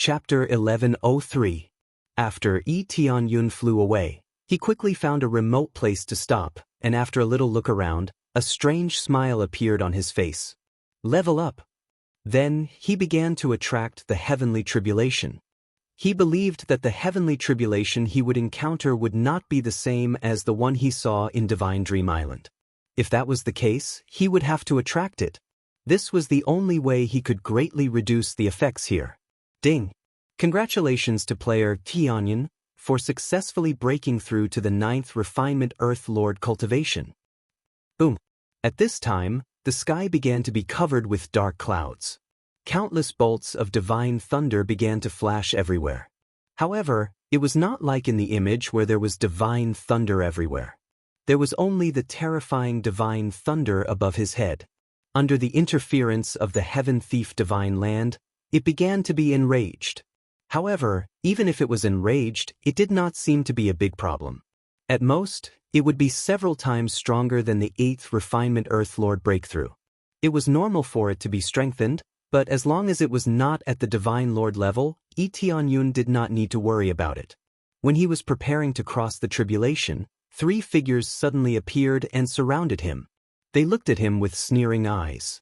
Chapter 1103. After Tianyun flew away, he quickly found a remote place to stop, and after a little look around, a strange smile appeared on his face. Level up. Then, he began to attract the heavenly tribulation. He believed that the heavenly tribulation he would encounter would not be the same as the one he saw in Divine Dream Island. If that was the case, he would have to attract it. This was the only way he could greatly reduce the effects here. Ding! Congratulations to player Tianyun for successfully breaking through to the 9th Refinement Earth Lord cultivation. Boom! At this time, the sky began to be covered with dark clouds. Countless bolts of divine thunder began to flash everywhere. However, it was not like in the image where there was divine thunder everywhere. There was only the terrifying divine thunder above his head. Under the interference of the heaven thief divine land, it began to be enraged. However, even if it was enraged, it did not seem to be a big problem. At most, it would be several times stronger than the 8th Refinement Earth Lord breakthrough. It was normal for it to be strengthened, but as long as it was not at the Divine Lord level, Tianyun did not need to worry about it. When he was preparing to cross the tribulation, 3 figures suddenly appeared and surrounded him. They looked at him with sneering eyes.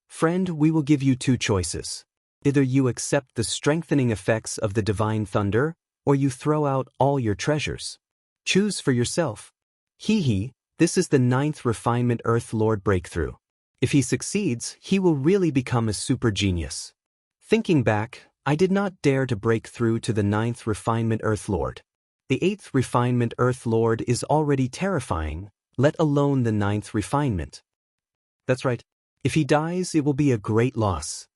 Friend, we will give you 2 choices. Either you accept the strengthening effects of the divine thunder, or you throw out all your treasures. Choose for yourself. This is the 9th Refinement Earth Lord breakthrough. If he succeeds, he will really become a super genius. Thinking back, I did not dare to break through to the 9th Refinement Earth Lord. The 8th Refinement Earth Lord is already terrifying, let alone the 9th Refinement. That's right. If he dies, it will be a great loss.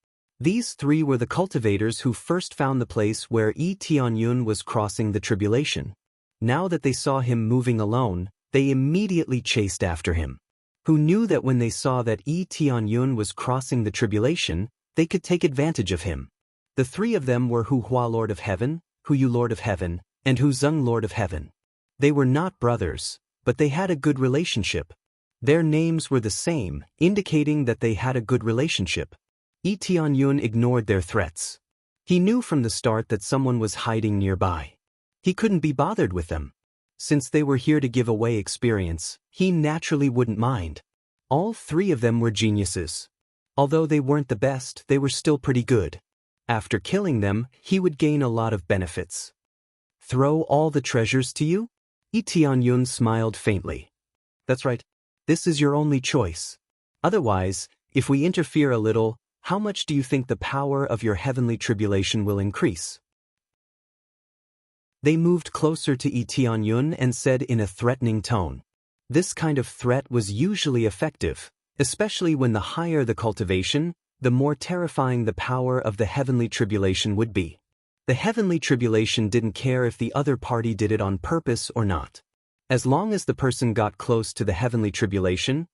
These 3 were the cultivators who first found the place where Tianyun was crossing the tribulation. Now that they saw him moving alone, they immediately chased after him. Who knew that when they saw that Tianyun was crossing the tribulation, they could take advantage of him. The 3 of them were Hu Hua Lord of Heaven, Hu Yu Lord of Heaven, and Hu Zeng Lord of Heaven. They were not brothers, but they had a good relationship. Their names were the same, indicating that they had a good relationship. Tianyun ignored their threats. He knew from the start that someone was hiding nearby. He couldn't be bothered with them. Since they were here to give away experience, he naturally wouldn't mind. All 3 of them were geniuses. Although they weren't the best, they were still pretty good. After killing them, he would gain a lot of benefits. Throw all the treasures to you? Tianyun smiled faintly. That's right. This is your only choice. Otherwise, if we interfere a little, how much do you think the power of your heavenly tribulation will increase? They moved closer to Tianyun and said in a threatening tone. This kind of threat was usually effective, especially when the higher the cultivation, the more terrifying the power of the heavenly tribulation would be. The heavenly tribulation didn't care if the other party did it on purpose or not. As long as the person got close to the heavenly tribulation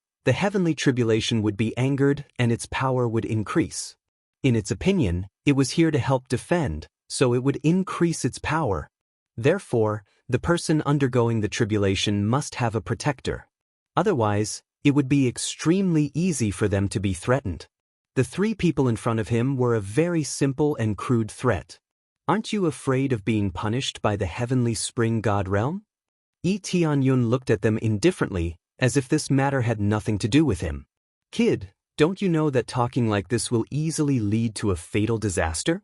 would be angered and its power would increase. In its opinion, it was here to help defend, so it would increase its power. Therefore, the person undergoing the tribulation must have a protector. Otherwise, it would be extremely easy for them to be threatened. The 3 people in front of him were a very simple and crude threat. Aren't you afraid of being punished by the heavenly spring god realm? Tianyun looked at them indifferently, as if this matter had nothing to do with him. Kid, don't you know that talking like this will easily lead to a fatal disaster?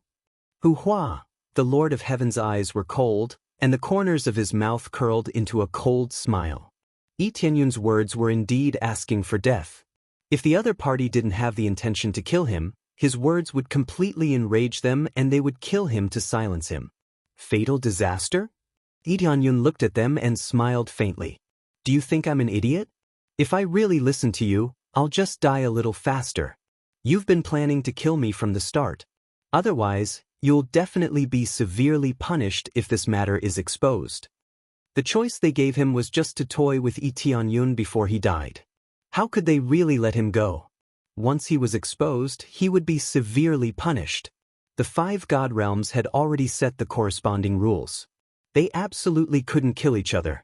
Hu Hua, the Lord of Heaven's eyes were cold, and the corners of his mouth curled into a cold smile. Tianyun's words were indeed asking for death. If the other party didn't have the intention to kill him, his words would completely enrage them and they would kill him to silence him. Fatal disaster? Tianyun looked at them and smiled faintly. Do you think I'm an idiot? If I really listen to you, I'll just die a little faster. You've been planning to kill me from the start. Otherwise, you'll definitely be severely punished if this matter is exposed. The choice they gave him was just to toy with Tianyun before he died. How could they really let him go? Once he was exposed, he would be severely punished. The 5 god realms had already set the corresponding rules. They absolutely couldn't kill each other.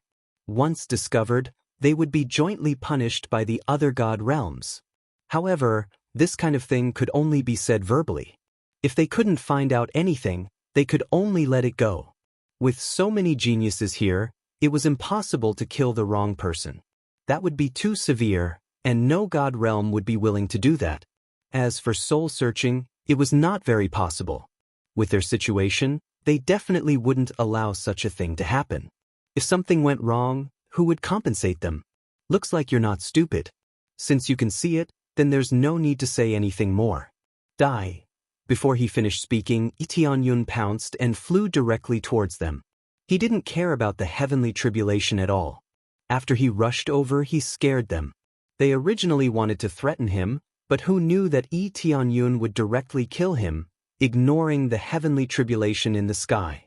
Once discovered, they would be jointly punished by the other god realms. However, this kind of thing could only be said verbally. If they couldn't find out anything, they could only let it go. With so many geniuses here, it was impossible to kill the wrong person. That would be too severe, and no god realm would be willing to do that. As for soul-searching, it was not very possible. With their situation, they definitely wouldn't allow such a thing to happen. If something went wrong, who would compensate them? Looks like you're not stupid. Since you can see it, then there's no need to say anything more. Die. Before he finished speaking, Tianyun pounced and flew directly towards them. He didn't care about the heavenly tribulation at all. After he rushed over, he scared them. They originally wanted to threaten him, but who knew that Tianyun would directly kill him, ignoring the heavenly tribulation in the sky.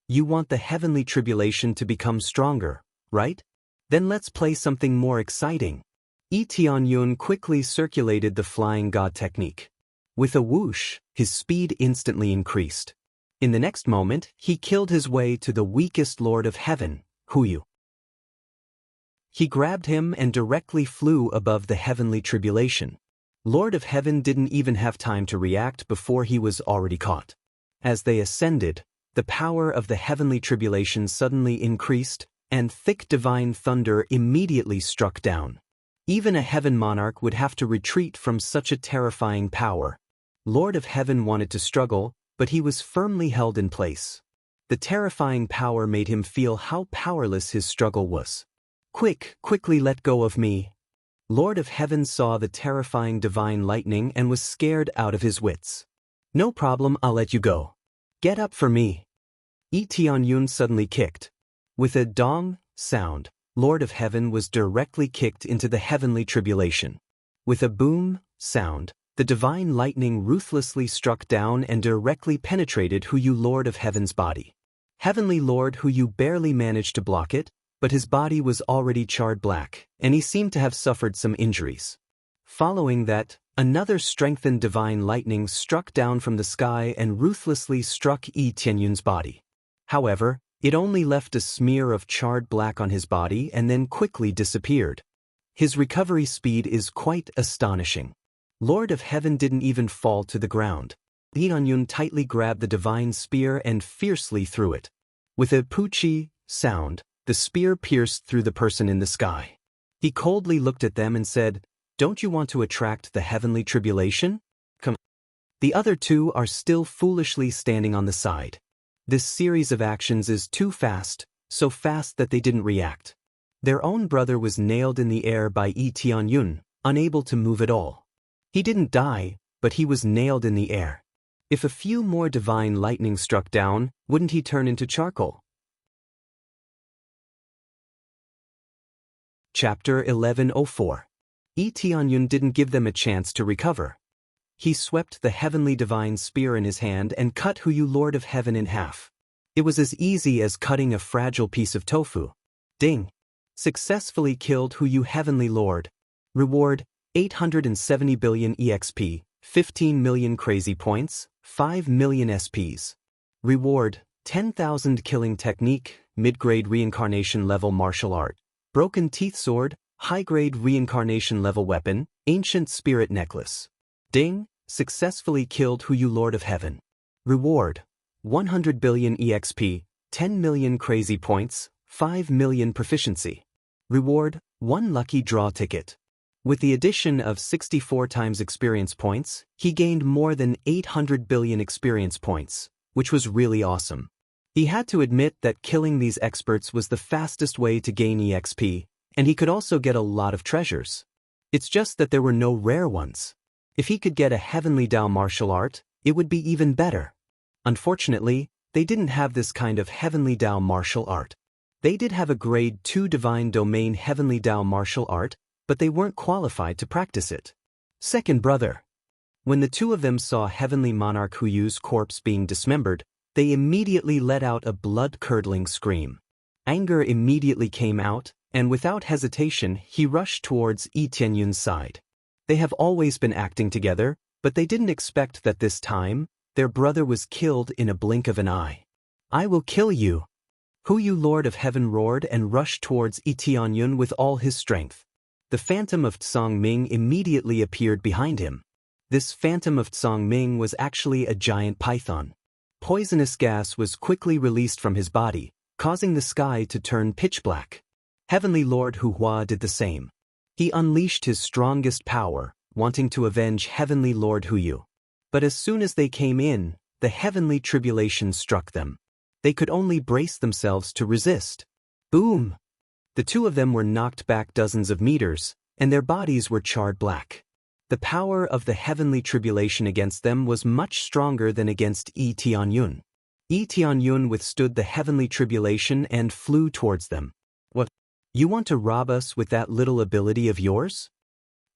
You want the heavenly tribulation to become stronger, right? Then let's play something more exciting. Tianyun quickly circulated the flying god technique. With a whoosh, his speed instantly increased. In the next moment, he killed his way to the weakest lord of heaven, Huyu. He grabbed him and directly flew above the heavenly tribulation. Lord of Heaven didn't even have time to react before he was already caught. As they ascended, the power of the heavenly tribulation suddenly increased, and thick divine thunder immediately struck down. Even a heaven monarch would have to retreat from such a terrifying power. Lord of Heaven wanted to struggle, but he was firmly held in place. The terrifying power made him feel how powerless his struggle was. Quickly let go of me. Lord of Heaven saw the terrifying divine lightning and was scared out of his wits. No problem, I'll let you go. Get up for me. Tianyun suddenly kicked. With a dong sound, Lord of Heaven was directly kicked into the heavenly tribulation. With a boom sound, the divine lightning ruthlessly struck down and directly penetrated Huyu, Lord of Heaven's body. Heavenly Lord Huyu barely managed to block it, but his body was already charred black, and he seemed to have suffered some injuries. Following that, another strengthened divine lightning struck down from the sky and ruthlessly struck Tianyun's body. However, it only left a smear of charred black on his body and then quickly disappeared. His recovery speed is quite astonishing. Lord of Heaven didn't even fall to the ground. Tianyun tightly grabbed the divine spear and fiercely threw it. With a poochie sound, the spear pierced through the person in the sky. He coldly looked at them and said, "Don't you want to attract the heavenly tribulation? Come." The other two are still foolishly standing on the side. This series of actions is too fast, so fast that they didn't react. Their own brother was nailed in the air by Tianyun, unable to move at all. He didn't die, but he was nailed in the air. If a few more divine lightning struck down, wouldn't he turn into charcoal? Chapter 1104. Tianyun didn't give them a chance to recover. He swept the heavenly divine spear in his hand and cut Huyu, Lord of Heaven, in half. It was as easy as cutting a fragile piece of tofu. Ding! Successfully killed Huyu, Heavenly Lord. Reward: 870 billion EXP, 15 million crazy points, 5 million SPs. Reward: 10,000 killing technique, mid-grade reincarnation level martial art, broken teeth sword, high-grade reincarnation level weapon, ancient spirit necklace. Ding! Successfully killed Huyu, Lord of Heaven. Reward: 100 billion EXP, 10 million crazy points, 5 million proficiency. Reward: 1 lucky draw ticket. With the addition of 64 times experience points, he gained more than 800 billion experience points, which was really awesome. He had to admit that killing these experts was the fastest way to gain EXP, and he could also get a lot of treasures. It's just that there were no rare ones. If he could get a heavenly Dao martial art, it would be even better. Unfortunately, they didn't have this kind of heavenly Dao martial art. They did have a grade 2 divine domain heavenly Dao martial art, but they weren't qualified to practice it. Second brother. When the two of them saw Heavenly Monarch Huyu's corpse being dismembered, they immediately let out a blood-curdling scream. Anger immediately came out, and without hesitation he rushed towards Tianyun's side. They have always been acting together, but they didn't expect that this time, their brother was killed in a blink of an eye. "I will kill you!" Huyu, Lord of Heaven, roared and rushed towards Tianyun with all his strength. The phantom of Tsang Ming immediately appeared behind him. This phantom of Tsongming was actually a giant python. Poisonous gas was quickly released from his body, causing the sky to turn pitch black. Heavenly Lord Huhua did the same. He unleashed his strongest power, wanting to avenge Heavenly Lord Huyu. But as soon as they came in, the heavenly tribulation struck them. They could only brace themselves to resist. Boom! The two of them were knocked back dozens of meters, and their bodies were charred black. The power of the heavenly tribulation against them was much stronger than against Yi Tianyun. Yi Tianyun withstood the heavenly tribulation and flew towards them. What? You want to rob us with that little ability of yours?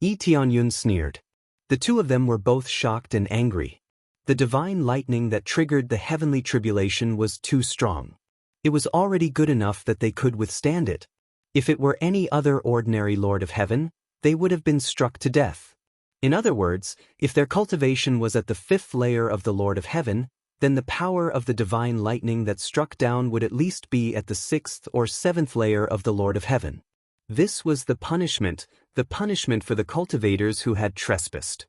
Yi Tianyun sneered. The two of them were both shocked and angry. The divine lightning that triggered the heavenly tribulation was too strong. It was already good enough that they could withstand it. If it were any other ordinary Lord of Heaven, they would have been struck to death. In other words, if their cultivation was at the 5th layer of the Lord of Heaven, then the power of the divine lightning that struck down would at least be at the 6th or 7th layer of the Lord of Heaven. This was the punishment for the cultivators who had trespassed.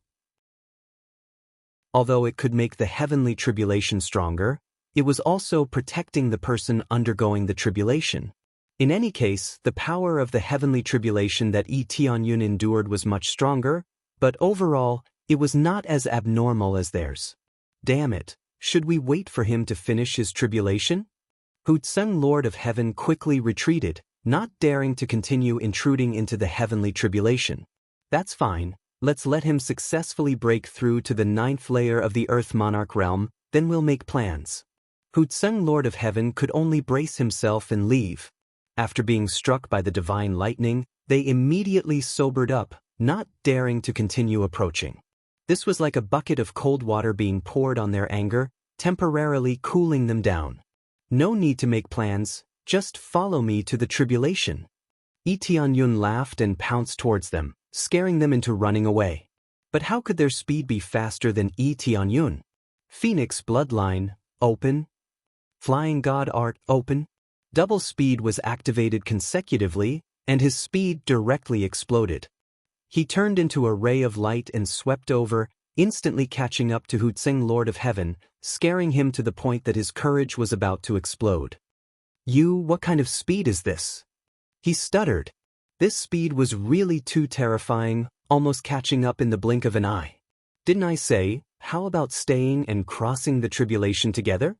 Although it could make the heavenly tribulation stronger, it was also protecting the person undergoing the tribulation. In any case, the power of the heavenly tribulation that Yi Tianyun endured was much stronger, but overall, it was not as abnormal as theirs. Damn it, should we wait for him to finish his tribulation? Hutsung Lord of Heaven quickly retreated, not daring to continue intruding into the heavenly tribulation. That's fine, let's let him successfully break through to the 9th layer of the Earth Monarch realm, then we'll make plans. Hutsung Lord of Heaven could only brace himself and leave. After being struck by the divine lightning, they immediately sobered up, not daring to continue approaching. This was like a bucket of cold water being poured on their anger, temporarily cooling them down. No need to make plans, just follow me to the tribulation. Yi Tianyun laughed and pounced towards them, scaring them into running away. But how could their speed be faster than Yi Tianyun? Phoenix Bloodline, open. Flying God Art, open. Double speed was activated consecutively, and his speed directly exploded. He turned into a ray of light and swept over, instantly catching up to Hutsung Lord of Heaven, scaring him to the point that his courage was about to explode. What kind of speed is this? He stuttered. This speed was really too terrifying, almost catching up in the blink of an eye. Didn't I say, how about staying and crossing the tribulation together?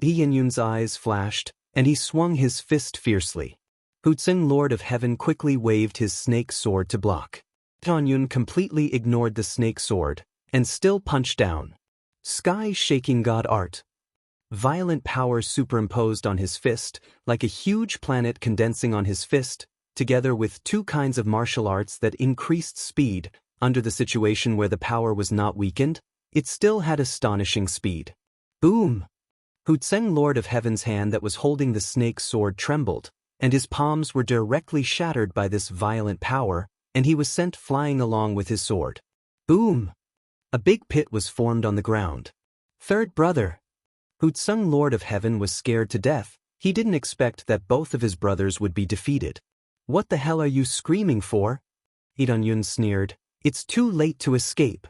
Yi Tianyun's eyes flashed, and he swung his fist fiercely. Hutsung Lord of Heaven quickly waved his snake sword to block. Tianyun completely ignored the snake sword, and still punched down. Sky-shaking God Art. Violent power superimposed on his fist, like a huge planet condensing on his fist, together with two kinds of martial arts that increased speed. Under the situation where the power was not weakened, it still had astonishing speed. Boom! Hutsung Lord of Heaven's hand that was holding the snake sword trembled, and his palms were directly shattered by this violent power, and he was sent flying along with his sword. Boom! A big pit was formed on the ground. Third brother. Hutsung Lord of Heaven was scared to death. He didn't expect that both of his brothers would be defeated. What the hell are you screaming for? Yi Tianyun sneered. It's too late to escape.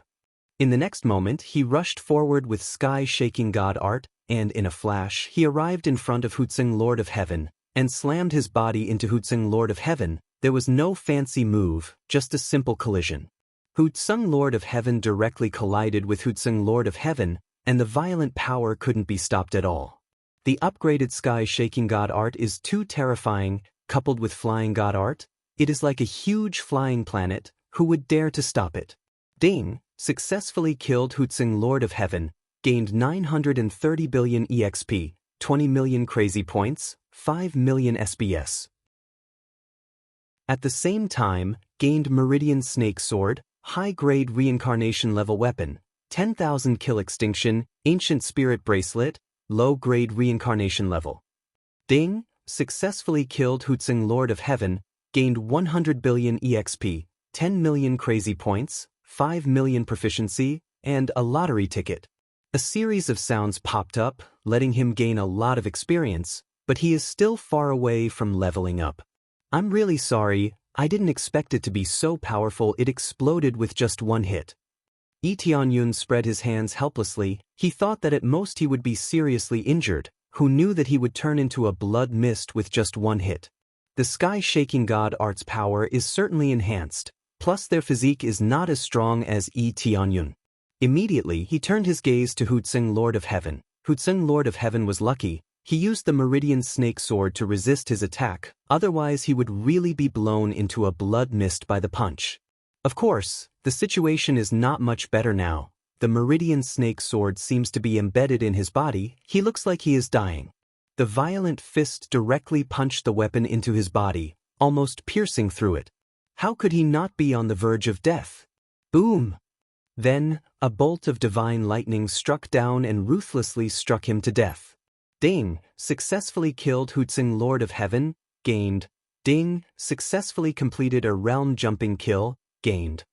In the next moment, he rushed forward with sky-shaking God Art, and in a flash, he arrived in front of Hutsung Lord of Heaven, and slammed his body into Hutsung Lord of Heaven. There was no fancy move, just a simple collision. Hutsung Lord of Heaven directly collided with Hutsung Lord of Heaven, and the violent power couldn't be stopped at all. The upgraded sky-shaking God Art is too terrifying, coupled with flying God Art. It is like a huge flying planet. Who would dare to stop it? Ding! Successfully killed Hutsung Lord of Heaven, gained 930 billion EXP, 20 million crazy points, 5 million SBS. At the same time, gained Meridian Snake Sword, high-grade reincarnation level weapon, 10,000 kill extinction, ancient spirit bracelet, low-grade reincarnation level. Ding! Successfully killed Hutsung Lord of Heaven, gained 100 billion EXP, 10 million crazy points, 5 million proficiency, and a lottery ticket. A series of sounds popped up, letting him gain a lot of experience, but he is still far away from leveling up. I'm really sorry, I didn't expect it to be so powerful. It exploded with just one hit. Tianyun spread his hands helplessly. He thought that at most he would be seriously injured. Who knew that he would turn into a blood mist with just one hit? The sky-shaking god art's power is certainly enhanced, plus their physique is not as strong as Tianyun. Immediately he turned his gaze to Hutsung, Lord of Heaven. Hutsung, Lord of Heaven, was lucky. He used the Meridian Snake Sword to resist his attack, otherwise he would really be blown into a blood mist by the punch. Of course, the situation is not much better now. The Meridian Snake Sword seems to be embedded in his body. He looks like he is dying. The violent fist directly punched the weapon into his body, almost piercing through it. How could he not be on the verge of death? Boom! Then, a bolt of divine lightning struck down and ruthlessly struck him to death. Ding! Successfully killed Hutsung, Lord of Heaven. Gained. Ding! Successfully completed a realm-jumping kill. Gained.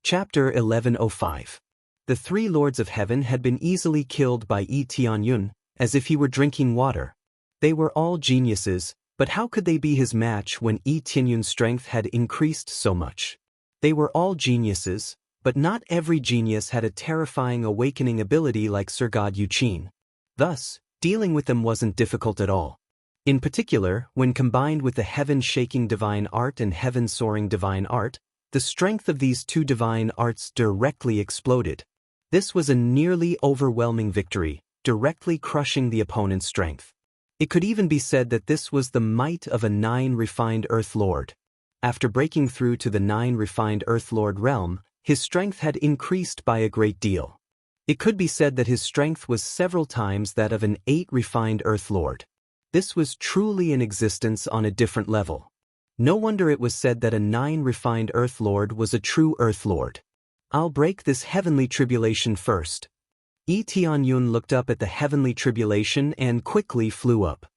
Chapter 1105. The three Lords of Heaven had been easily killed by Tianyun, as if he were drinking water. They were all geniuses, but how could they be his match when Tianyun's strength had increased so much? They were all geniuses, but not every genius had a terrifying awakening ability like Sir God Yuqin. Thus, dealing with them wasn't difficult at all. In particular, when combined with the heaven-shaking divine art and heaven-soaring divine art, the strength of these two divine arts directly exploded. This was a nearly overwhelming victory, directly crushing the opponent's strength. It could even be said that this was the might of a 9 refined Earth Lord. After breaking through to the 9 refined Earth Lord realm, his strength had increased by a great deal. It could be said that his strength was several times that of an 8 refined Earth Lord. This was truly an existence on a different level. No wonder it was said that a 9 refined Earth Lord was a true Earth Lord. I'll break this heavenly tribulation first. Tianyun looked up at the heavenly tribulation and quickly flew up.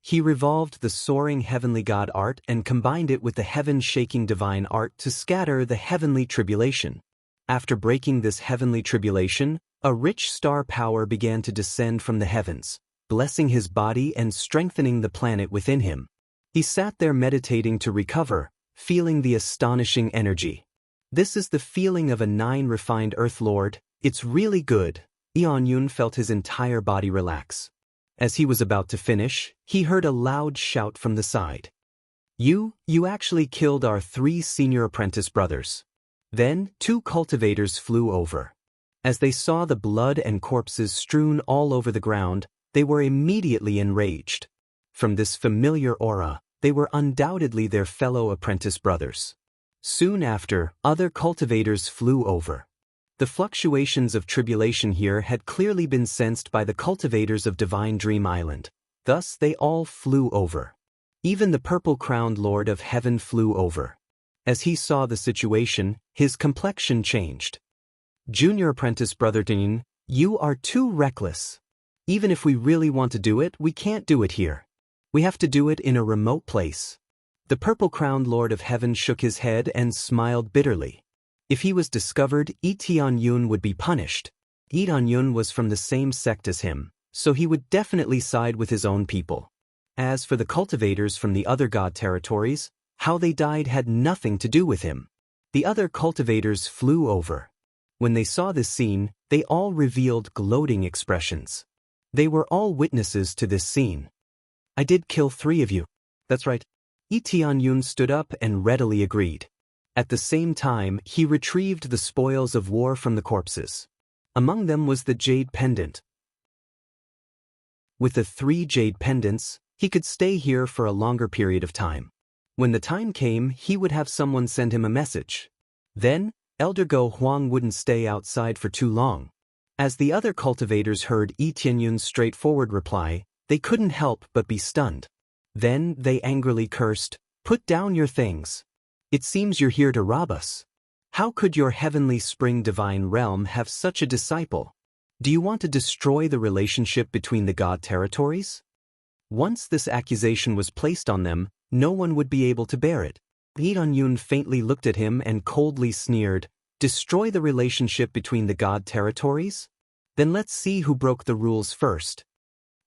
He revolved the soaring heavenly god art and combined it with the heaven-shaking divine art to scatter the heavenly tribulation. After breaking this heavenly tribulation, a rich star power began to descend from the heavens, blessing his body and strengthening the planet within him. He sat there meditating to recover, feeling the astonishing energy. This is the feeling of a 9 refined Earth Lord. It's really good. Tianyun felt his entire body relax. As he was about to finish, he heard a loud shout from the side. You actually killed our 3 senior apprentice brothers." Then 2 cultivators flew over. As they saw the blood and corpses strewn all over the ground, they were immediately enraged. From this familiar aura, they were undoubtedly their fellow apprentice brothers. Soon after, other cultivators flew over. The fluctuations of tribulation here had clearly been sensed by the cultivators of Divine Dream Island. Thus they all flew over. Even the purple-crowned Lord of Heaven flew over. As he saw the situation, his complexion changed. "Junior apprentice Brother Dean, you are too reckless. Even if we really want to do it, we can't do it here. We have to do it in a remote place." The purple-crowned Lord of Heaven shook his head and smiled bitterly. If he was discovered, Tianyun would be punished. Tianyun was from the same sect as him, so he would definitely side with his own people. As for the cultivators from the other god territories, how they died had nothing to do with him. The other cultivators flew over. When they saw this scene, they all revealed gloating expressions. They were all witnesses to this scene. "I did kill 3 of you." "That's right." Tianyun stood up and readily agreed. At the same time, he retrieved the spoils of war from the corpses. Among them was the jade pendant. With the 3 jade pendants, he could stay here for a longer period of time. When the time came, he would have someone send him a message. Then, Elder Go Huang wouldn't stay outside for too long. As the other cultivators heard Tianyun's straightforward reply, they couldn't help but be stunned. Then they angrily cursed, "Put down your things. It seems you're here to rob us. How could your heavenly spring divine realm have such a disciple? Do you want to destroy the relationship between the god territories?" Once this accusation was placed on them, no one would be able to bear it. Tianyun faintly looked at him and coldly sneered, "Destroy the relationship between the god territories? Then let's see who broke the rules first."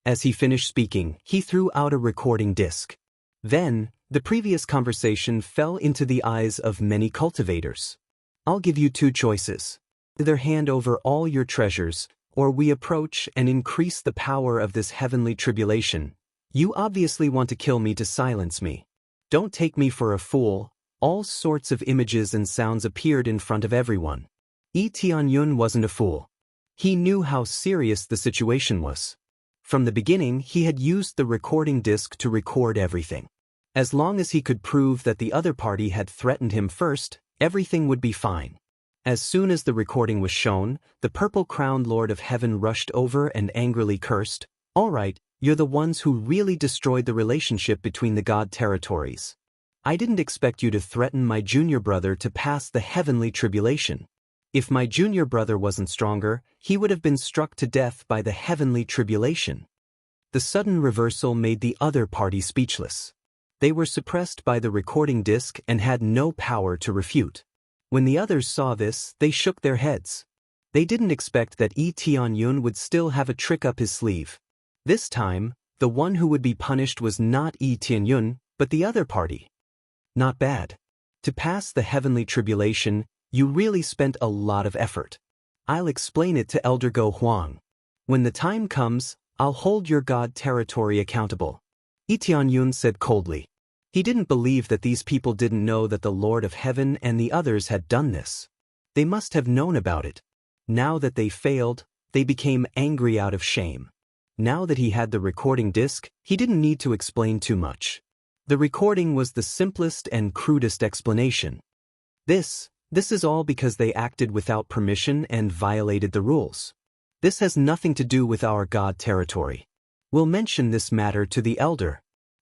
As he finished speaking, he threw out a recording disc. Then, The previous conversation fell into the eyes of many cultivators. I'll give you two choices. Either hand over all your treasures, or we approach and increase the power of this heavenly tribulation. You obviously want to kill me to silence me. Don't take me for a fool. All sorts of images and sounds appeared in front of everyone. Tianyun wasn't a fool. He knew how serious the situation was. From the beginning, he had used the recording disc to record everything. As long as he could prove that the other party had threatened him first, everything would be fine. As soon as the recording was shown, the purple-crowned Lord of Heaven rushed over and angrily cursed, "All right, you're the ones who really destroyed the relationship between the god territories. I didn't expect you to threaten my junior brother to pass the heavenly tribulation. If my junior brother wasn't stronger, he would have been struck to death by the heavenly tribulation." The sudden reversal made the other party speechless. They were suppressed by the recording disc and had no power to refute. When the others saw this, they shook their heads. They didn't expect that Tianyun would still have a trick up his sleeve. This time, the one who would be punished was not Tianyun, but the other party. Not bad. To pass the heavenly tribulation, you really spent a lot of effort. I'll explain it to Elder Go Huang. When the time comes, I'll hold your god territory accountable. Tianyun said coldly. He didn't believe that these people didn't know that the Lord of Heaven and the others had done this. They must have known about it. Now that they failed, they became angry out of shame. Now that he had the recording disc, he didn't need to explain too much. The recording was the simplest and crudest explanation. This is all because they acted without permission and violated the rules. This has nothing to do with our god territory. We'll mention this matter to the elder.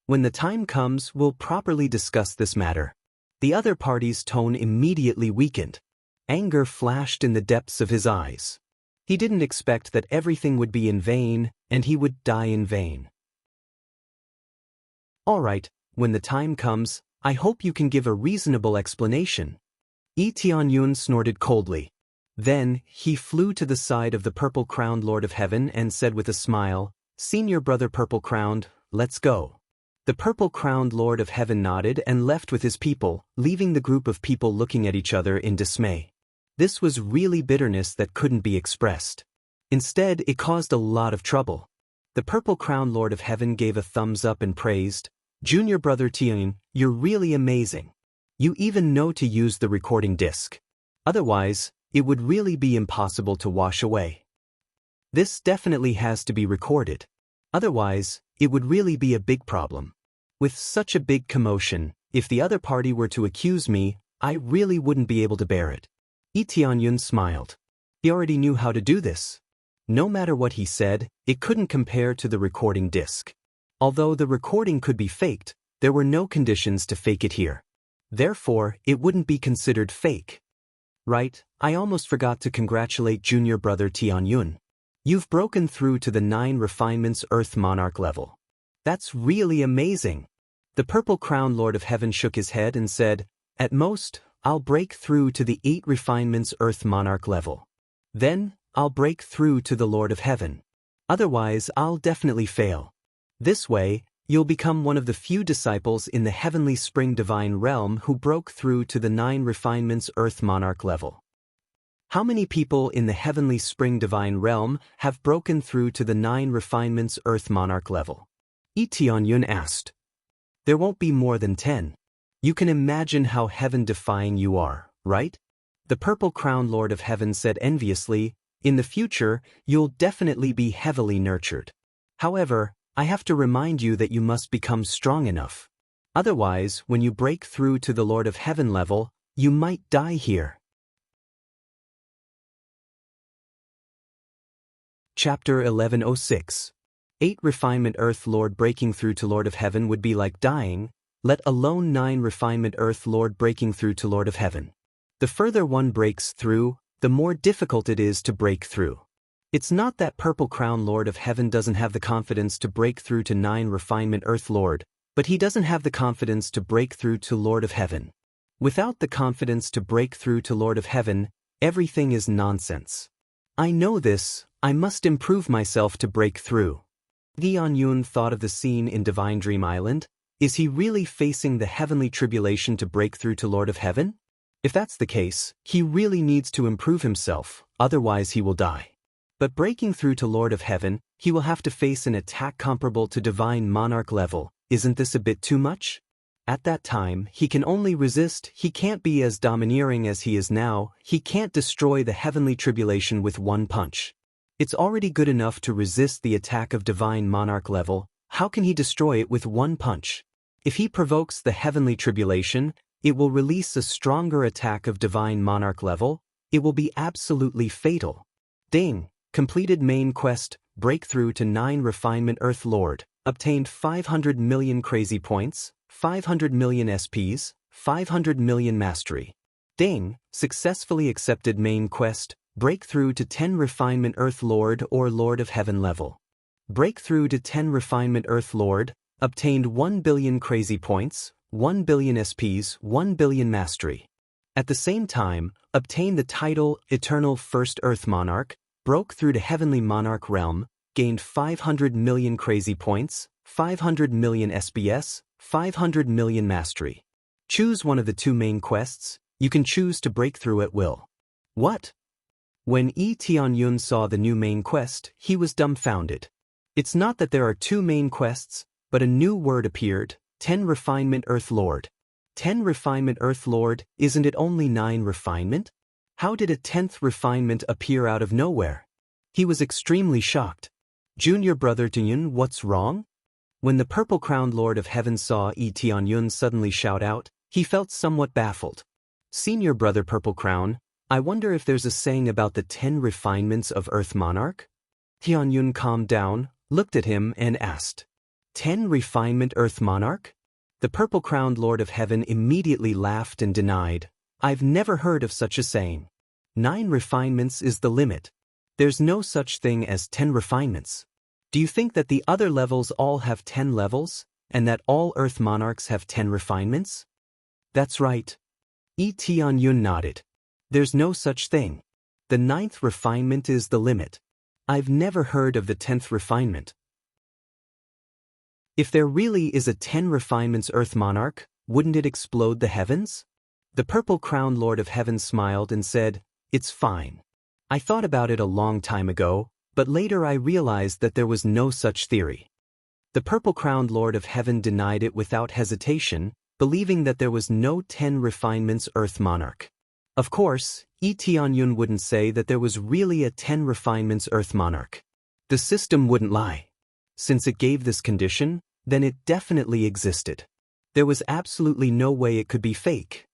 When the time comes, we'll properly discuss this matter. The other party's tone immediately weakened. Anger flashed in the depths of his eyes. He didn't expect that everything would be in vain, and he would die in vain. All right, when the time comes, I hope you can give a reasonable explanation. Tianyun snorted coldly. Then, he flew to the side of the purple-crowned Lord of Heaven and said with a smile, "Senior brother purple-crowned, let's go." The purple-crowned Lord of Heaven nodded and left with his people, leaving the group of people looking at each other in dismay. This was really bitterness that couldn't be expressed. Instead, it caused a lot of trouble. The purple-crowned Lord of Heaven gave a thumbs up and praised, "Junior brother Tianyun, you're really amazing. You even know to use the recording disc. Otherwise, it would really be impossible to wash away. This definitely has to be recorded. Otherwise, it would really be a big problem. With such a big commotion, if the other party were to accuse me, I really wouldn't be able to bear it." Tianyun smiled. He already knew how to do this. No matter what he said, it couldn't compare to the recording disc. Although the recording could be faked, there were no conditions to fake it here. Therefore, it wouldn't be considered fake. Right, I almost forgot to congratulate junior brother Tianyun. You've broken through to the 9 refinements Earth Monarch level. That's really amazing. The purple-crowned Lord of Heaven shook his head and said, "At most, I'll break through to the 8 refinements Earth Monarch level. Then, I'll break through to the Lord of Heaven. Otherwise, I'll definitely fail. This way, you'll become one of the few disciples in the Heavenly Spring Divine Realm who broke through to the 9 refinements Earth Monarch level." How many people in the Heavenly Spring Divine Realm have broken through to the 9 refinements Earth Monarch level? Tianyun asked. There won't be more than 10. You can imagine how heaven-defying you are, right? The purple-crowned Lord of Heaven said enviously, "In the future, you'll definitely be heavily nurtured. However, I have to remind you that you must become strong enough. Otherwise, when you break through to the Lord of Heaven level, you might die here." Chapter 1106. 8 Refinement Earth Lord breaking through to Lord of Heaven would be like dying, let alone 9 Refinement Earth Lord breaking through to Lord of Heaven. The further one breaks through, the more difficult it is to break through. It's not that Purple Crown Lord of Heaven doesn't have the confidence to break through to 9 Refinement Earth Lord, but he doesn't have the confidence to break through to Lord of Heaven. Without the confidence to break through to Lord of Heaven, everything is nonsense. I know this, I must improve myself to break through. Tianyun thought of the scene in Divine Dream Island. Is he really facing the heavenly tribulation to break through to Lord of Heaven? If that's the case, he really needs to improve himself, otherwise he will die. But breaking through to Lord of Heaven, he will have to face an attack comparable to Divine Monarch level. Isn't this a bit too much? At that time, he can only resist. He can't be as domineering as he is now. He can't destroy the heavenly tribulation with one punch. It's already good enough to resist the attack of Divine Monarch level. How can he destroy it with one punch? If he provokes the heavenly tribulation, it will release a stronger attack of Divine Monarch level. It will be absolutely fatal. Ding! Completed main quest, breakthrough to 9 refinement Earth Lord, obtained 500 million crazy points, 500 million SPs, 500 million mastery. Ding! Successfully accepted main quest, breakthrough to 10 refinement Earth Lord or Lord of Heaven level. Breakthrough to 10 refinement Earth Lord, obtained 1 billion crazy points, 1 billion SPs, 1 billion mastery. At the same time, obtained the title Eternal First Earth Monarch, broke through to Heavenly Monarch realm, gained 500 million crazy points, 500 million SBS, 500 million mastery. Choose one of the 2 main quests. You can choose to break through at will. What? When Yi Tianyun saw the new main quest, he was dumbfounded. It's not that there are 2 main quests, but a new word appeared, 10 refinement Earth Lord. 10 refinement Earth Lord, isn't it only 9 refinement? How did a 10th refinement appear out of nowhere? He was extremely shocked. Junior brother Tianyun, what's wrong? When the purple-crowned Lord of Heaven saw Yi Tianyun suddenly shout out, he felt somewhat baffled. Senior brother Purple Crown, I wonder if there's a saying about the 10 refinements of Earth Monarch? Tianyun calmed down, looked at him and asked, 10 refinement Earth Monarch? The purple-crowned Lord of Heaven immediately laughed and denied, I've never heard of such a saying. 9 refinements is the limit. There's no such thing as 10 refinements. Do you think that the other levels all have 10 levels, and that all Earth Monarchs have 10 refinements? That's right. Yi Tianyun nodded. There's no such thing. The 9th refinement is the limit. I've never heard of the 10th refinement. If there really is a 10 refinements Earth Monarch, wouldn't it explode the heavens? The purple-crowned Lord of Heaven smiled and said, It's fine. I thought about it a long time ago, but later I realized that there was no such theory. The purple-crowned Lord of Heaven denied it without hesitation, believing that there was no 10 refinements Earth Monarch. Of course, Yi Tianyun wouldn't say that there was really a 10 refinements Earth Monarch. The system wouldn't lie. Since it gave this condition, then it definitely existed. There was absolutely no way it could be fake.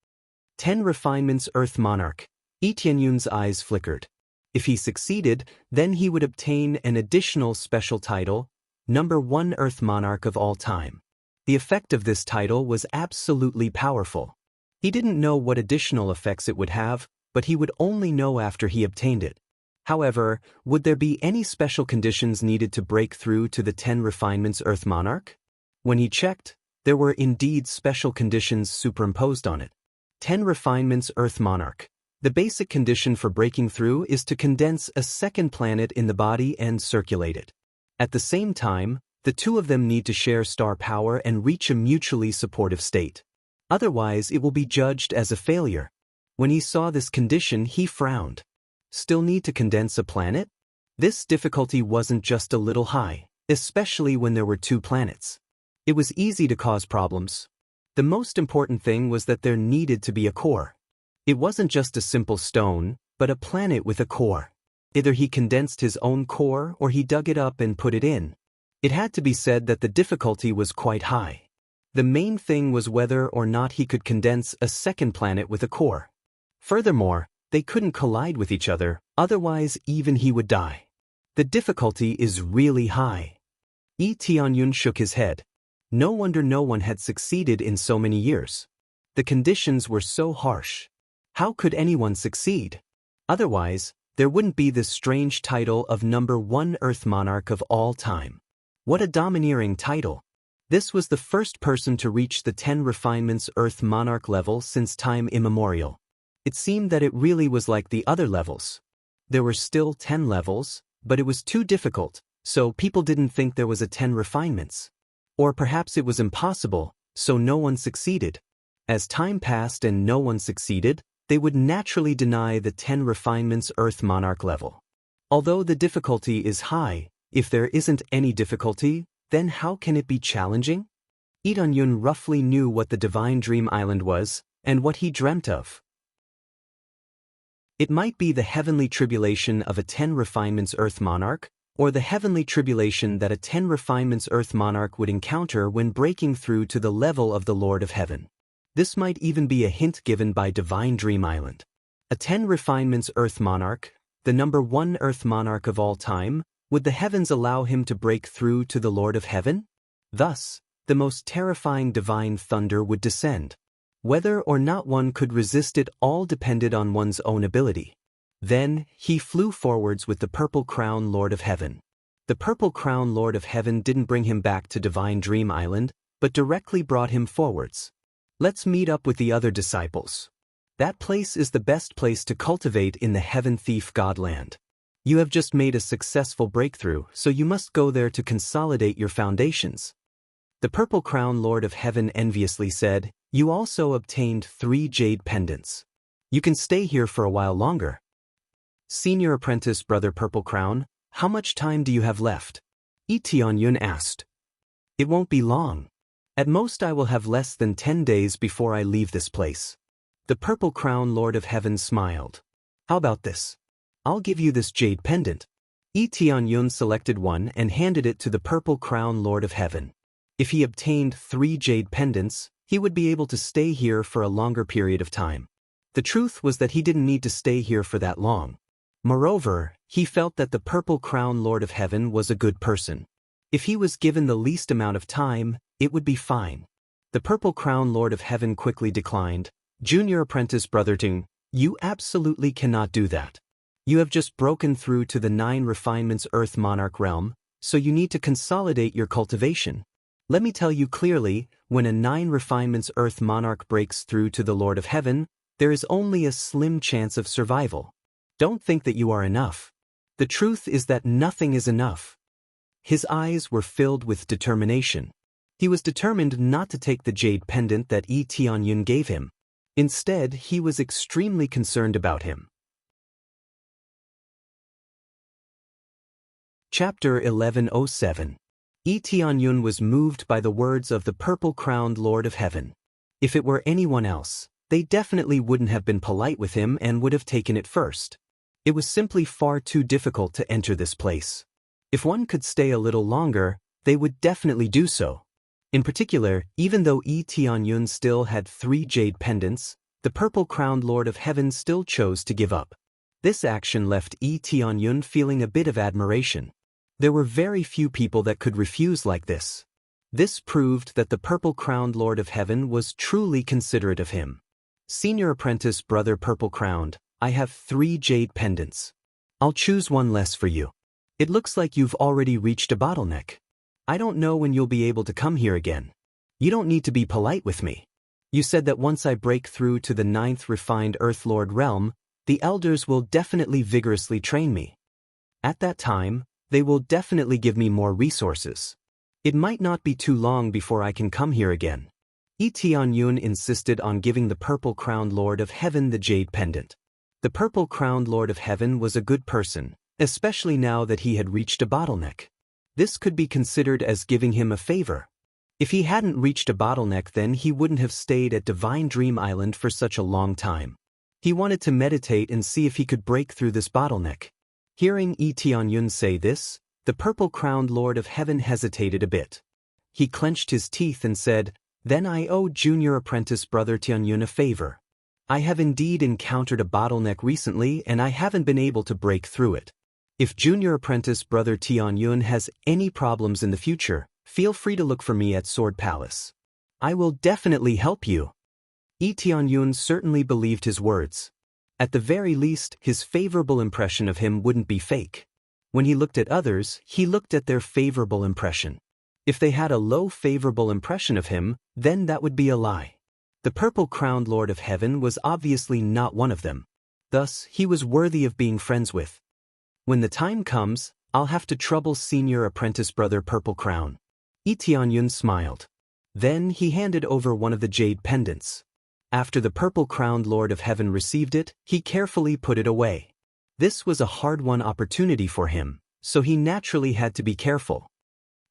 10 refinements Earth Monarch. Yi Tianyun's eyes flickered. If he succeeded, then he would obtain an additional special title, number 1 Earth Monarch of all time. The effect of this title was absolutely powerful. He didn't know what additional effects it would have, but he would only know after he obtained it. However, would there be any special conditions needed to break through to the 10 refinements Earth Monarch? When he checked, there were indeed special conditions superimposed on it. 10 refinements Earth Monarch. The basic condition for breaking through is to condense a second planet in the body and circulate it. At the same time, the 2 of them need to share star power and reach a mutually supportive state. Otherwise, it will be judged as a failure. When he saw this condition, he frowned. Still need to condense a planet? This difficulty wasn't just a little high, especially when there were 2 planets. It was easy to cause problems. The most important thing was that there needed to be a core. It wasn't just a simple stone, but a planet with a core. Either he condensed his own core or he dug it up and put it in. It had to be said that the difficulty was quite high. The main thing was whether or not he could condense a second planet with a core. Furthermore, they couldn't collide with each other, otherwise even he would die. The difficulty is really high. Yi Tianyun shook his head. No wonder no one had succeeded in so many years. The conditions were so harsh. How could anyone succeed? Otherwise, there wouldn't be this strange title of number 1 Earth Monarch of all time. What a domineering title. This was the first person to reach the 10 refinements Earth Monarch level since time immemorial. It seemed that it really was like the other levels. There were still 10 levels, but it was too difficult, so people didn't think there was a 10 refinements. Or perhaps it was impossible, so no one succeeded. As time passed and no one succeeded, they would naturally deny the 10 refinements Earth Monarch level. Although the difficulty is high, if there isn't any difficulty, then how can it be challenging? Lee Dong-yun roughly knew what the Divine Dream Island was, and what he dreamt of. It might be the heavenly tribulation of a 10 refinements Earth Monarch, or the heavenly tribulation that a 10 refinements Earth Monarch would encounter when breaking through to the level of the Lord of Heaven. This might even be a hint given by Divine Dream Island. A 10 refinements Earth Monarch, the number 1 Earth Monarch of all time, would the heavens allow him to break through to the Lord of Heaven? Thus, the most terrifying divine thunder would descend. Whether or not one could resist it all depended on one's own ability. Then, he flew forwards with the Purple Crown Lord of Heaven. The Purple Crown Lord of Heaven didn't bring him back to Divine Dream Island, but directly brought him forwards. Let's meet up with the other disciples. That place is the best place to cultivate in the Heaven Thief Godland. You have just made a successful breakthrough, so you must go there to consolidate your foundations. The Purple Crown Lord of Heaven enviously said, "You also obtained 3 jade pendants. You can stay here for a while longer." Senior Apprentice Brother Purple Crown, how much time do you have left? Lee Dong-yun asked. It won't be long. At most I will have less than 10 days before I leave this place. The Purple Crown Lord of Heaven smiled. How about this? I'll give you this jade pendant. Lee Dong-yun selected one and handed it to the Purple Crown Lord of Heaven. If he obtained 3 jade pendants, he would be able to stay here for a longer period of time. The truth was that he didn't need to stay here for that long. Moreover, he felt that the Purple Crown Lord of Heaven was a good person. If he was given the least amount of time, it would be fine. The Purple Crown Lord of Heaven quickly declined. Junior Apprentice Brother Ting, you absolutely cannot do that. You have just broken through to the 9 refinements Earth Monarch realm, so you need to consolidate your cultivation. Let me tell you clearly, when a 9 refinements Earth Monarch breaks through to the Lord of Heaven, there is only a slim chance of survival. Don't think that you are enough. The truth is that nothing is enough. His eyes were filled with determination. He was determined not to take the jade pendant that Lee Dong-yun gave him. Instead, he was extremely concerned about him. Chapter 1107. Lee Dong-yun was moved by the words of the purple-crowned Lord of Heaven. If it were anyone else, they definitely wouldn't have been polite with him and would have taken it first. It was simply far too difficult to enter this place. If one could stay a little longer, they would definitely do so. In particular, even though Lee Dong-yun still had 3 jade pendants, the purple-crowned Lord of Heaven still chose to give up. This action left Lee Dong-yun feeling a bit of admiration. There were very few people that could refuse like this. This proved that the purple-crowned Lord of Heaven was truly considerate of him. Senior Apprentice Brother Purple-crowned, I have 3 jade pendants. I'll choose one less for you. It looks like you've already reached a bottleneck. I don't know when you'll be able to come here again. You don't need to be polite with me. You said that once I break through to the 9th refined Earth Lord realm, the elders will definitely vigorously train me. At that time, they will definitely give me more resources. It might not be too long before I can come here again. Lee Dong-yun insisted on giving the purple-crowned Lord of Heaven the jade pendant. The purple-crowned Lord of Heaven was a good person, especially now that he had reached a bottleneck. This could be considered as giving him a favor. If he hadn't reached a bottleneck, then he wouldn't have stayed at Divine Dream Island for such a long time. He wanted to meditate and see if he could break through this bottleneck. Hearing Lee Dong-yun say this, the purple-crowned Lord of Heaven hesitated a bit. He clenched his teeth and said, Then I owe Junior Apprentice Brother Dong-yun a favor. I have indeed encountered a bottleneck recently and I haven't been able to break through it. If Junior Apprentice Brother Dong-yun has any problems in the future, feel free to look for me at Sword Palace. I will definitely help you. Lee Dong-yun certainly believed his words. At the very least, his favorable impression of him wouldn't be fake. When he looked at others, he looked at their favorable impression. If they had a low favorable impression of him, then that would be a lie. The purple-crowned Lord of Heaven was obviously not one of them. Thus, he was worthy of being friends with. When the time comes, I'll have to trouble Senior Apprentice Brother Purple Crown. Lee Dong-yun smiled. Then he handed over one of the jade pendants. After the purple-crowned Lord of Heaven received it, he carefully put it away. This was a hard-won opportunity for him, so he naturally had to be careful.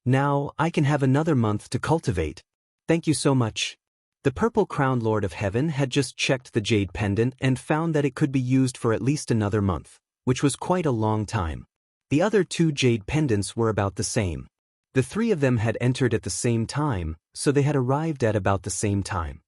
Now, I can have another month to cultivate. Thank you so much. The purple-crowned Lord of Heaven had just checked the jade pendant and found that it could be used for at least another month, which was quite a long time. The other 2 jade pendants were about the same. The 3 of them had entered at the same time, so they had arrived at about the same time.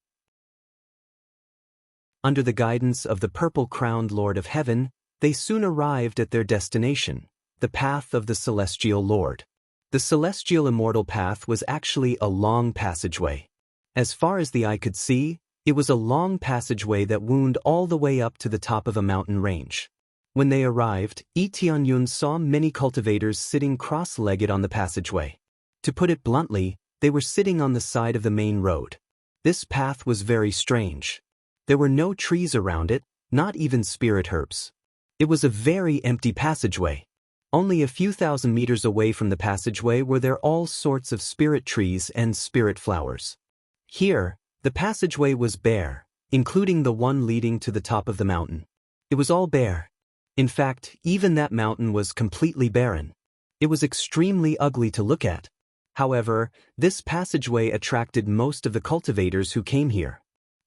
Under the guidance of the purple-crowned Lord of Heaven, they soon arrived at their destination, the path of the Celestial Lord. The Celestial Immortal Path was actually a long passageway. As far as the eye could see, it was a long passageway that wound all the way up to the top of a mountain range. When they arrived, Tianyun saw many cultivators sitting cross-legged on the passageway. To put it bluntly, they were sitting on the side of the main road. This path was very strange. There were no trees around it, not even spirit herbs. It was a very empty passageway. Only a few thousand meters away from the passageway were there all sorts of spirit trees and spirit flowers. Here, the passageway was bare, including the one leading to the top of the mountain. It was all bare. In fact, even that mountain was completely barren. It was extremely ugly to look at. However, this passageway attracted most of the cultivators who came here.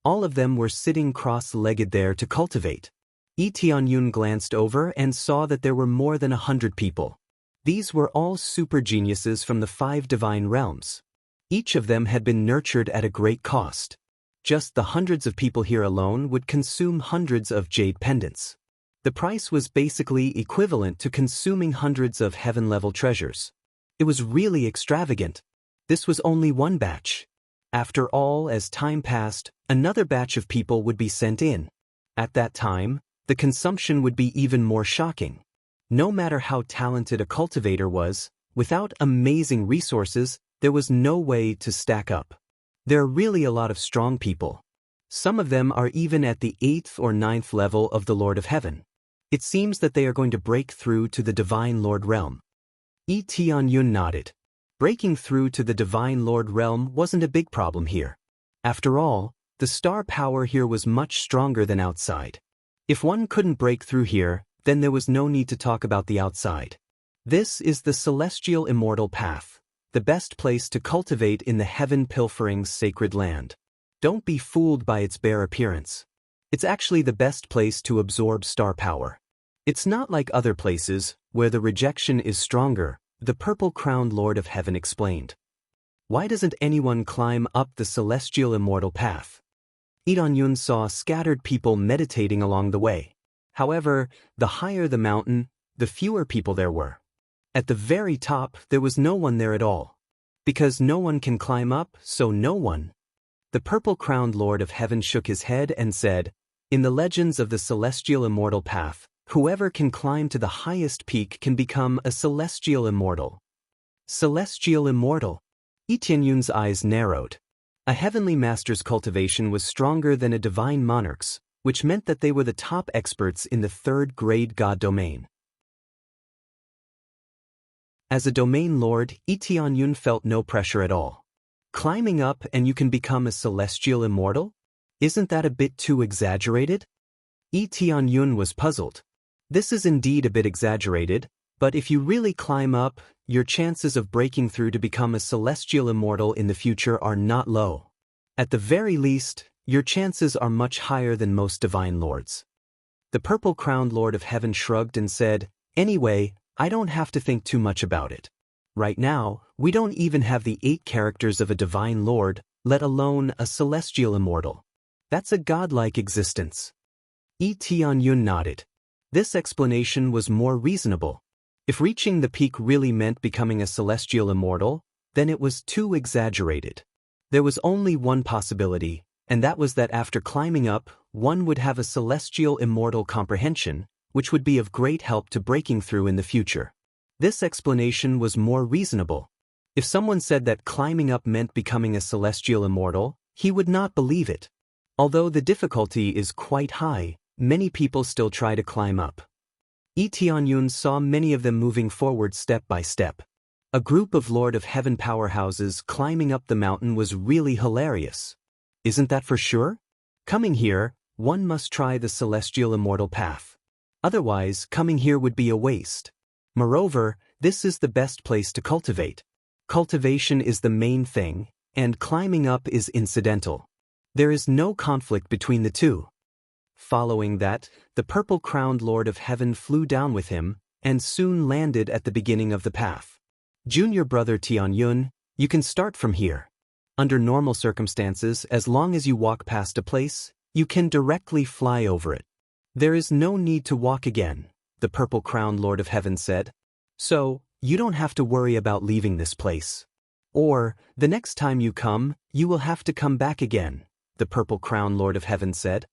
All of them were sitting cross-legged there to cultivate. Tianyun glanced over and saw that there were more than 100 people. These were all super geniuses from the 5 divine realms. Each of them had been nurtured at a great cost. Just the hundreds of people here alone would consume hundreds of jade pendants. The price was basically equivalent to consuming hundreds of heaven-level treasures. It was really extravagant. This was only one batch. After all, as time passed, another batch of people would be sent in. At that time, the consumption would be even more shocking. No matter how talented a cultivator was, without amazing resources, there was no way to stack up. There are really a lot of strong people. Some of them are even at the 8th or 9th level of the Lord of Heaven. It seems that they are going to break through to the Divine Lord realm. Tianyun nodded. Breaking through to the Divine Lord realm wasn't a big problem here. After all, the star power here was much stronger than outside. If one couldn't break through here, then there was no need to talk about the outside. This is the Celestial Immortal Path, the best place to cultivate in the heaven-pilfering's sacred land. Don't be fooled by its bare appearance. It's actually the best place to absorb star power. It's not like other places, where the rejection is stronger, the purple-crowned Lord of Heaven explained. Why doesn't anyone climb up the Celestial Immortal Path? Tianyun saw scattered people meditating along the way. However, the higher the mountain, the fewer people there were. At the very top, there was no one there at all. Because no one can climb up, so no one. The purple-crowned Lord of Heaven shook his head and said, "In the legends of the Celestial Immortal Path, whoever can climb to the highest peak can become a Celestial Immortal." Celestial Immortal? Tianyun's eyes narrowed. A heavenly master's cultivation was stronger than a divine monarch's, which meant that they were the top experts in the 3rd-grade god domain. As a domain lord, Tianyun felt no pressure at all. Climbing up and you can become a Celestial Immortal? Isn't that a bit too exaggerated? Tianyun was puzzled. This is indeed a bit exaggerated, but if you really climb up, your chances of breaking through to become a Celestial Immortal in the future are not low. At the very least, your chances are much higher than most divine lords. The purple-crowned Lord of Heaven shrugged and said, "Anyway, I don't have to think too much about it. Right now, we don't even have the 8 characters of a divine lord, let alone a Celestial Immortal. That's a godlike existence." Tianyun nodded. This explanation was more reasonable. If reaching the peak really meant becoming a Celestial Immortal, then it was too exaggerated. There was only one possibility, and that was that after climbing up, one would have a Celestial Immortal comprehension, which would be of great help to breaking through in the future. This explanation was more reasonable. If someone said that climbing up meant becoming a Celestial Immortal, he would not believe it. Although the difficulty is quite high, many people still try to climb up. Tianyun saw many of them moving forward step by step. A group of Lord of Heaven powerhouses climbing up the mountain was really hilarious. Isn't that for sure? Coming here, one must try the celestial immortal path. Otherwise, coming here would be a waste. Moreover, this is the best place to cultivate. Cultivation is the main thing, and climbing up is incidental. There is no conflict between the two. Following that, the purple-crowned Lord of Heaven flew down with him, and soon landed at the beginning of the path. Junior brother Tianyun, you can start from here. Under normal circumstances, as long as you walk past a place, you can directly fly over it. There is no need to walk again, the purple-crowned Lord of Heaven said. So, you don't have to worry about leaving this place. Or, the next time you come, you will have to come back again, the purple-crowned Lord of Heaven said.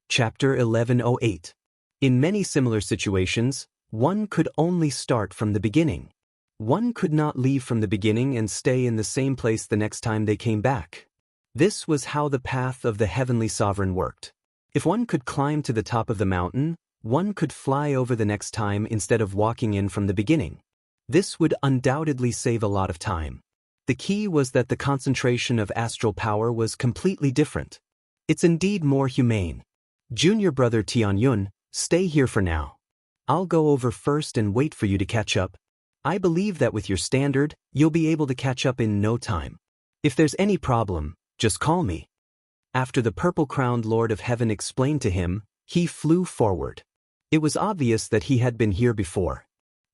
Chapter 1108. In many similar situations, one could only start from the beginning. One could not leave from the beginning and stay in the same place the next time they came back. This was how the path of the Heavenly Sovereign worked. If one could climb to the top of the mountain, one could fly over the next time instead of walking in from the beginning. This would undoubtedly save a lot of time. The key was that the concentration of astral power was completely different. It's indeed more humane. Junior brother Tianyun, stay here for now. I'll go over first and wait for you to catch up. I believe that with your standard, you'll be able to catch up in no time. If there's any problem, just call me. After the purple-crowned Lord of Heaven explained to him, he flew forward. It was obvious that he had been here before.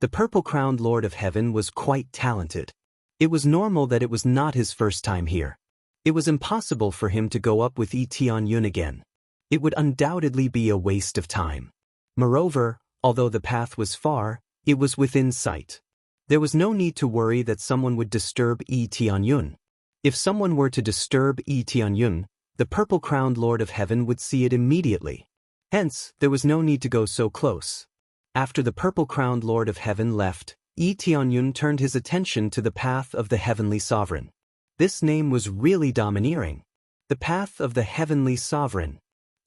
The purple-crowned Lord of Heaven was quite talented. It was normal that it was not his first time here. It was impossible for him to go up with Tianyun again. It would undoubtedly be a waste of time. Moreover, although the path was far, it was within sight. There was no need to worry that someone would disturb Tianyun. If someone were to disturb Tianyun, the purple-crowned Lord of Heaven would see it immediately. Hence, there was no need to go so close. After the purple-crowned Lord of Heaven left, Tianyun turned his attention to the path of the Heavenly Sovereign. This name was really domineering. The path of the Heavenly Sovereign.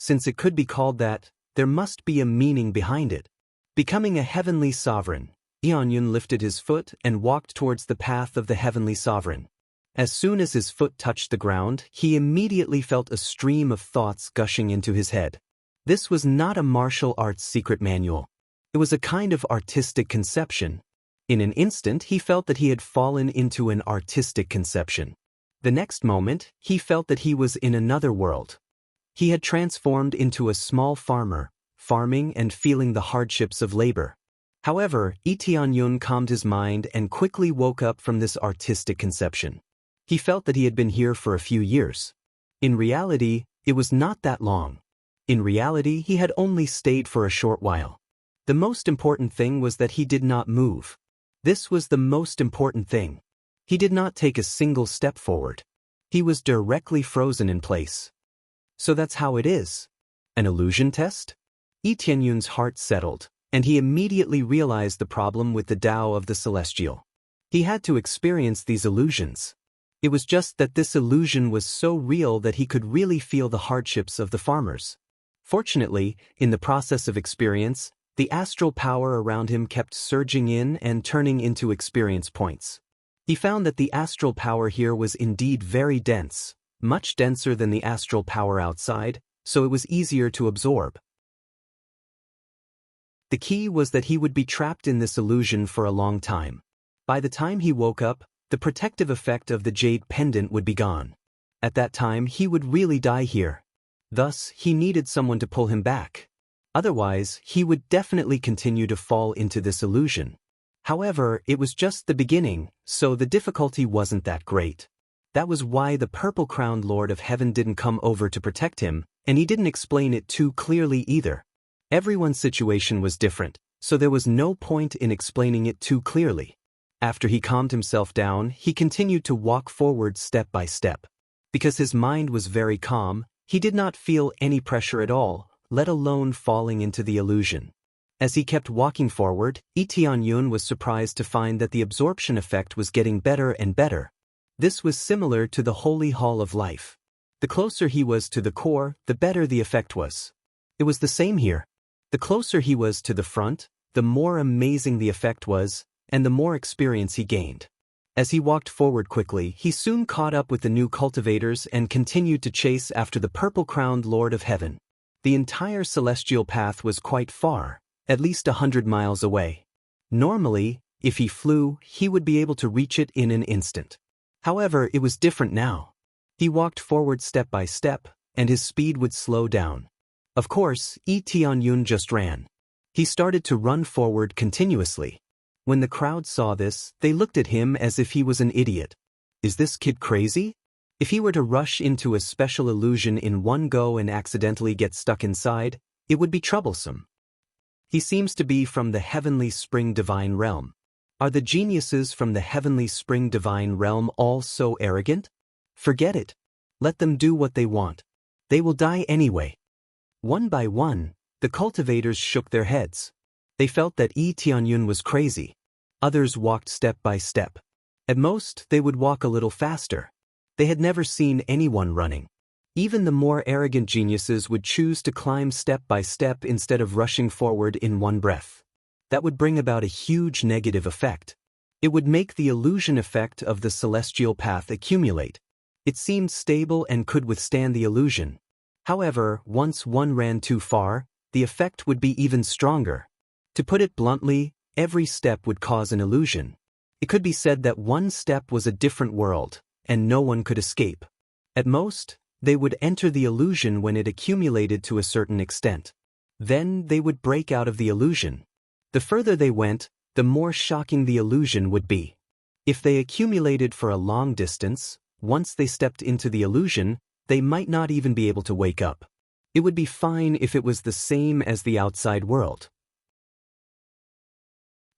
Since it could be called that, there must be a meaning behind it. Becoming a Heavenly Sovereign, Tianyun lifted his foot and walked towards the path of the Heavenly Sovereign. As soon as his foot touched the ground, he immediately felt a stream of thoughts gushing into his head. This was not a martial arts secret manual. It was a kind of artistic conception. In an instant, he felt that he had fallen into an artistic conception. The next moment, he felt that he was in another world. He had transformed into a small farmer, farming and feeling the hardships of labor. However, Tianyun calmed his mind and quickly woke up from this artistic conception. He felt that he had been here for a few years. In reality, it was not that long. In reality, he had only stayed for a short while. The most important thing was that he did not move. This was the most important thing. He did not take a single step forward. He was directly frozen in place. So that's how it is. An illusion test? Tianyun's heart settled, and he immediately realized the problem with the Tao of the Celestial. He had to experience these illusions. It was just that this illusion was so real that he could really feel the hardships of the farmers. Fortunately, in the process of experience, the astral power around him kept surging in and turning into experience points. He found that the astral power here was indeed very dense, much denser than the astral power outside, so it was easier to absorb. The key was that he would be trapped in this illusion for a long time. By the time he woke up, the protective effect of the jade pendant would be gone. At that time, he would really die here. Thus, he needed someone to pull him back. Otherwise, he would definitely continue to fall into this illusion. However, it was just the beginning, so the difficulty wasn't that great. That was why the purple-crowned Lord of Heaven didn't come over to protect him, and he didn't explain it too clearly either. Everyone's situation was different, so there was no point in explaining it too clearly. After he calmed himself down, he continued to walk forward step by step. Because his mind was very calm, he did not feel any pressure at all, let alone falling into the illusion. As he kept walking forward, Tianyun was surprised to find that the absorption effect was getting better and better. This was similar to the Holy Hall of Life. The closer he was to the core, the better the effect was. It was the same here. The closer he was to the front, the more amazing the effect was, and the more experience he gained. As he walked forward quickly, he soon caught up with the new cultivators and continued to chase after the purple-crowned Lord of Heaven. The entire celestial path was quite far, at least 100 miles away. Normally, if he flew, he would be able to reach it in an instant. However, it was different now. He walked forward step by step, and his speed would slow down. Of course, Tianyun just ran. He started to run forward continuously. When the crowd saw this, they looked at him as if he was an idiot. Is this kid crazy? If he were to rush into a special illusion in one go and accidentally get stuck inside, it would be troublesome. He seems to be from the heavenly spring divine realm. Are the geniuses from the heavenly spring divine realm all so arrogant? Forget it. Let them do what they want. They will die anyway. One by one, the cultivators shook their heads. They felt that Tianyun was crazy. Others walked step by step. At most, they would walk a little faster. They had never seen anyone running. Even the more arrogant geniuses would choose to climb step by step instead of rushing forward in one breath. That would bring about a huge negative effect. It would make the illusion effect of the celestial path accumulate. It seemed stable and could withstand the illusion. However, once one ran too far, the effect would be even stronger. To put it bluntly, every step would cause an illusion. It could be said that one step was a different world, and no one could escape. At most, they would enter the illusion when it accumulated to a certain extent. Then they would break out of the illusion. The further they went, the more shocking the illusion would be. If they accumulated for a long distance, once they stepped into the illusion, they might not even be able to wake up. It would be fine if it was the same as the outside world.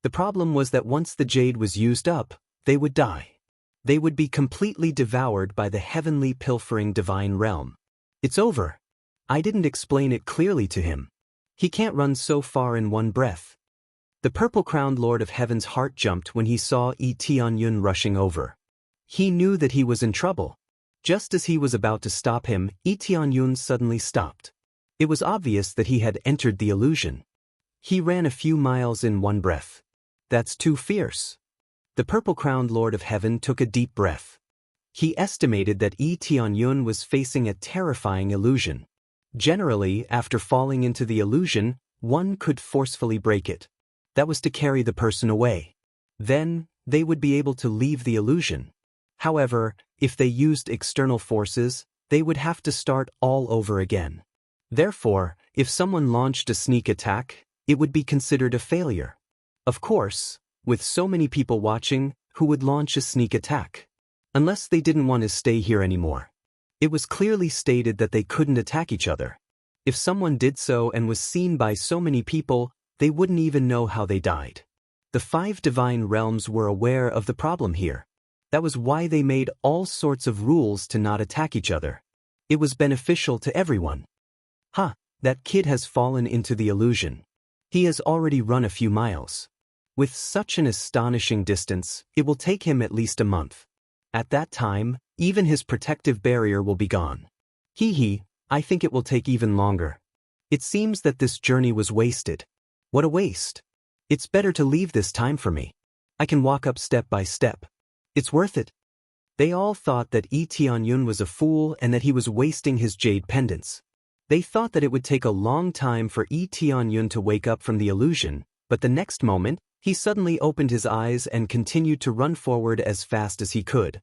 The problem was that once the jade was used up, they would die. They would be completely devoured by the heavenly pilfering divine realm. It's over. I didn't explain it clearly to him. He can't run so far in one breath. The purple-crowned Lord of Heaven's heart jumped when he saw Tianyun rushing over. He knew that he was in trouble. Just as he was about to stop him, Tianyun suddenly stopped. It was obvious that he had entered the illusion. He ran a few miles in one breath. That's too fierce. The purple-crowned Lord of Heaven took a deep breath. He estimated that Tianyun was facing a terrifying illusion. Generally, after falling into the illusion, one could forcefully break it. That was to carry the person away. Then, they would be able to leave the illusion. However, if they used external forces, they would have to start all over again. Therefore, if someone launched a sneak attack, it would be considered a failure. Of course, with so many people watching, who would launch a sneak attack? Unless they didn't want to stay here anymore. It was clearly stated that they couldn't attack each other. If someone did so and was seen by so many people, they wouldn't even know how they died. The 5 divine realms were aware of the problem here. That was why they made all sorts of rules to not attack each other. It was beneficial to everyone. That kid has fallen into the illusion. He has already run a few miles. With such an astonishing distance, it will take him at least a month. At that time, even his protective barrier will be gone. I think it will take even longer. It seems that this journey was wasted. What a waste. It's better to leave this time for me. I can walk up step by step. It's worth it. They all thought that Tianyun was a fool and that he was wasting his jade pendants. They thought that it would take a long time for Tianyun to wake up from the illusion, but the next moment, he suddenly opened his eyes and continued to run forward as fast as he could.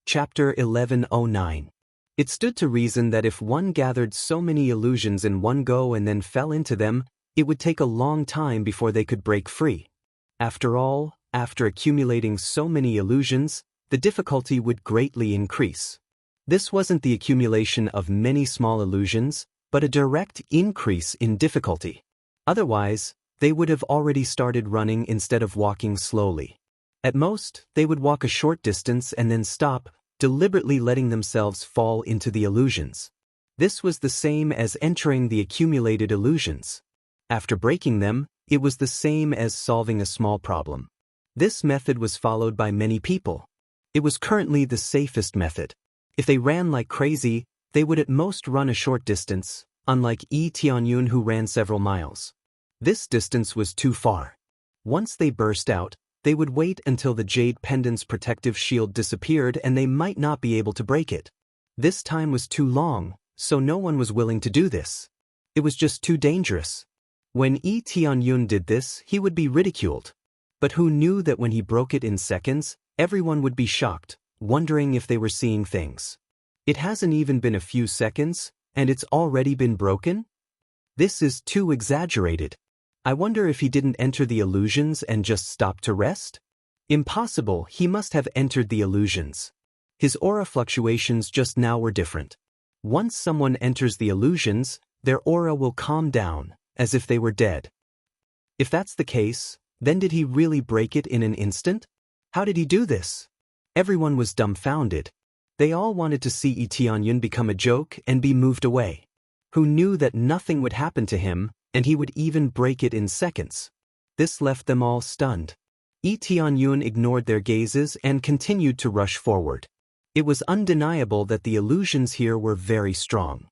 Chapter 1109. It stood to reason that if one gathered so many illusions in one go and then fell into them, it would take a long time before they could break free. After all, after accumulating so many illusions, the difficulty would greatly increase. This wasn't the accumulation of many small illusions, but a direct increase in difficulty. Otherwise, they would have already started running instead of walking slowly. At most, they would walk a short distance and then stop, deliberately letting themselves fall into the illusions. This was the same as entering the accumulated illusions. After breaking them, it was the same as solving a small problem. This method was followed by many people. It was currently the safest method. If they ran like crazy, they would at most run a short distance, unlike Yi Tianyun who ran several miles. This distance was too far. Once they burst out, they would wait until the jade pendant's protective shield disappeared and they might not be able to break it. This time was too long, so no one was willing to do this. It was just too dangerous. When Yi Tianyun did this, he would be ridiculed. But who knew that when he broke it in seconds, everyone would be shocked, wondering if they were seeing things. It hasn't even been a few seconds, and it's already been broken? This is too exaggerated. I wonder if he didn't enter the illusions and just stopped to rest? Impossible, he must have entered the illusions. His aura fluctuations just now were different. Once someone enters the illusions, their aura will calm down, as if they were dead. If that's the case, then did he really break it in an instant? How did he do this? Everyone was dumbfounded. They all wanted to see Yi Tianyun become a joke and be moved away. Who knew that nothing would happen to him, and he would even break it in seconds? This left them all stunned. Yi Tianyun ignored their gazes and continued to rush forward. It was undeniable that the illusions here were very strong.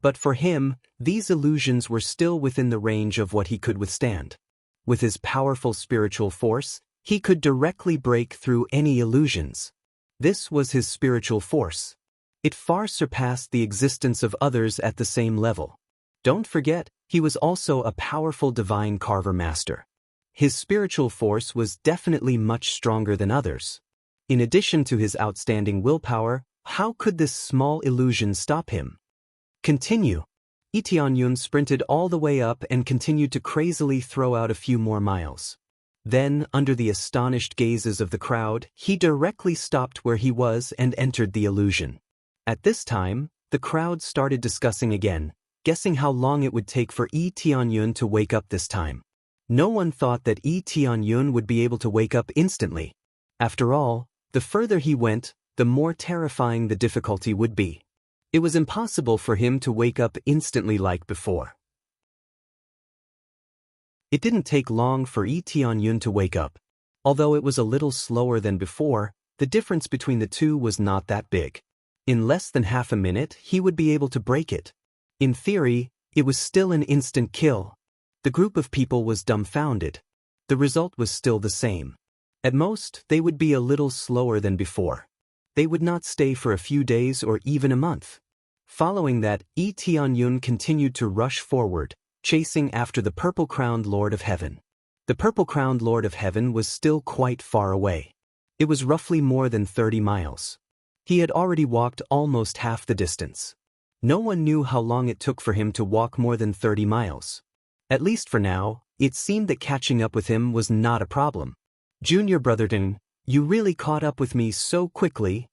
But for him, these illusions were still within the range of what he could withstand. With his powerful spiritual force, he could directly break through any illusions. This was his spiritual force. It far surpassed the existence of others at the same level. Don't forget, he was also a powerful divine carver master. His spiritual force was definitely much stronger than others. In addition to his outstanding willpower, how could this small illusion stop him? Continue. Yi Tianyun sprinted all the way up and continued to crazily throw out a few more miles. Then, under the astonished gazes of the crowd, he directly stopped where he was and entered the illusion. At this time, the crowd started discussing again, guessing how long it would take for Yi Tianyun to wake up this time. No one thought that Yi Tianyun would be able to wake up instantly. After all, the further he went, the more terrifying the difficulty would be. It was impossible for him to wake up instantly like before. It didn't take long for Yi Tianyun to wake up. Although it was a little slower than before, the difference between the two was not that big. In less than half a minute, he would be able to break it. In theory, it was still an instant kill. The group of people was dumbfounded. The result was still the same. At most, they would be a little slower than before. They would not stay for a few days or even a month. Following that, Yi Tianyun continued to rush forward, chasing after the purple-crowned Lord of Heaven. The purple-crowned Lord of Heaven was still quite far away. It was roughly more than 30 miles. He had already walked almost half the distance. No one knew how long it took for him to walk more than 30 miles. At least for now, it seemed that catching up with him was not a problem. Junior Brotherton, you really caught up with me so quickly?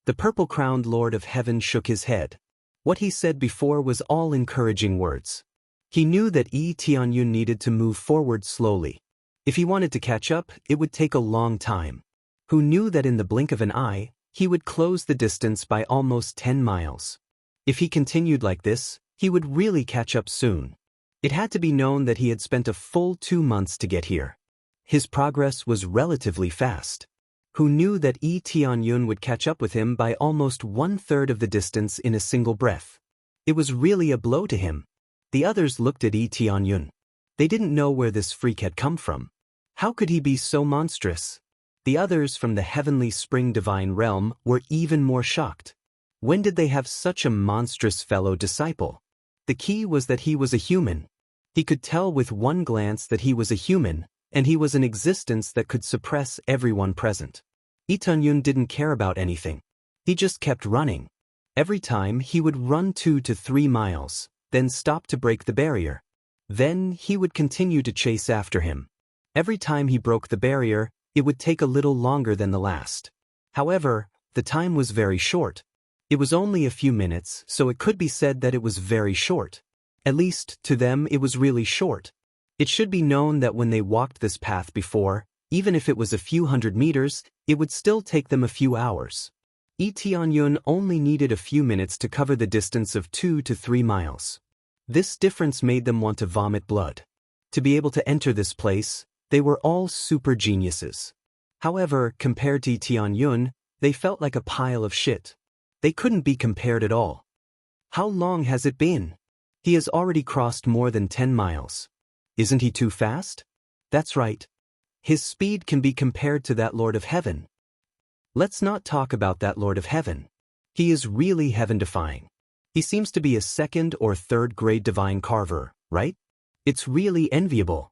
The purple-crowned Lord of Heaven shook his head. What he said before was all encouraging words. He knew that Yi Tianyun needed to move forward slowly. If he wanted to catch up, it would take a long time. Who knew that in the blink of an eye, he would close the distance by almost 10 miles. If he continued like this, he would really catch up soon. It had to be known that he had spent a full 2 months to get here. His progress was relatively fast. Who knew that Yi Tianyun would catch up with him by almost 1/3 of the distance in a single breath? It was really a blow to him. The others looked at Yi Tianyun. They didn't know where this freak had come from. How could he be so monstrous? The others from the heavenly spring divine realm were even more shocked. When did they have such a monstrous fellow disciple? The key was that he was a human. He could tell with one glance that he was a human, and he was an existence that could suppress everyone present. Yi Tianyun didn't care about anything. He just kept running. Every time he would run 2 to 3 miles, then stop to break the barrier. Then he would continue to chase after him. Every time he broke the barrier, it would take a little longer than the last. However, the time was very short. It was only a few minutes, so it could be said that it was very short. At least, to them it was really short. It should be known that when they walked this path before, even if it was a few hundred meters, it would still take them a few hours. Yi Tianyun only needed a few minutes to cover the distance of 2 to 3 miles. This difference made them want to vomit blood. To be able to enter this place, they were all super geniuses. However, compared to Yi Tianyun, they felt like a pile of shit. They couldn't be compared at all. How long has it been? He has already crossed more than 10 miles. Isn't he too fast? That's right. His speed can be compared to that Lord of Heaven. Let's not talk about that Lord of Heaven. He is really heaven-defying. He seems to be a second or third grade divine carver, right? It's really enviable.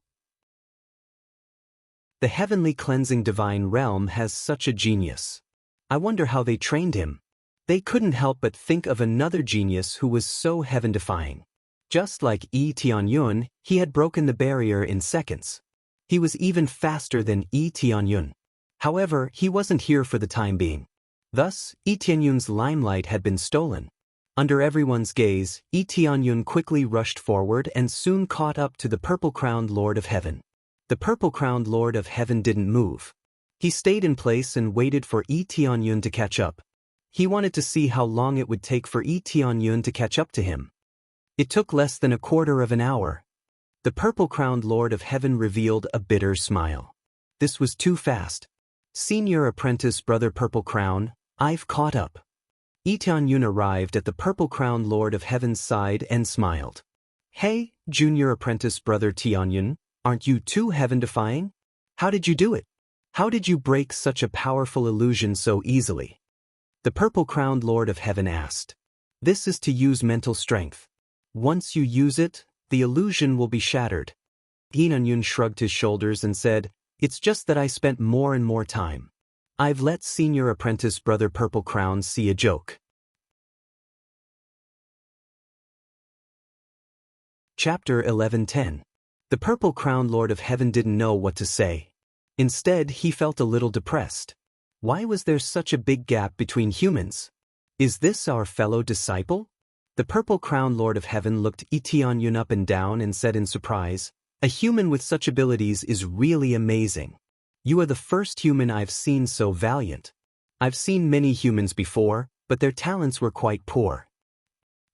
The heavenly cleansing divine realm has such a genius. I wonder how they trained him. They couldn't help but think of another genius who was so heaven-defying. Just like Yi Tianyun, he had broken the barrier in seconds. He was even faster than Yi Tianyun. However, he wasn't here for the time being. Thus, Yi Tianyun's limelight had been stolen. Under everyone's gaze, Yi Tianyun quickly rushed forward and soon caught up to the purple-crowned Lord of Heaven. The purple-crowned Lord of Heaven didn't move. He stayed in place and waited for Yi Tianyun to catch up. He wanted to see how long it would take for Yi Tianyun to catch up to him. It took less than a quarter of an hour. The purple-crowned Lord of Heaven revealed a bitter smile. This was too fast. Senior apprentice Brother Purple Crown, I've caught up. Yi Tianyun arrived at the purple-crowned Lord of Heaven's side and smiled. Hey, junior apprentice Brother Tianyun, aren't you too heaven-defying? How did you do it? How did you break such a powerful illusion so easily? The purple-crowned Lord of Heaven asked. This is to use mental strength. Once you use it, the illusion will be shattered. Yi Tianyun shrugged his shoulders and said, It's just that I spent more and more time. I've let senior apprentice Brother Purple Crown see a joke. Chapter 11:10. The purple-crowned Lord of Heaven didn't know what to say. Instead, he felt a little depressed. Why was there such a big gap between humans? Is this our fellow disciple? The purple-crowned Lord of Heaven looked Yi Tianyun up and down and said in surprise, A human with such abilities is really amazing. You are the first human I've seen so valiant. I've seen many humans before, but their talents were quite poor.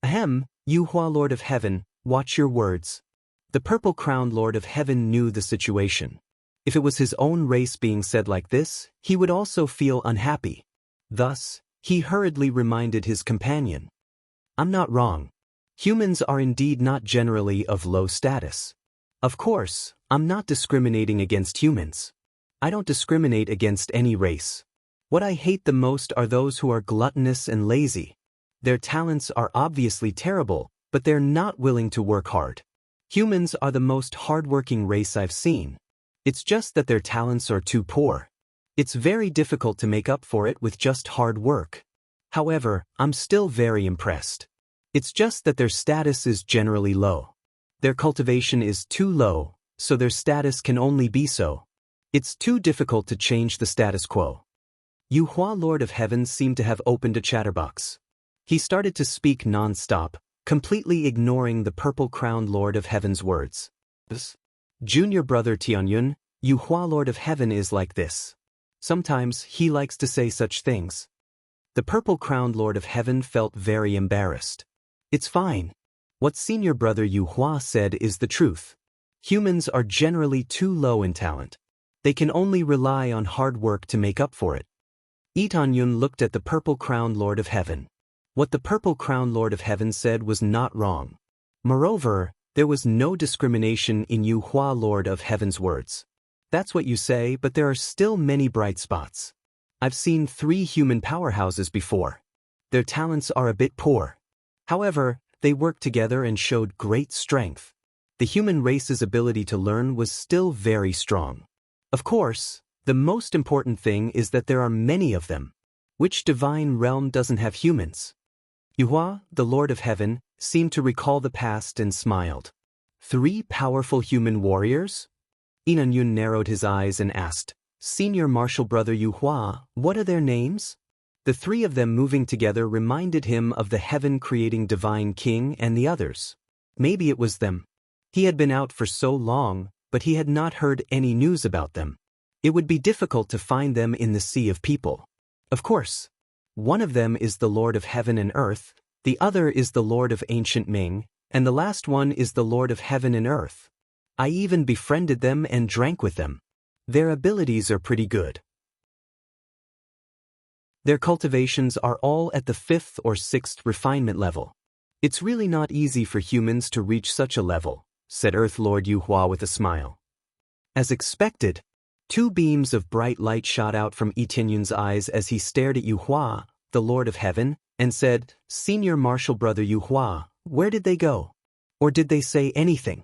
Ahem, Yu Hua Lord of Heaven, watch your words. The purple-crowned Lord of Heaven knew the situation. If it was his own race being said like this, he would also feel unhappy. Thus, he hurriedly reminded his companion. I'm not wrong. Humans are indeed not generally of low status. Of course, I'm not discriminating against humans. I don't discriminate against any race. What I hate the most are those who are gluttonous and lazy. Their talents are obviously terrible, but they're not willing to work hard. Humans are the most hardworking race I've seen. It's just that their talents are too poor. It's very difficult to make up for it with just hard work. However, I'm still very impressed. It's just that their status is generally low. Their cultivation is too low, so their status can only be so. It's too difficult to change the status quo. Yu Hua Lord of Heaven seemed to have opened a chatterbox. He started to speak non-stop, completely ignoring the purple-crowned Lord of Heaven's words. Junior Brother Tianyun, Yu Hua Lord of Heaven is like this. Sometimes he likes to say such things. The purple-crowned Lord of Heaven felt very embarrassed. It's fine. What Senior Brother Yu Hua said is the truth. Humans are generally too low in talent. They can only rely on hard work to make up for it. Yi Tianyun looked at the purple-crowned Lord of Heaven. What the purple-crowned Lord of Heaven said was not wrong. Moreover, there was no discrimination in Yu Hua Lord of Heaven's words. That's what you say, but there are still many bright spots. I've seen 3 human powerhouses before. Their talents are a bit poor. However, they worked together and showed great strength. The human race's ability to learn was still very strong. Of course, the most important thing is that there are many of them. Which divine realm doesn't have humans? Yu Hua, the Lord of Heaven, seemed to recall the past and smiled. 3 powerful human warriors? Yi Tianyun narrowed his eyes and asked, Senior Martial Brother Yu Hua, what are their names? The 3 of them moving together reminded him of the heaven-creating divine king and the others. Maybe it was them. He had been out for so long, but he had not heard any news about them. It would be difficult to find them in the sea of people. Of course. One of them is the Lord of Heaven and Earth, the other is the Lord of Ancient Ming, and the last one is the Lord of Heaven and Earth. I even befriended them and drank with them. Their abilities are pretty good. Their cultivations are all at the 5th or 6th refinement level. It's really not easy for humans to reach such a level, said Earth Lord Yuhua with a smile. As expected, two beams of bright light shot out from Yi Tianyun's eyes as he stared at Yuhua, the Lord of Heaven, and said, Senior Marshal Brother Yuhua, where did they go? Or did they say anything?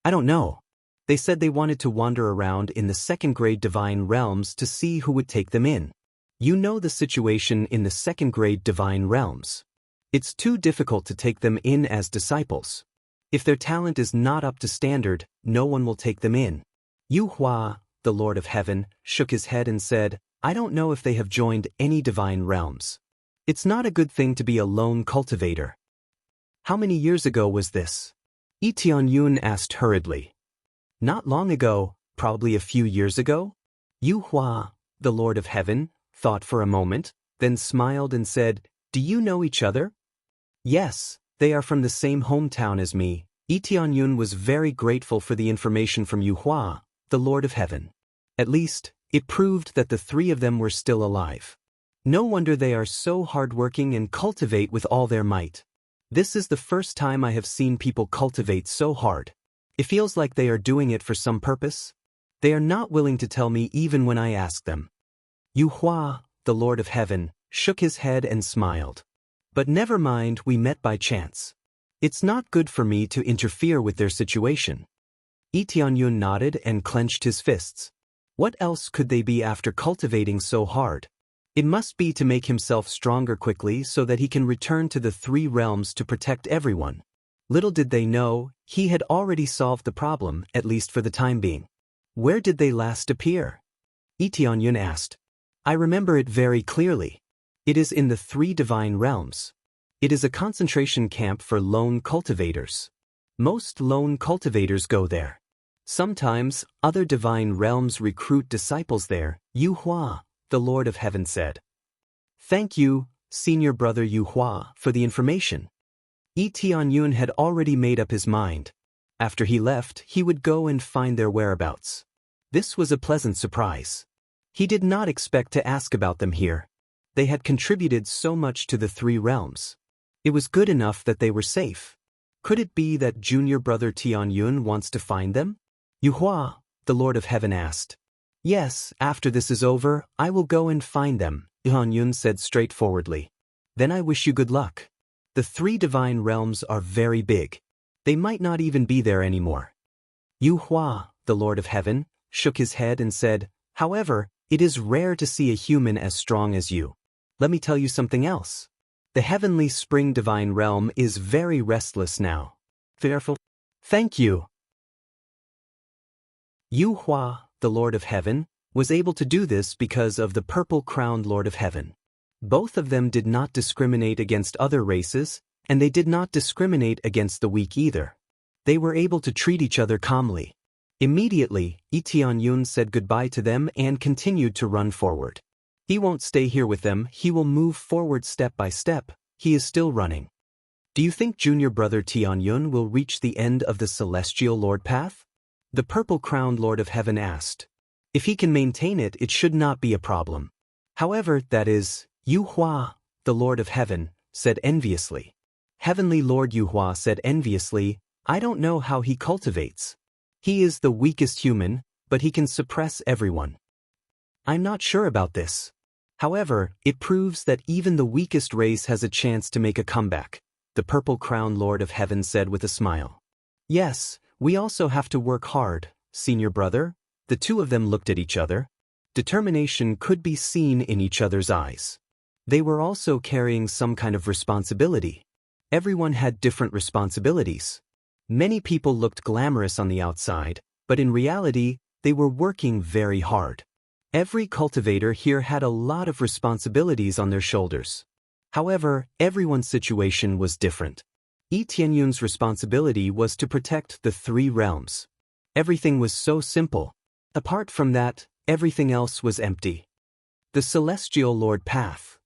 I don't know. They said they wanted to wander around in the second-grade divine realms to see who would take them in. You know the situation in the second-grade divine realms. It's too difficult to take them in as disciples. If their talent is not up to standard, no one will take them in. Yuhua, the Lord of Heaven, shook his head and said, I don't know if they have joined any divine realms. It's not a good thing to be a lone cultivator. How many years ago was this? Yi Tianyun asked hurriedly. Not long ago, probably a few years ago? Yuhua, the Lord of Heaven, thought for a moment, then smiled and said, Do you know each other? Yes, they are from the same hometown as me. Yi Tianyun was very grateful for the information from Yuhua, the Lord of Heaven. At least, it proved that the three of them were still alive. No wonder they are so hardworking and cultivate with all their might. This is the first time I have seen people cultivate so hard. It feels like they are doing it for some purpose. They are not willing to tell me even when I ask them. Yuhua, the Lord of Heaven, shook his head and smiled. But never mind, we met by chance. It's not good for me to interfere with their situation. Yi Tianyun nodded and clenched his fists. What else could they be after cultivating so hard? It must be to make himself stronger quickly so that he can return to the three realms to protect everyone. Little did they know, he had already solved the problem, at least for the time being. Where did they last appear? Yi Tianyun asked. I remember it very clearly. It is in the three divine realms. It is a concentration camp for lone cultivators. Most lone cultivators go there. Sometimes, other divine realms recruit disciples there, Yuhua, the Lord of Heaven said. Thank you, Senior Brother Yuhua, for the information. Yi Tianyun had already made up his mind. After he left, he would go and find their whereabouts. This was a pleasant surprise. He did not expect to ask about them here. They had contributed so much to the three realms. It was good enough that they were safe. Could it be that Junior Brother Tianyun wants to find them? Yuhua, the Lord of Heaven asked. Yes, after this is over, I will go and find them, Tianyun said straightforwardly. Then I wish you good luck. The three divine realms are very big. They might not even be there anymore. Yuhua, the Lord of Heaven, shook his head and said, However, it is rare to see a human as strong as you. Let me tell you something else. The heavenly spring divine realm is very restless now. Fearful. Thank you. Yuhua, the Lord of Heaven, was able to do this because of the purple-crowned Lord of Heaven. Both of them did not discriminate against other races, and they did not discriminate against the weak either. They were able to treat each other calmly. Immediately, Yi Tianyun said goodbye to them and continued to run forward. He won't stay here with them, he will move forward step by step. He is still running. Do you think Junior Brother Tianyun will reach the end of the Celestial Lord path? The purple-crowned Lord of Heaven asked. If he can maintain it, it should not be a problem. However, that is, Yuhua, the Lord of Heaven, said enviously. Heavenly Lord Yuhua said enviously, I don't know how he cultivates. He is the weakest human, but he can suppress everyone. I'm not sure about this. However, it proves that even the weakest race has a chance to make a comeback, the purple-crowned Lord of Heaven said with a smile. Yes, we also have to work hard, Senior Brother. The two of them looked at each other. Determination could be seen in each other's eyes. They were also carrying some kind of responsibility. Everyone had different responsibilities. Many people looked glamorous on the outside, but in reality, they were working very hard. Every cultivator here had a lot of responsibilities on their shoulders. However, everyone's situation was different. Yi Tianyun's responsibility was to protect the three realms. Everything was so simple. Apart from that, everything else was empty. The Celestial Lord Path.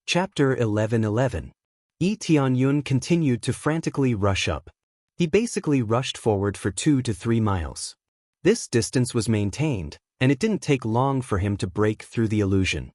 Chapter 11:11. Yi Tianyun continued to frantically rush up. He basically rushed forward for 2 to 3 miles. This distance was maintained, and it didn't take long for him to break through the illusion.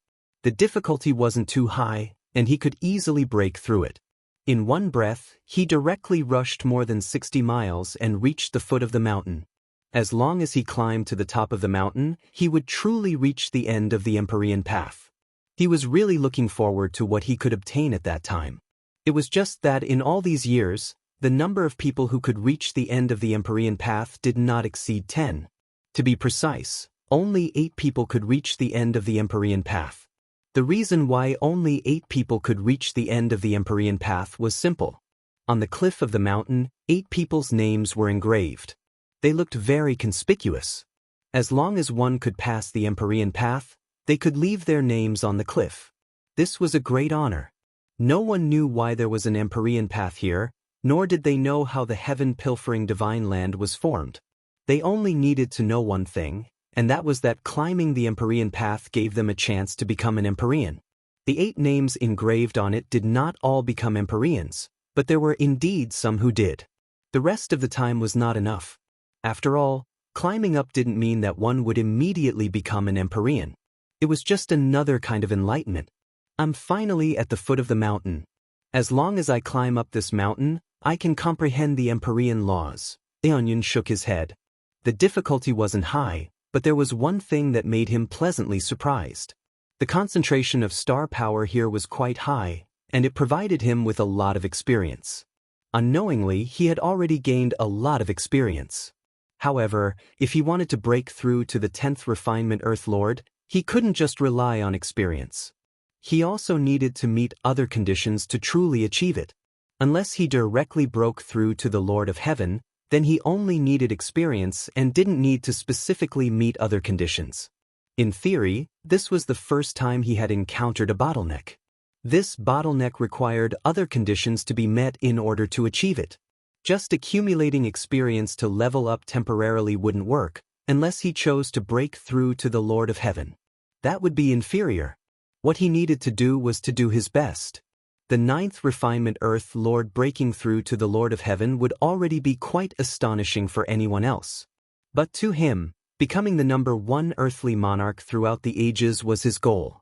The difficulty wasn't too high, and he could easily break through it. In one breath, he directly rushed more than 60 miles and reached the foot of the mountain. As long as he climbed to the top of the mountain, he would truly reach the end of the Empyrean path. He was really looking forward to what he could obtain at that time. It was just that in all these years, the number of people who could reach the end of the Empyrean path did not exceed 10. To be precise, only 8 people could reach the end of the Empyrean path. The reason why only 8 people could reach the end of the Empyrean path was simple. On the cliff of the mountain, 8 people's names were engraved. They looked very conspicuous. As long as one could pass the Empyrean path, they could leave their names on the cliff. This was a great honor. No one knew why there was an Empyrean path here, nor did they know how the heaven-pilfering divine land was formed. They only needed to know one thing, and that was that climbing the Empyrean path gave them a chance to become an Empyrean. The 8 names engraved on it did not all become Empyreans, but there were indeed some who did. The rest of the time was not enough. After all, climbing up didn't mean that one would immediately become an Empyrean. It was just another kind of enlightenment. I'm finally at the foot of the mountain. As long as I climb up this mountain, I can comprehend the Empyrean laws. Eonyun shook his head. The difficulty wasn't high, but there was one thing that made him pleasantly surprised. The concentration of star power here was quite high, and it provided him with a lot of experience. Unknowingly, he had already gained a lot of experience. However, if he wanted to break through to the 10th refinement Earth Lord, he couldn't just rely on experience. He also needed to meet other conditions to truly achieve it. Unless he directly broke through to the Lord of Heaven, then he only needed experience and didn't need to specifically meet other conditions. In theory, this was the first time he had encountered a bottleneck. This bottleneck required other conditions to be met in order to achieve it. Just accumulating experience to level up temporarily wouldn't work, unless he chose to break through to the Lord of Heaven. That would be inferior. What he needed to do was to do his best. The 9th refinement Earth Lord breaking through to the Lord of Heaven would already be quite astonishing for anyone else. But to him, becoming the number 1 earthly monarch throughout the ages was his goal.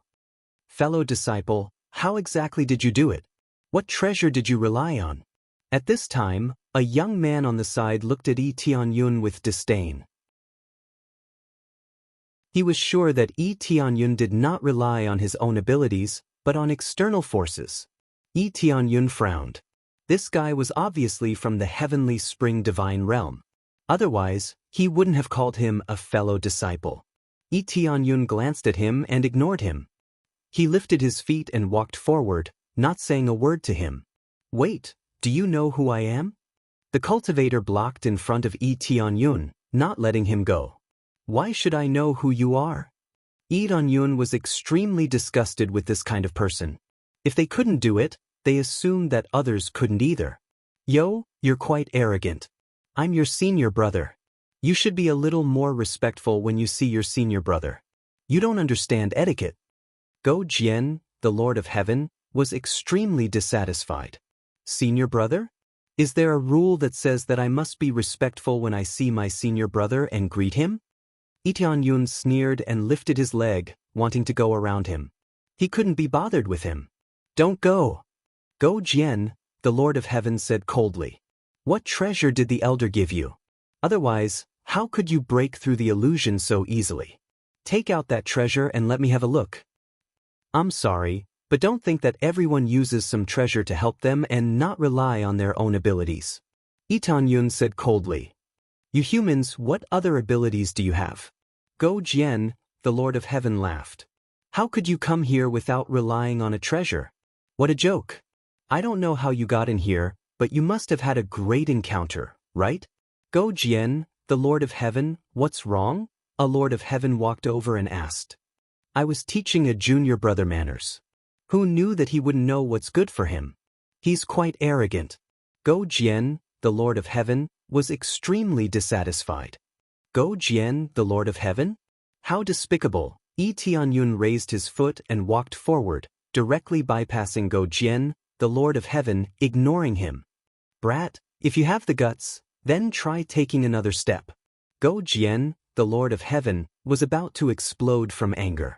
Fellow disciple, how exactly did you do it? What treasure did you rely on? At this time, a young man on the side looked at Tianyun with disdain. He was sure that Tianyun did not rely on his own abilities, but on external forces. Tianyun frowned. This guy was obviously from the heavenly spring divine realm. Otherwise, he wouldn't have called him a fellow disciple. Tianyun glanced at him and ignored him. He lifted his feet and walked forward, not saying a word to him. Wait, do you know who I am? The cultivator blocked in front of Tianyun, not letting him go. Why should I know who you are? Tianyun was extremely disgusted with this kind of person. If they couldn't do it, they assumed that others couldn't either. Yo, you're quite arrogant. I'm your senior brother. You should be a little more respectful when you see your senior brother. You don't understand etiquette. Go Jian, the Lord of Heaven, was extremely dissatisfied. Senior brother? Is there a rule that says that I must be respectful when I see my senior brother and greet him? Tianyun sneered and lifted his leg, wanting to go around him. He couldn't be bothered with him. Don't go. Go Jian, the Lord of Heaven said coldly. What treasure did the elder give you? Otherwise, how could you break through the illusion so easily? Take out that treasure and let me have a look. I'm sorry, but don't think that everyone uses some treasure to help them and not rely on their own abilities. Tianyun said coldly. You humans, what other abilities do you have? Go Jian, the Lord of Heaven laughed. How could you come here without relying on a treasure? What a joke. I don't know how you got in here, but you must have had a great encounter, right? Go Jian, the Lord of Heaven, what's wrong? A Lord of Heaven walked over and asked. I was teaching a junior brother manners. Who knew that he wouldn't know what's good for him? He's quite arrogant. Go Jian, the Lord of Heaven, was extremely dissatisfied. Go Jian, the Lord of Heaven? How despicable. Tianyun raised his foot and walked forward, directly bypassing Go Jian, the Lord of Heaven, ignoring him. Brat, if you have the guts, then try taking another step. Go Jian, the Lord of Heaven, was about to explode from anger.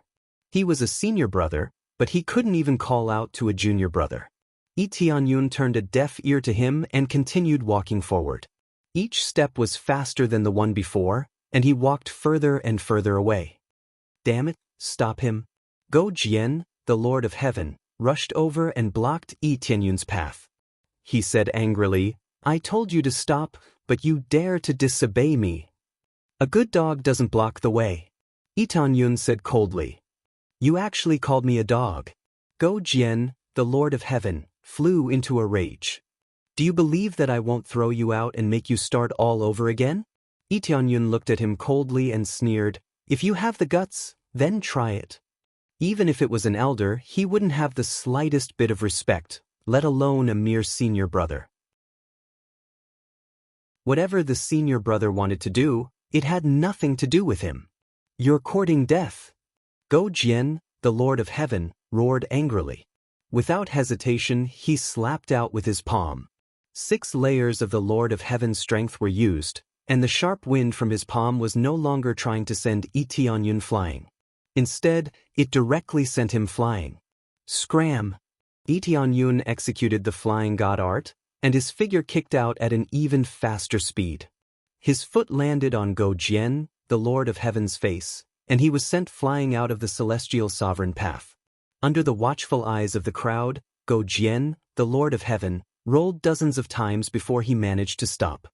He was a senior brother, but he couldn't even call out to a junior brother. Lee Tianyun turned a deaf ear to him and continued walking forward. Each step was faster than the one before, and he walked further and further away. Damn it, stop him. Go Jian, the Lord of Heaven, rushed over and blocked Lee Tianyun's path. He said angrily, I told you to stop, but you dare to disobey me. A good dog doesn't block the way. Lee Tianyun said coldly. You actually called me a dog. Go Jian, the Lord of Heaven, flew into a rage. Do you believe that I won't throw you out and make you start all over again? Lee Tianyun looked at him coldly and sneered, if you have the guts, then try it. Even if it was an elder, he wouldn't have the slightest bit of respect, let alone a mere senior brother. Whatever the senior brother wanted to do, it had nothing to do with him. You're courting death. Go Jian, the Lord of Heaven, roared angrily. Without hesitation, he slapped out with his palm. 6 layers of the Lord of Heaven's strength were used, and the sharp wind from his palm was no longer trying to send Lee Tianyun flying. Instead, it directly sent him flying. Scram! Lee Tianyun executed the flying god art, and his figure kicked out at an even faster speed. His foot landed on Go Jian, the Lord of Heaven's face, and he was sent flying out of the celestial sovereign path. Under the watchful eyes of the crowd, Go Jian, the Lord of Heaven, rolled dozens of times before he managed to stop.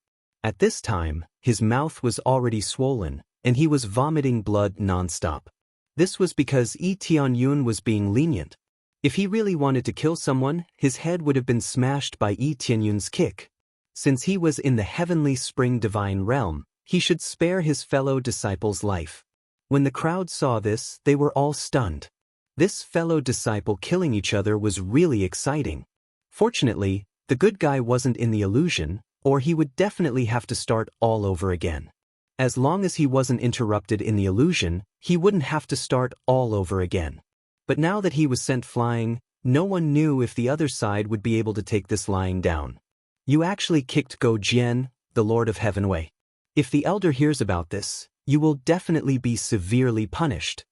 At this time, his mouth was already swollen, and he was vomiting blood non-stop. This was because Lee Tianyun was being lenient. If he really wanted to kill someone, his head would have been smashed by Lee Tianyun's kick. Since he was in the heavenly spring divine realm, he should spare his fellow disciple's life. When the crowd saw this, they were all stunned. This fellow disciple killing each other was really exciting. Fortunately, the good guy wasn't in the illusion, or he would definitely have to start all over again. As long as he wasn't interrupted in the illusion, he wouldn't have to start all over again. But now that he was sent flying, no one knew if the other side would be able to take this lying down. You actually kicked Go Jian, the Lord of Heaven, away. If the elder hears about this, you will definitely be severely punished.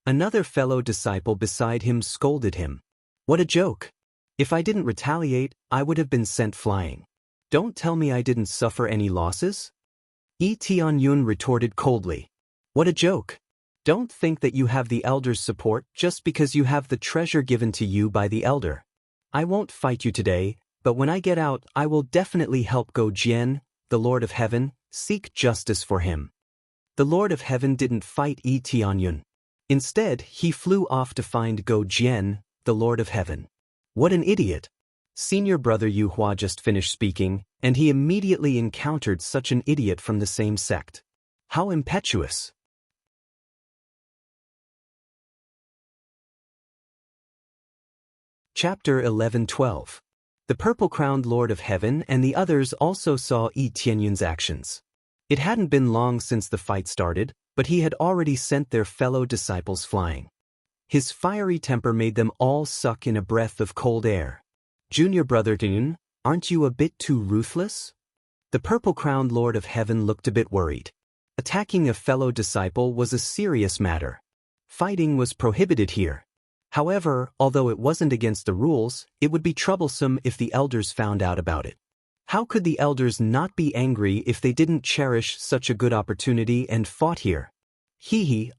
Another fellow disciple beside him scolded him. What a joke! If I didn't retaliate, I would have been sent flying. Don't tell me I didn't suffer any losses? Lee Tianyun retorted coldly. What a joke! Don't think that you have the elder's support just because you have the treasure given to you by the elder. I won't fight you today, but when I get out, I will definitely help Go Jian, the Lord of Heaven, seek justice for him. The Lord of Heaven didn't fight Lee Tianyun. Instead, he flew off to find Go Jian, the Lord of Heaven. What an idiot! Senior brother Yu Hua just finished speaking, and he immediately encountered such an idiot from the same sect. How impetuous! Chapter 11-12. The purple-crowned Lord of Heaven and the others also saw Lee Tianyun's actions. It hadn't been long since the fight started, but he had already sent their fellow disciples flying. His fiery temper made them all suck in a breath of cold air. Junior brother Tianyun, aren't you a bit too ruthless? The purple-crowned Lord of Heaven looked a bit worried. Attacking a fellow disciple was a serious matter. Fighting was prohibited here. However, although it wasn't against the rules, it would be troublesome if the elders found out about it. How could the elders not be angry if they didn't cherish such a good opportunity and fought here?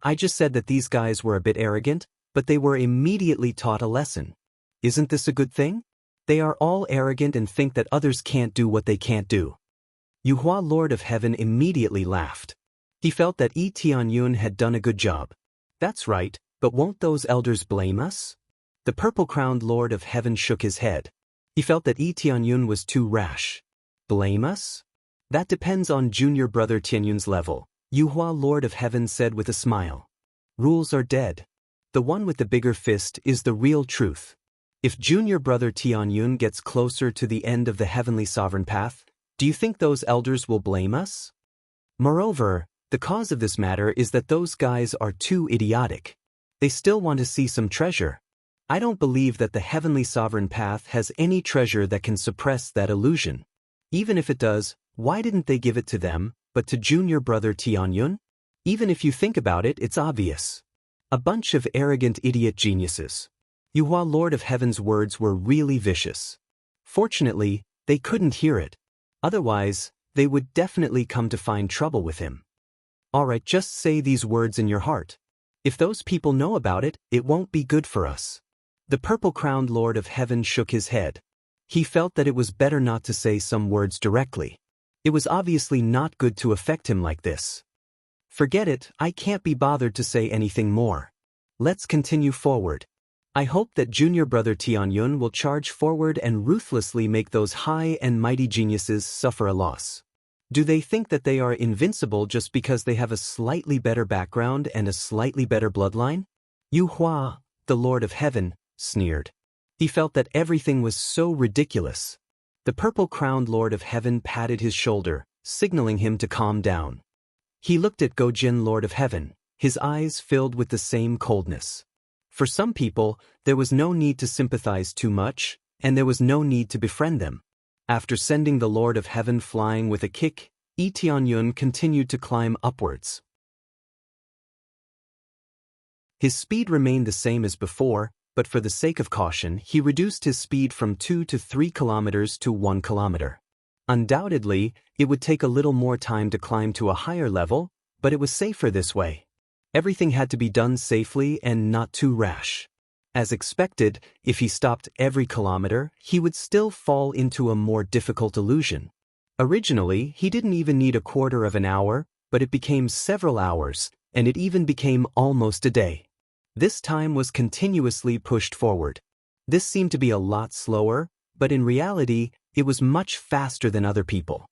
I just said that these guys were a bit arrogant, but they were immediately taught a lesson. Isn't this a good thing? They are all arrogant and think that others can't do what they can't do. Yu Hua, Lord of Heaven, immediately laughed. He felt that Lee Tianyun had done a good job. That's right, but won't those elders blame us? The purple-crowned Lord of Heaven shook his head. He felt that Lee Tianyun was too rash. Blame us? That depends on junior brother Tianyun's level, Yu Hua, Lord of Heaven, said with a smile. Rules are dead. The one with the bigger fist is the real truth. If junior brother Tianyun gets closer to the end of the heavenly sovereign path, do you think those elders will blame us? Moreover, the cause of this matter is that those guys are too idiotic. They still want to see some treasure. I don't believe that the heavenly sovereign path has any treasure that can suppress that illusion. Even if it does, why didn't they give it to them, but to junior brother Tianyun? Even if you think about it, it's obvious. A bunch of arrogant idiot geniuses. Yuhua Lord of Heaven's words were really vicious. Fortunately, they couldn't hear it. Otherwise, they would definitely come to find trouble with him. Alright, just say these words in your heart. If those people know about it, it won't be good for us. The purple-crowned Lord of Heaven shook his head. He felt that it was better not to say some words directly. It was obviously not good to affect him like this. Forget it, I can't be bothered to say anything more. Let's continue forward. I hope that junior brother Tianyun will charge forward and ruthlessly make those high and mighty geniuses suffer a loss. Do they think that they are invincible just because they have a slightly better background and a slightly better bloodline? Yu Hua, the Lord of Heaven, sneered. He felt that everything was so ridiculous. The purple-crowned Lord of Heaven patted his shoulder, signaling him to calm down. He looked at Gojin Lord of Heaven, his eyes filled with the same coldness. For some people, there was no need to sympathize too much, and there was no need to befriend them. After sending the Lord of Heaven flying with a kick, Yi Tianyun continued to climb upwards. His speed remained the same as before, but for the sake of caution, he reduced his speed from 2 to 3 kilometers to 1 kilometer. Undoubtedly, it would take a little more time to climb to a higher level, but it was safer this way. Everything had to be done safely and not too rash. As expected, if he stopped every kilometer, he would still fall into a more difficult illusion. Originally, he didn't even need a quarter of an hour, but it became several hours, and it even became almost a day. This time was continuously pushed forward. This seemed to be a lot slower, but in reality, it was much faster than other people.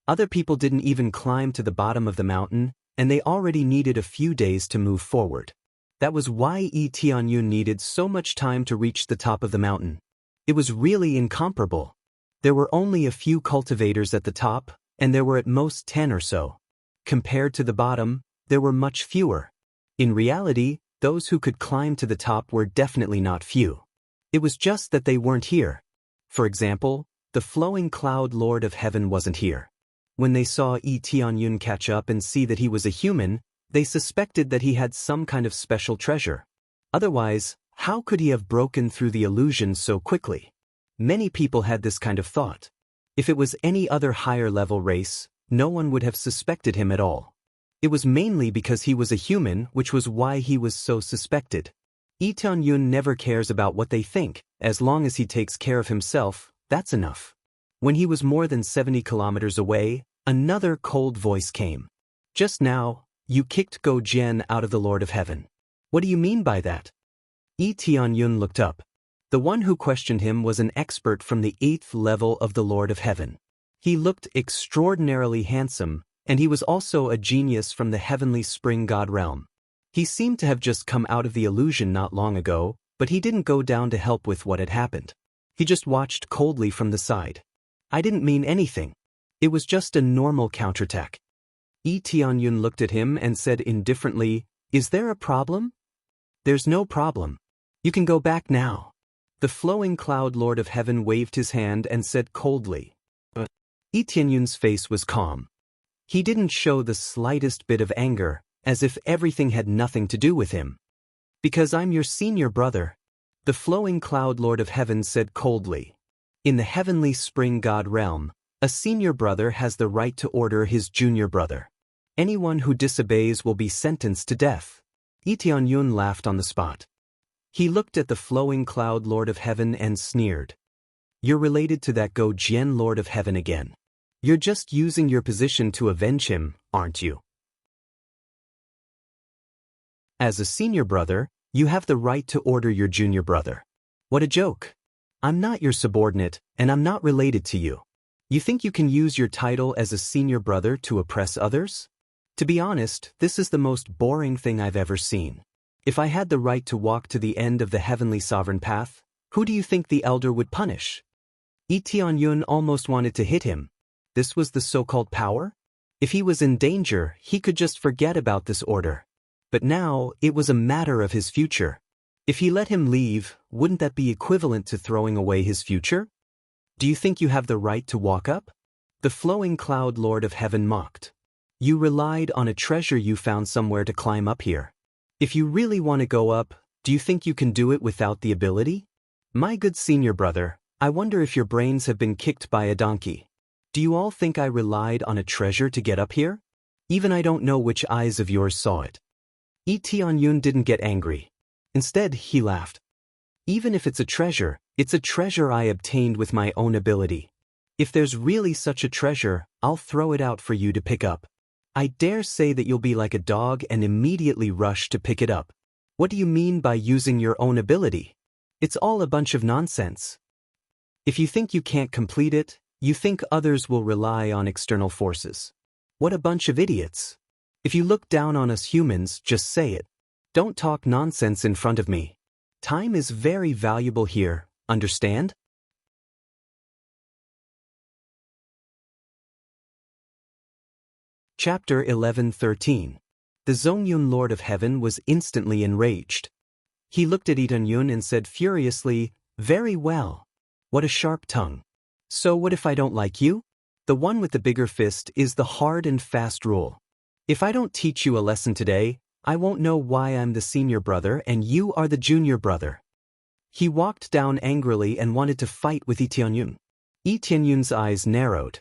Other people didn't even climb to the bottom of the mountain, and they already needed a few days to move forward. That was why Yi Tianyun needed so much time to reach the top of the mountain. It was really incomparable. There were only a few cultivators at the top, and there were at most 10 or so. Compared to the bottom, there were much fewer. In reality, those who could climb to the top were definitely not few. It was just that they weren't here. For example, the flowing cloud Lord of Heaven wasn't here. When they saw Yi Tianyun catch up and see that he was a human, they suspected that he had some kind of special treasure. Otherwise, how could he have broken through the illusion so quickly? Many people had this kind of thought. If it was any other higher-level race, no one would have suspected him at all. It was mainly because he was a human, which was why he was so suspected. Yi Tianyun never cares about what they think. As long as he takes care of himself, that's enough. When he was more than 70 kilometers away, another cold voice came. Just now, you kicked Go Jian out of the Lord of Heaven. What do you mean by that? Yi Tianyun looked up. The one who questioned him was an expert from the 8th level of the Lord of Heaven. He looked extraordinarily handsome, and he was also a genius from the heavenly spring god realm. He seemed to have just come out of the illusion not long ago, but he didn't go down to help with what had happened. He just watched coldly from the side. I didn't mean anything. It was just a normal counterattack. Yi Tianyun looked at him and said indifferently, "Is there a problem?" "There's no problem. You can go back now." The flowing cloud Lord of Heaven waved his hand and said coldly. Yi Tianyun's face was calm. He didn't show the slightest bit of anger, as if everything had nothing to do with him. "Because I'm your senior brother," the flowing cloud Lord of Heaven said coldly. In the heavenly spring god realm, a senior brother has the right to order his junior brother. Anyone who disobeys will be sentenced to death. Yi Tianyun laughed on the spot. He looked at the flowing cloud Lord of Heaven and sneered. "You're related to that Go Jian Lord of Heaven again. You're just using your position to avenge him, aren't you? As a senior brother, you have the right to order your junior brother. What a joke. I'm not your subordinate, and I'm not related to you. You think you can use your title as a senior brother to oppress others? To be honest, this is the most boring thing I've ever seen. If I had the right to walk to the end of the heavenly sovereign path, who do you think the elder would punish?" Yi Tianyun almost wanted to hit him. This was the so-called power? If he was in danger, he could just forget about this order. But now, it was a matter of his future. If he let him leave, wouldn't that be equivalent to throwing away his future? "Do you think you have the right to walk up?" The flowing cloud Lord of Heaven mocked. "You relied on a treasure you found somewhere to climb up here. If you really want to go up, Do you think you can do it without the ability? My good senior brother, I wonder if your brains have been kicked by a donkey. Do you all think I relied on a treasure to get up here? Even I don't know which eyes of yours saw it. Tianyun didn't get angry. Instead, he laughed. Even if it's a treasure I obtained with my own ability. If there's really such a treasure, I'll throw it out for you to pick up. I dare say that you'll be like a dog and immediately rush to pick it up. What do you mean by using your own ability? It's all a bunch of nonsense. If you think you can't complete it, you think others will rely on external forces. What a bunch of idiots. If you look down on us humans, just say it. Don't talk nonsense in front of me. Time is very valuable here, understand? Chapter 11:13. The Zongyun Lord of Heaven was instantly enraged. He looked at Itanyun and said furiously, "Very well. What a sharp tongue. So what if I don't like you? The one with the bigger fist is the hard and fast rule. If I don't teach you a lesson today, I won't know why I'm the senior brother and you are the junior brother." He walked down angrily and wanted to fight with Itanyun. Itanyun's eyes narrowed.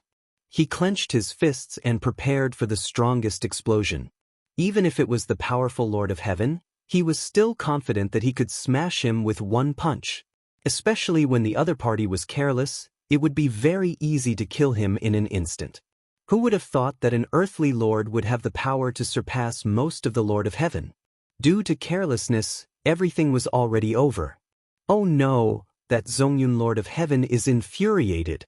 He clenched his fists and prepared for the strongest explosion. Even if it was the powerful Lord of Heaven, he was still confident that he could smash him with one punch. Especially when the other party was careless, it would be very easy to kill him in an instant. Who would have thought that an earthly lord would have the power to surpass most of the Lord of Heaven? Due to carelessness, everything was already over. Oh no, that Zongyun Lord of Heaven is infuriated.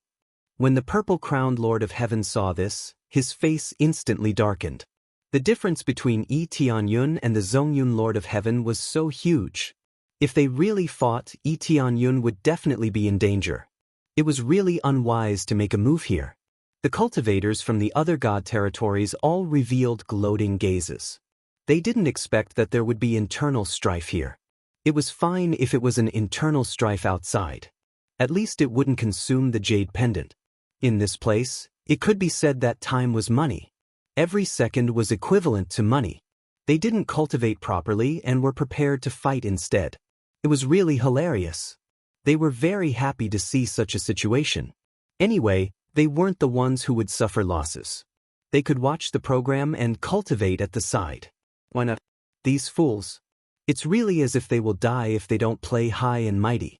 When the purple-crowned Lord of Heaven saw this, his face instantly darkened. The difference between Tianyun and the Zongyun Lord of Heaven was so huge. If they really fought, Tianyun would definitely be in danger. It was really unwise to make a move here. The cultivators from the other god territories all revealed gloating gazes. They didn't expect that there would be internal strife here. It was fine if it was an internal strife outside. At least it wouldn't consume the jade pendant. In this place, it could be said that time was money. Every second was equivalent to money. They didn't cultivate properly and were prepared to fight instead. It was really hilarious. They were very happy to see such a situation. Anyway, they weren't the ones who would suffer losses. They could watch the program and cultivate at the side. Why not? These fools. It's really as if they will die if they don't play high and mighty.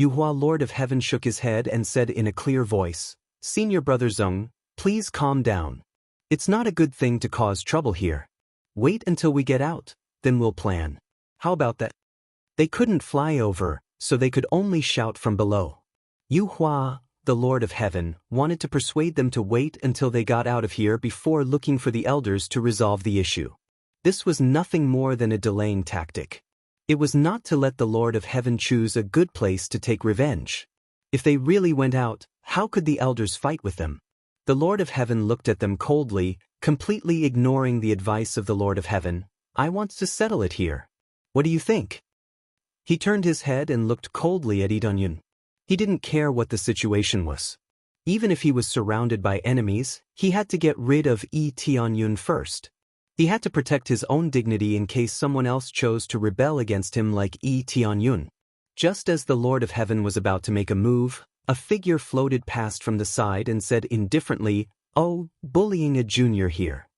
Yuhua Lord of Heaven shook his head and said in a clear voice, "Senior Brother Zong, please calm down. It's not a good thing to cause trouble here. Wait until we get out, then we'll plan. How about that?" They couldn't fly over, so they could only shout from below. Yuhua, the Lord of Heaven, wanted to persuade them to wait until they got out of here before looking for the elders to resolve the issue. This was nothing more than a delaying tactic. It was not to let the Lord of Heaven choose a good place to take revenge. If they really went out, how could the elders fight with them? The Lord of Heaven looked at them coldly, completely ignoring the advice of the Lord of Heaven. "I want to settle it here. What do you think?" He turned his head and looked coldly at Itanyun. He didn't care what the situation was. Even if he was surrounded by enemies, he had to get rid of Itanyun first. He had to protect his own dignity in case someone else chose to rebel against him like Tianyun. Just as the Lord of Heaven was about to make a move, a figure floated past from the side and said indifferently, "Oh, bullying a junior here.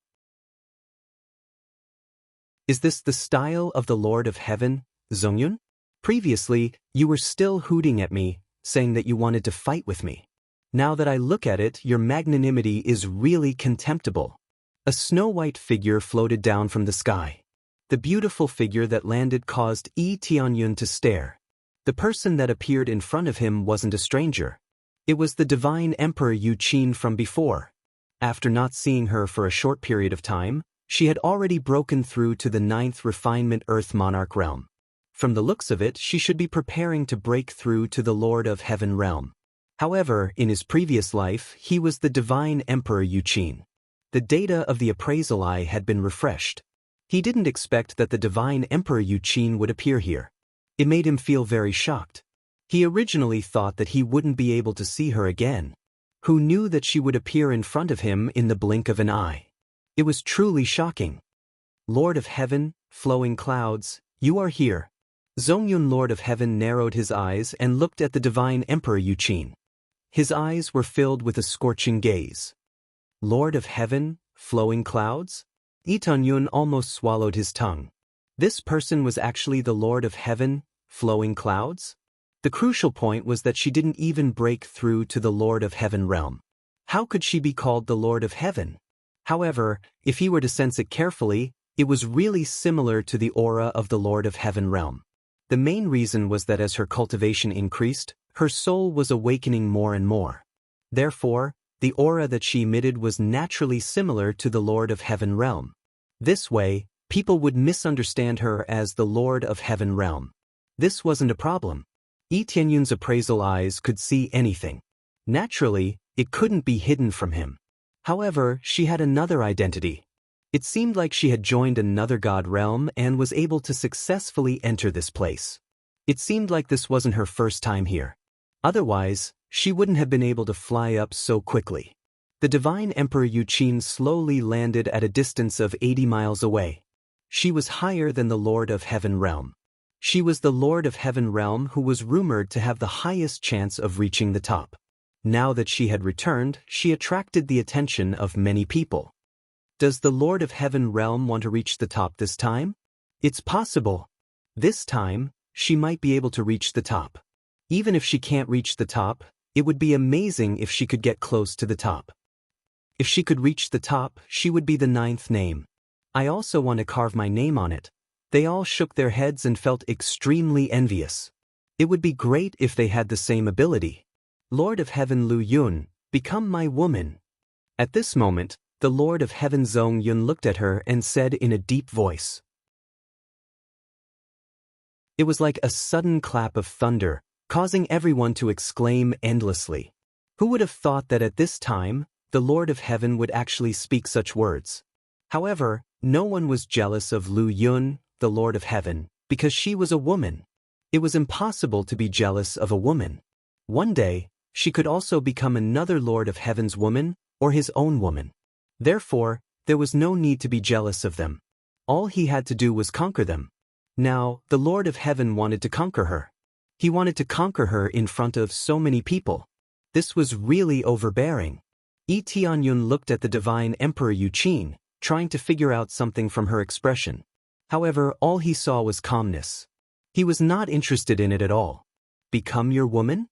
Is this the style of the Lord of Heaven, Zongyun? Previously, you were still hooting at me, saying that you wanted to fight with me. Now that I look at it, your magnanimity is really contemptible." A snow-white figure floated down from the sky. The beautiful figure that landed caused Tianyun to stare. The person that appeared in front of him wasn't a stranger. It was the divine Emperor Yuqin from before. After not seeing her for a short period of time, she had already broken through to the 9th refinement Earth Monarch realm. From the looks of it, she should be preparing to break through to the Lord of Heaven realm. However, in his previous life, he was the divine Emperor Yuqin. The data of the appraisal eye had been refreshed. He didn't expect that the divine Emperor Yuqin would appear here. It made him feel very shocked. He originally thought that he wouldn't be able to see her again. Who knew that she would appear in front of him in the blink of an eye? It was truly shocking. "Lord of Heaven, flowing clouds, you are here. Zongyun, Lord of Heaven, narrowed his eyes and looked at the divine Emperor Yuqin. His eyes were filled with a scorching gaze. Lord of Heaven, flowing clouds? Lee Tianyun almost swallowed his tongue. This person was actually the Lord of Heaven, flowing clouds? The crucial point was that she didn't even break through to the Lord of Heaven realm. How could she be called the Lord of Heaven? However, if he were to sense it carefully, it was really similar to the aura of the Lord of Heaven realm. The main reason was that as her cultivation increased, her soul was awakening more and more. Therefore, the aura that she emitted was naturally similar to the Lord of Heaven realm. This way, people would misunderstand her as the Lord of Heaven realm. This wasn't a problem. Yi Tianyun's appraisal eyes could see anything. Naturally, it couldn't be hidden from him. However, she had another identity. It seemed like she had joined another god realm and was able to successfully enter this place. It seemed like this wasn't her first time here. Otherwise, she wouldn't have been able to fly up so quickly. The divine Emperor Yuqin slowly landed at a distance of 80 miles away. She was higher than the Lord of Heaven realm. She was the Lord of Heaven realm who was rumored to have the highest chance of reaching the top. Now that she had returned, she attracted the attention of many people. Does the Lord of Heaven realm want to reach the top this time? It's possible. This time, she might be able to reach the top. Even if she can't reach the top, it would be amazing if she could get close to the top. If she could reach the top, she would be the 9th name. I also want to carve my name on it. They all shook their heads and felt extremely envious. It would be great if they had the same ability. Lord of Heaven Lu Yun, become my woman. At this moment, the Lord of Heaven Zong Yun looked at her and said in a deep voice. It was like a sudden clap of thunder, causing everyone to exclaim endlessly. Who would have thought that at this time, the Lord of Heaven would actually speak such words? However, no one was jealous of Lu Yun, the Lord of Heaven, because she was a woman. It was impossible to be jealous of a woman. One day, she could also become another Lord of Heaven's woman, or his own woman. Therefore, there was no need to be jealous of them. All he had to do was conquer them. Now, the Lord of Heaven wanted to conquer her. He wanted to conquer her in front of so many people. This was really overbearing. Yi Tianyun looked at the divine Emperor Yuqin, trying to figure out something from her expression. However, all he saw was calmness. He was not interested in it at all. Become your woman?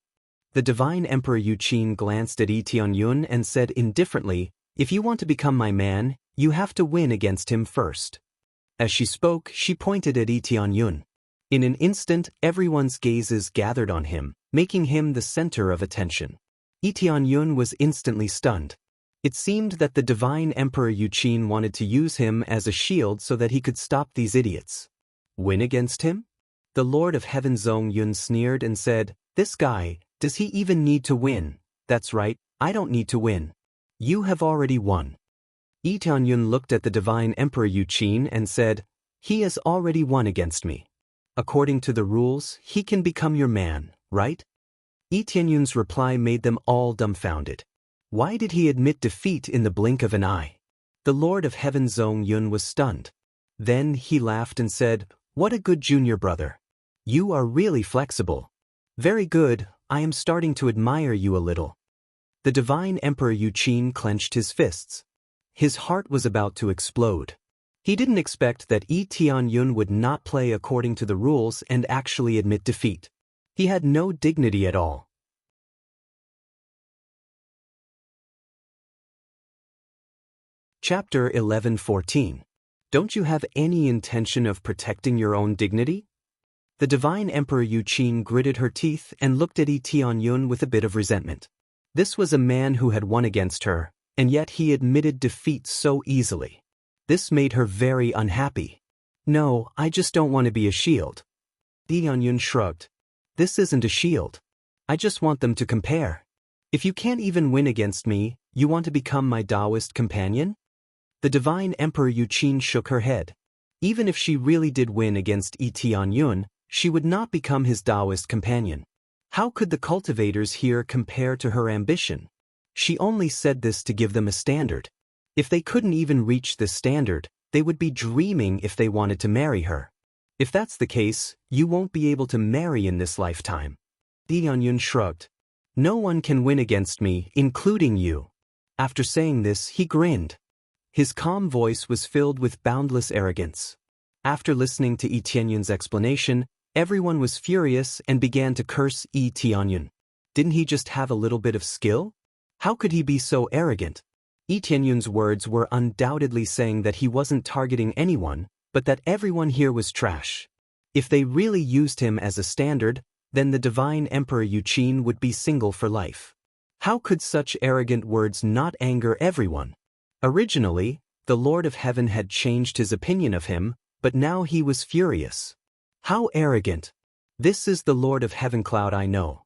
The divine Emperor Yuqin glanced at Yi Tianyun and said indifferently, if you want to become my man, you have to win against him first. As she spoke, she pointed at Yi Tianyun. In an instant, everyone's gazes gathered on him, making him the center of attention. Yi Tianyun was instantly stunned. It seemed that the divine Emperor Yuqin wanted to use him as a shield so that he could stop these idiots. Win against him? The Lord of Heaven Zong Yun sneered and said, this guy, does he even need to win? That's right, I don't need to win. You have already won. Yi Tianyun looked at the divine Emperor Yuqin and said, he has already won against me. According to the rules, he can become your man, right? Yi Tianyun's reply made them all dumbfounded. Why did he admit defeat in the blink of an eye? The Lord of Heaven Zong Yun was stunned. Then he laughed and said, what a good junior brother. You are really flexible. Very good, I am starting to admire you a little. The divine Emperor Yuqin clenched his fists. His heart was about to explode. He didn't expect that Yi Tianyun would not play according to the rules and actually admit defeat. He had no dignity at all. Chapter 11:14. Don't you have any intention of protecting your own dignity? The divine Emperor Yuqin gritted her teeth and looked at Yi Tianyun with a bit of resentment. This was a man who had won against her, and yet he admitted defeat so easily. This made her very unhappy. No, I just don't want to be a shield. Yi Tianyun shrugged. This isn't a shield. I just want them to compare. If you can't even win against me, you want to become my Taoist companion? The divine Emperor Yuqin shook her head. Even if she really did win against Yi Tianyun, she would not become his Taoist companion. How could the cultivators here compare to her ambition? She only said this to give them a standard. If they couldn't even reach this standard, they would be dreaming if they wanted to marry her. If that's the case, you won't be able to marry in this lifetime. Lee Hyun-yun shrugged. No one can win against me, including you. After saying this, he grinned. His calm voice was filled with boundless arrogance. After listening to Lee Tianyun's explanation, everyone was furious and began to curse Lee Tianyun. Didn't he just have a little bit of skill? How could he be so arrogant? Lee Tianyun's words were undoubtedly saying that he wasn't targeting anyone, but that everyone here was trash. If they really used him as a standard, then the divine Emperor Yuqin would be single for life. How could such arrogant words not anger everyone? Originally, the Lord of Heaven had changed his opinion of him, but now he was furious. How arrogant! This is the Lord of Heaven Cloud I know.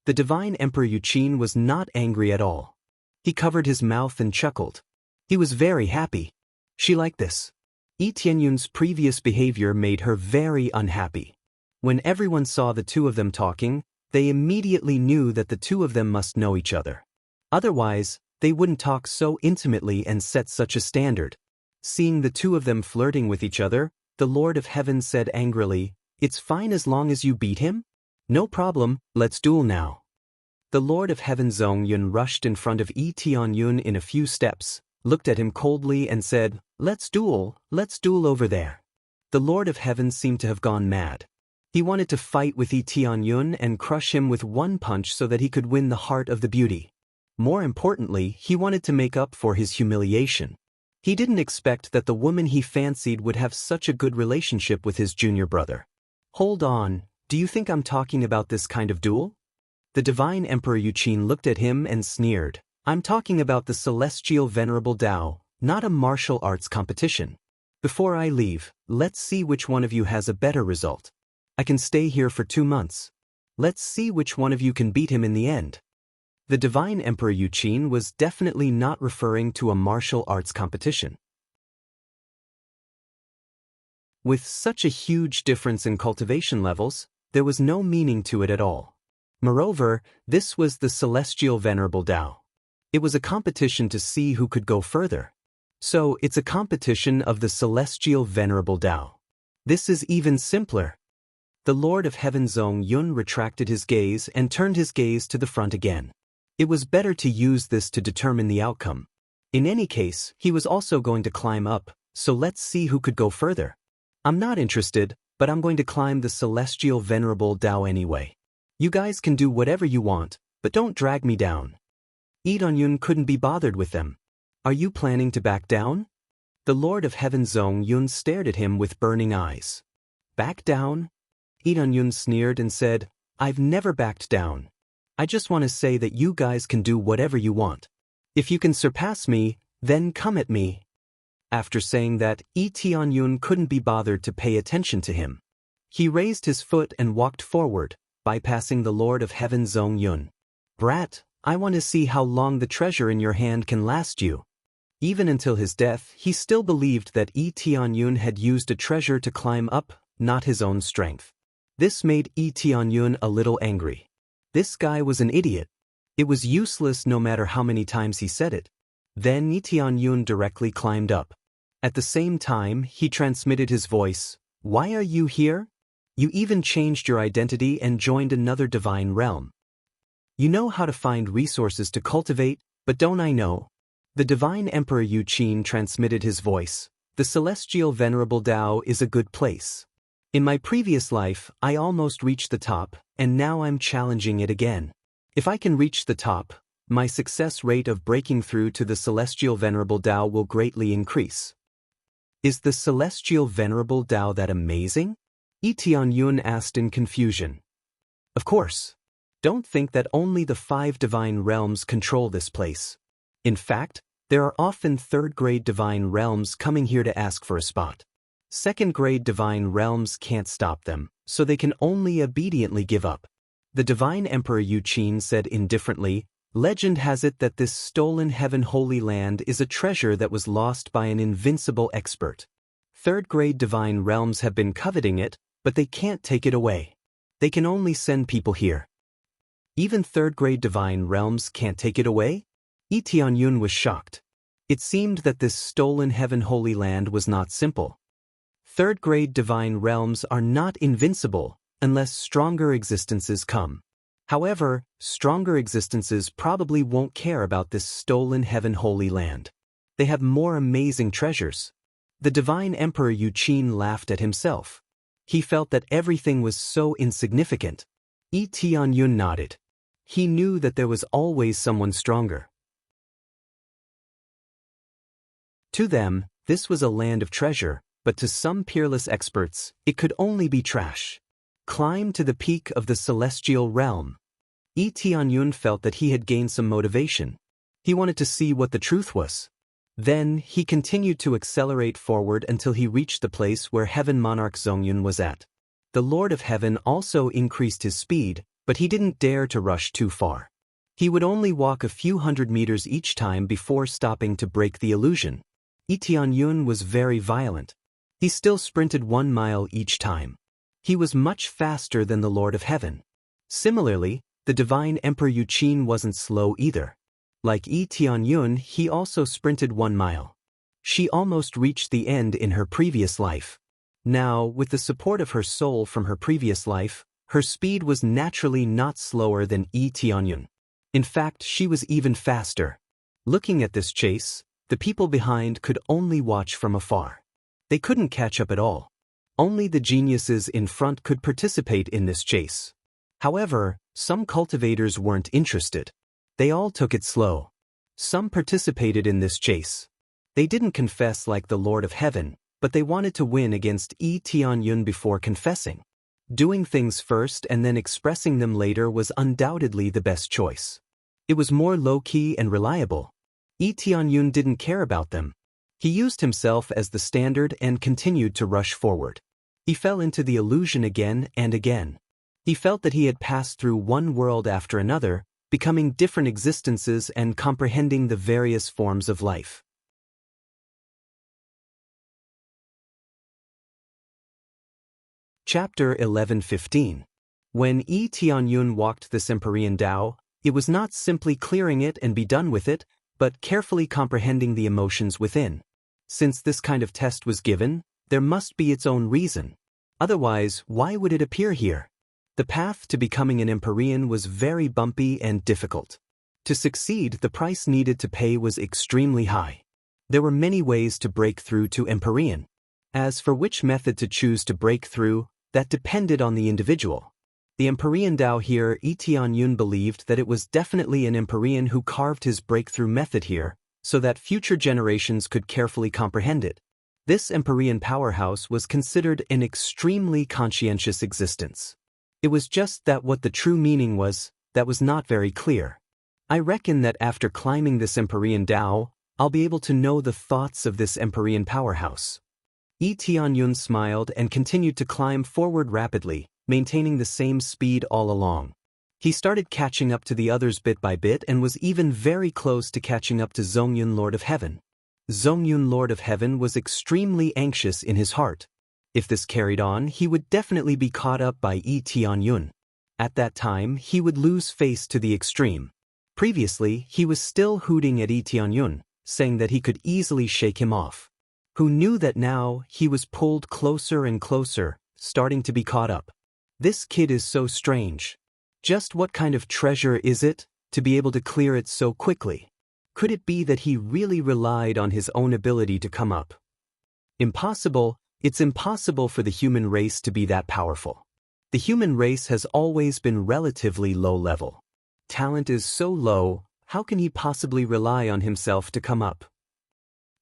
The divine Emperor Yuqin was not angry at all. He covered his mouth and chuckled. He was very happy. She liked this. Lee Tianyun's previous behavior made her very unhappy. When everyone saw the two of them talking, they immediately knew that the two of them must know each other. Otherwise, they wouldn't talk so intimately and set such a standard. Seeing the two of them flirting with each other, the Lord of Heaven said angrily, "It's fine as long as you beat him? No problem, let's duel now." The Lord of Heaven Zong-yun rushed in front of Lee Tianyun in a few steps, looked at him coldly and said, let's duel over there." The Lord of Heaven seemed to have gone mad. He wanted to fight with Lee Tianyun and crush him with one punch so that he could win the heart of the beauty. More importantly, he wanted to make up for his humiliation. He didn't expect that the woman he fancied would have such a good relationship with his junior brother. Hold on, do you think I'm talking about this kind of duel? The divine Emperor Yuqin looked at him and sneered. I'm talking about the celestial venerable Tao, not a martial arts competition. Before I leave, let's see which one of you has a better result. I can stay here for 2 months. Let's see which one of you can beat him in the end. The divine Emperor Yuqin was definitely not referring to a martial arts competition. With such a huge difference in cultivation levels, there was no meaning to it at all. Moreover, this was the celestial venerable Tao. It was a competition to see who could go further. So it's a competition of the celestial venerable Tao. This is even simpler. The Lord of Heaven Zong-yun retracted his gaze and turned his gaze to the front again. It was better to use this to determine the outcome. In any case, he was also going to climb up, so let's see who could go further. I'm not interested, but I'm going to climb the celestial venerable Tao anyway. You guys can do whatever you want, but don't drag me down. Lee Hyun-yun couldn't be bothered with them. Are you planning to back down? The Lord of Heaven Zong-yun stared at him with burning eyes. Back down? Lee Hyun-yun sneered and said, I've never backed down. I just want to say that you guys can do whatever you want. If you can surpass me, then come at me. After saying that, Lee Hyun-yun couldn't be bothered to pay attention to him. He raised his foot and walked forward, bypassing the Lord of Heaven Zong-yun. Brat, I want to see how long the treasure in your hand can last you. Even until his death, he still believed that Lee Hyun-yun had used a treasure to climb up, not his own strength. This made Lee Hyun-yun a little angry. This guy was an idiot. It was useless no matter how many times he said it. Then Lee Hyun-yun directly climbed up. At the same time, he transmitted his voice. Why are you here? You even changed your identity and joined another divine realm. You know how to find resources to cultivate, but don't I know? The divine Emperor Yuqin transmitted his voice. The celestial venerable Tao is a good place. In my previous life, I almost reached the top, and now I'm challenging it again. If I can reach the top, my success rate of breaking through to the celestial venerable Tao will greatly increase. Is the celestial venerable Tao that amazing? Lee Hyun-yun asked in confusion. Of course. Don't think that only the 5 divine realms control this place. In fact, there are often 3rd-grade divine realms coming here to ask for a spot. 2nd-grade divine realms can't stop them, so they can only obediently give up. The divine Emperor Yuqin said indifferently, Legend has it that this stolen heaven holy land is a treasure that was lost by an invincible expert. 3rd-grade divine realms have been coveting it, but they can't take it away. They can only send people here. Even 3rd-grade divine realms can't take it away? Lee Hyun-yun was shocked. It seemed that this stolen heaven holy land was not simple. third-grade divine realms are not invincible unless stronger existences come. However, stronger existences probably won't care about this stolen heaven holy land. They have more amazing treasures. The divine Emperor Yuqin laughed at himself. He felt that everything was so insignificant. Yi Tianyun nodded. He knew that there was always someone stronger. To them, this was a land of treasure, but to some peerless experts, it could only be trash. Climb to the peak of the celestial realm. Yi Tianyun felt that he had gained some motivation. He wanted to see what the truth was. Then, he continued to accelerate forward until he reached the place where Heaven Monarch Zongyun was at. The Lord of Heaven also increased his speed, but he didn't dare to rush too far. He would only walk a few hundred meters each time before stopping to break the illusion. Yi Tianyun was very violent. He still sprinted 1 mile each time. He was much faster than the Lord of Heaven. Similarly, the divine Emperor Yuqin wasn't slow either. Like Yi Tianyun, he also sprinted 1 mile. She almost reached the end in her previous life. Now, with the support of her soul from her previous life, her speed was naturally not slower than Yi Tianyun. In fact, she was even faster. Looking at this chase, the people behind could only watch from afar. They couldn't catch up at all. Only the geniuses in front could participate in this chase. However, some cultivators weren't interested. They all took it slow. Some participated in this chase. They didn't confess like the Lord of Heaven, but they wanted to win against Yi Tianyun before confessing. Doing things first and then expressing them later was undoubtedly the best choice. It was more low-key and reliable. Yi Tianyun didn't care about them. He used himself as the standard and continued to rush forward. He fell into the illusion again and again. He felt that he had passed through one world after another, becoming different existences and comprehending the various forms of life. Chapter 11:15. When Yi Tianyun walked this Empyrean Tao, it was not simply clearing it and be done with it, but carefully comprehending the emotions within. Since this kind of test was given, there must be its own reason. Otherwise, why would it appear here? The path to becoming an Empyrean was very bumpy and difficult. To succeed, the price needed to pay was extremely high. There were many ways to break through to Empyrean. As for which method to choose to break through, that depended on the individual. The Empyrean Tao here, Yi Tianyun believed that it was definitely an Empyrean who carved his breakthrough method here, so that future generations could carefully comprehend it. This Empyrean powerhouse was considered an extremely conscientious existence. It was just that what the true meaning was, that was not very clear. I reckon that after climbing this Empyrean Tao, I'll be able to know the thoughts of this Empyrean powerhouse. Yi Tianyun smiled and continued to climb forward rapidly, maintaining the same speed all along. He started catching up to the others bit by bit and was even very close to catching up to Zongyun Lord of Heaven. Zongyun Lord of Heaven was extremely anxious in his heart. If this carried on, he would definitely be caught up by Yi Tianyun. At that time, he would lose face to the extreme. Previously, he was still hooting at Yi Tianyun, saying that he could easily shake him off. Who knew that now, he was pulled closer and closer, starting to be caught up. This kid is so strange. Just what kind of treasure is it, to be able to clear it so quickly? Could it be that he really relied on his own ability to come up? Impossible. It's impossible for the human race to be that powerful. The human race has always been relatively low level. Talent is so low, how can he possibly rely on himself to come up?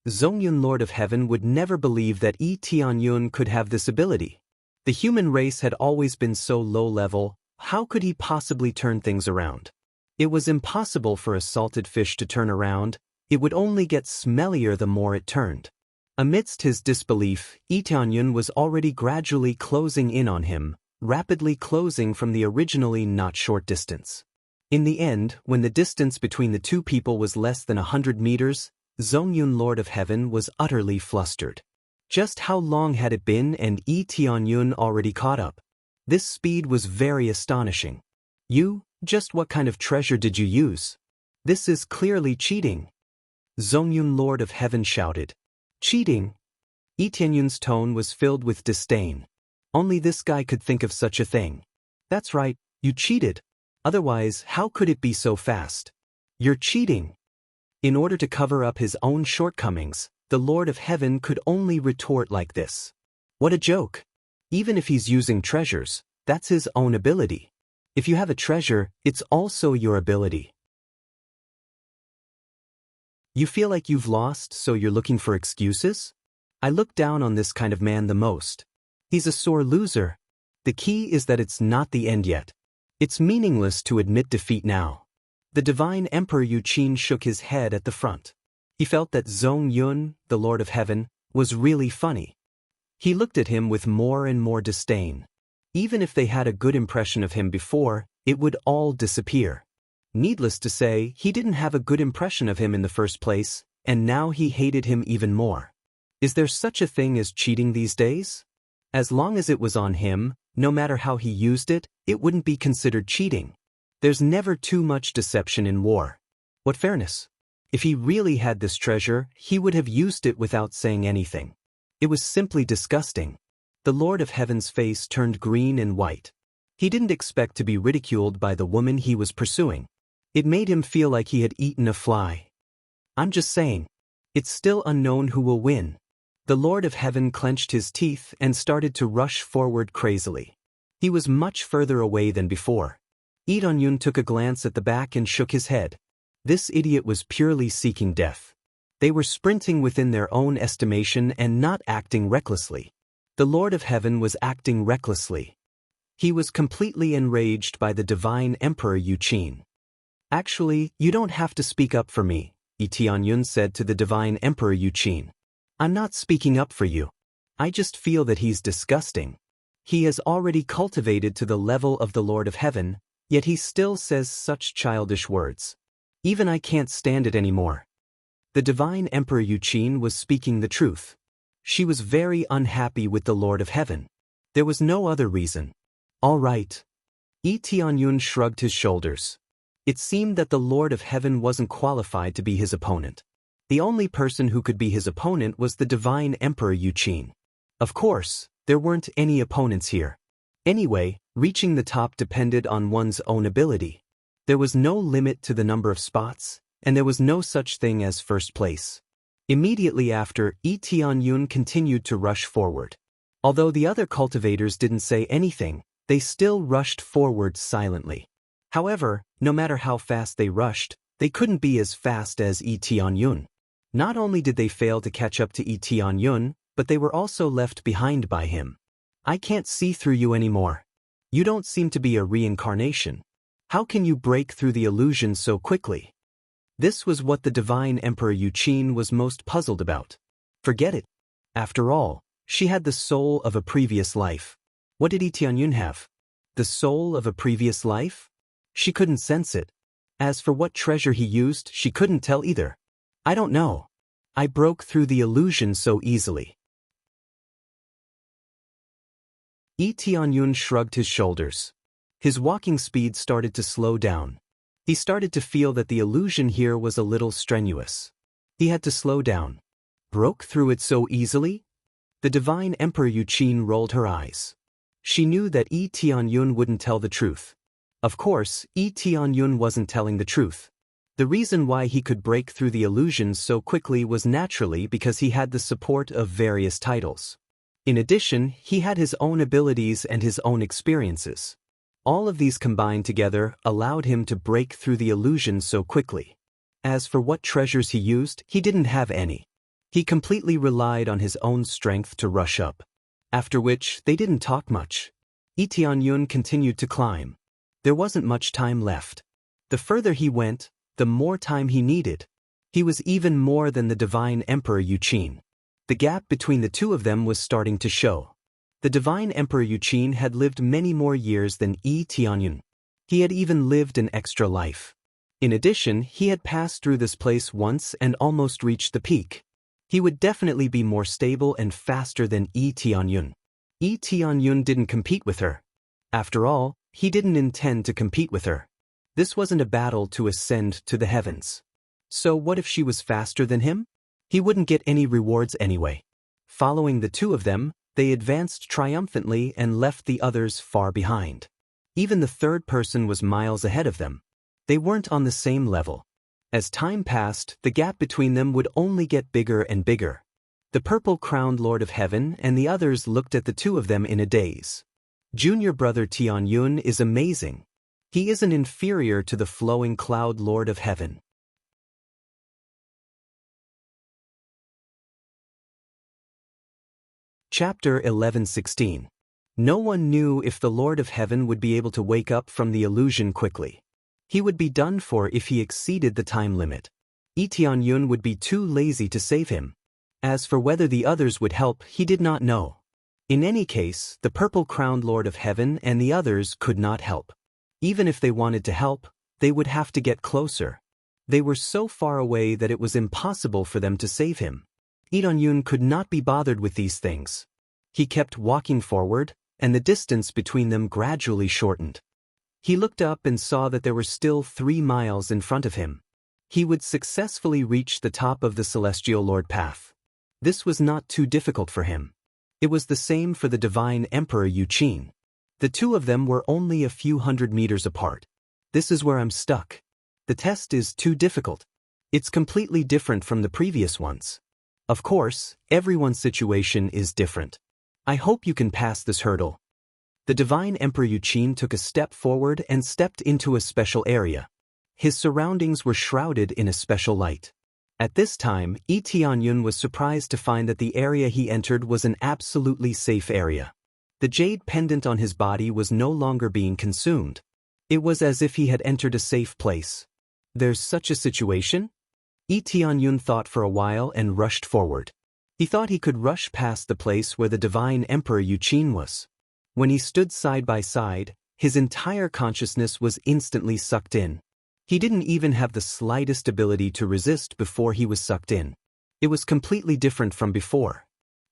Zongyun Lord of Heaven would never believe that Yi Tianyun could have this ability. The human race had always been so low level, how could he possibly turn things around? It was impossible for a salted fish to turn around, it would only get smellier the more it turned. Amidst his disbelief, Yi Tianyun was already gradually closing in on him, rapidly closing from the originally not short distance. In the end, when the distance between the two people was less than 100 meters, Zongyun Lord of Heaven was utterly flustered. Just how long had it been and Yi Tianyun already caught up? This speed was very astonishing. Just what kind of treasure did you use? This is clearly cheating. Zongyun Lord of Heaven shouted. Cheating? Yi Tianyun's tone was filled with disdain. Only this guy could think of such a thing. That's right, you cheated. Otherwise, how could it be so fast? You're cheating. In order to cover up his own shortcomings, the Lord of Heaven could only retort like this. What a joke. Even if he's using treasures, that's his own ability. If you have a treasure, it's also your ability. You feel like you've lost, so you're looking for excuses? I look down on this kind of man the most. He's a sore loser. The key is that it's not the end yet. It's meaningless to admit defeat now. The divine Emperor Yuqin shook his head at the front. He felt that Zhong Yun, the Lord of Heaven, was really funny. He looked at him with more and more disdain. Even if they had a good impression of him before, it would all disappear. Needless to say, he didn't have a good impression of him in the first place, and now he hated him even more. Is there such a thing as cheating these days? As long as it was on him, no matter how he used it, it wouldn't be considered cheating. There's never too much deception in war. What fairness? If he really had this treasure, he would have used it without saying anything. It was simply disgusting. The Lord of Heaven's face turned green and white. He didn't expect to be ridiculed by the woman he was pursuing. It made him feel like he had eaten a fly. I'm just saying. It's still unknown who will win. The Lord of Heaven clenched his teeth and started to rush forward crazily. He was much further away than before. Yi Tianyun took a glance at the back and shook his head. This idiot was purely seeking death. They were sprinting within their own estimation and not acting recklessly. The Lord of Heaven was acting recklessly. He was completely enraged by the divine Emperor Yuqin. Actually, you don't have to speak up for me, Yi Tianyun said to the divine Emperor Yuqin. I'm not speaking up for you. I just feel that he's disgusting. He has already cultivated to the level of the Lord of Heaven, yet he still says such childish words. Even I can't stand it anymore. The divine Emperor Yuqin was speaking the truth. She was very unhappy with the Lord of Heaven. There was no other reason. All right. Yi Tianyun shrugged his shoulders. It seemed that the Lord of Heaven wasn't qualified to be his opponent. The only person who could be his opponent was the divine Emperor Yuqin. Of course, there weren't any opponents here. Anyway, reaching the top depended on one's own ability. There was no limit to the number of spots, and there was no such thing as first place. Immediately after, Yi Tianyun continued to rush forward. Although the other cultivators didn't say anything, they still rushed forward silently. However, no matter how fast they rushed, they couldn't be as fast as Yi Tianyun. Not only did they fail to catch up to Yi Tianyun, but they were also left behind by him. I can't see through you anymore. You don't seem to be a reincarnation. How can you break through the illusion so quickly? This was what the divine Emperor Yuqin was most puzzled about. Forget it. After all, she had the soul of a previous life. What did Yi Tianyun have? The soul of a previous life? She couldn't sense it. As for what treasure he used, she couldn't tell either. I don't know. I broke through the illusion so easily. Yi Tianyun shrugged his shoulders. His walking speed started to slow down. He started to feel that the illusion here was a little strenuous. He had to slow down. Broke through it so easily? The divine Emperor Yuqin rolled her eyes. She knew that Yi Tianyun wouldn't tell the truth. Of course, Yi Tianyun wasn't telling the truth. The reason why he could break through the illusions so quickly was naturally because he had the support of various titles. In addition, he had his own abilities and his own experiences. All of these combined together allowed him to break through the illusion so quickly. As for what treasures he used, he didn't have any. He completely relied on his own strength to rush up. After which, they didn't talk much. Yi Tianyun continued to climb. There wasn't much time left. The further he went, the more time he needed. He was even more than the divine Emperor Yuqin. The gap between the two of them was starting to show. The divine Emperor Yuqin had lived many more years than Yi Tianyun. He had even lived an extra life. In addition, he had passed through this place once and almost reached the peak. He would definitely be more stable and faster than Yi Tianyun. Yi Tianyun didn't compete with her. After all, he didn't intend to compete with her. This wasn't a battle to ascend to the heavens. So what if she was faster than him? He wouldn't get any rewards anyway. Following the two of them, they advanced triumphantly and left the others far behind. Even the third person was miles ahead of them. They weren't on the same level. As time passed, the gap between them would only get bigger and bigger. The purple-crowned Lord of Heaven and the others looked at the two of them in a daze. Junior brother Tianyun is amazing. He isn't inferior to the flowing cloud Lord of Heaven. Chapter 11:16. No one knew if the Lord of Heaven would be able to wake up from the illusion quickly. He would be done for if he exceeded the time limit. Tianyun would be too lazy to save him. As for whether the others would help, he did not know. In any case, the purple-crowned Lord of Heaven and the others could not help. Even if they wanted to help, they would have to get closer. They were so far away that it was impossible for them to save him. Tianyun could not be bothered with these things. He kept walking forward, and the distance between them gradually shortened. He looked up and saw that there were still 3 miles in front of him. He would successfully reach the top of the Celestial Lord path. This was not too difficult for him. It was the same for the divine Emperor Yuqin. The two of them were only a few hundred meters apart. This is where I'm stuck. The test is too difficult. It's completely different from the previous ones. Of course, everyone's situation is different. I hope you can pass this hurdle. The divine Emperor Yuqin took a step forward and stepped into a special area. His surroundings were shrouded in a special light. At this time, Tianyun was surprised to find that the area he entered was an absolutely safe area. The jade pendant on his body was no longer being consumed. It was as if he had entered a safe place. There's such a situation? Tianyun thought for a while and rushed forward. He thought he could rush past the place where the divine Emperor Yuqin was. When he stood side by side, his entire consciousness was instantly sucked in. He didn't even have the slightest ability to resist before he was sucked in. It was completely different from before.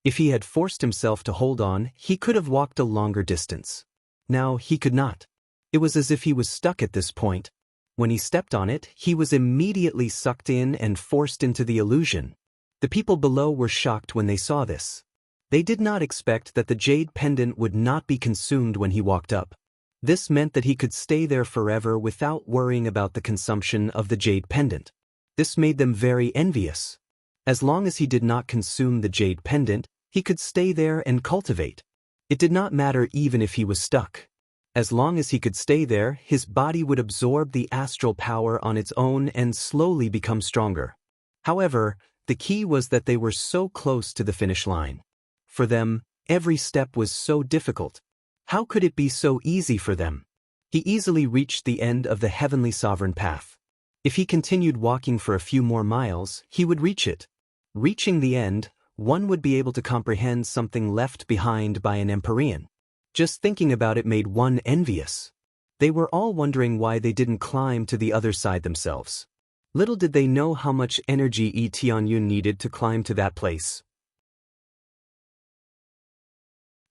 If he had forced himself to hold on, he could have walked a longer distance. Now he could not. It was as if he was stuck at this point. When he stepped on it, he was immediately sucked in and forced into the illusion. The people below were shocked when they saw this. They did not expect that the jade pendant would not be consumed when he walked up. This meant that he could stay there forever without worrying about the consumption of the jade pendant. This made them very envious. As long as he did not consume the jade pendant, he could stay there and cultivate. It did not matter even if he was stuck. As long as he could stay there, his body would absorb the astral power on its own and slowly become stronger. However, the key was that they were so close to the finish line. For them, every step was so difficult. How could it be so easy for them? He easily reached the end of the heavenly sovereign path. If he continued walking for a few more miles, he would reach it. Reaching the end, one would be able to comprehend something left behind by an Empyrean. Just thinking about it made one envious. They were all wondering why they didn't climb to the other side themselves. Little did they know how much energy Tianyun needed to climb to that place.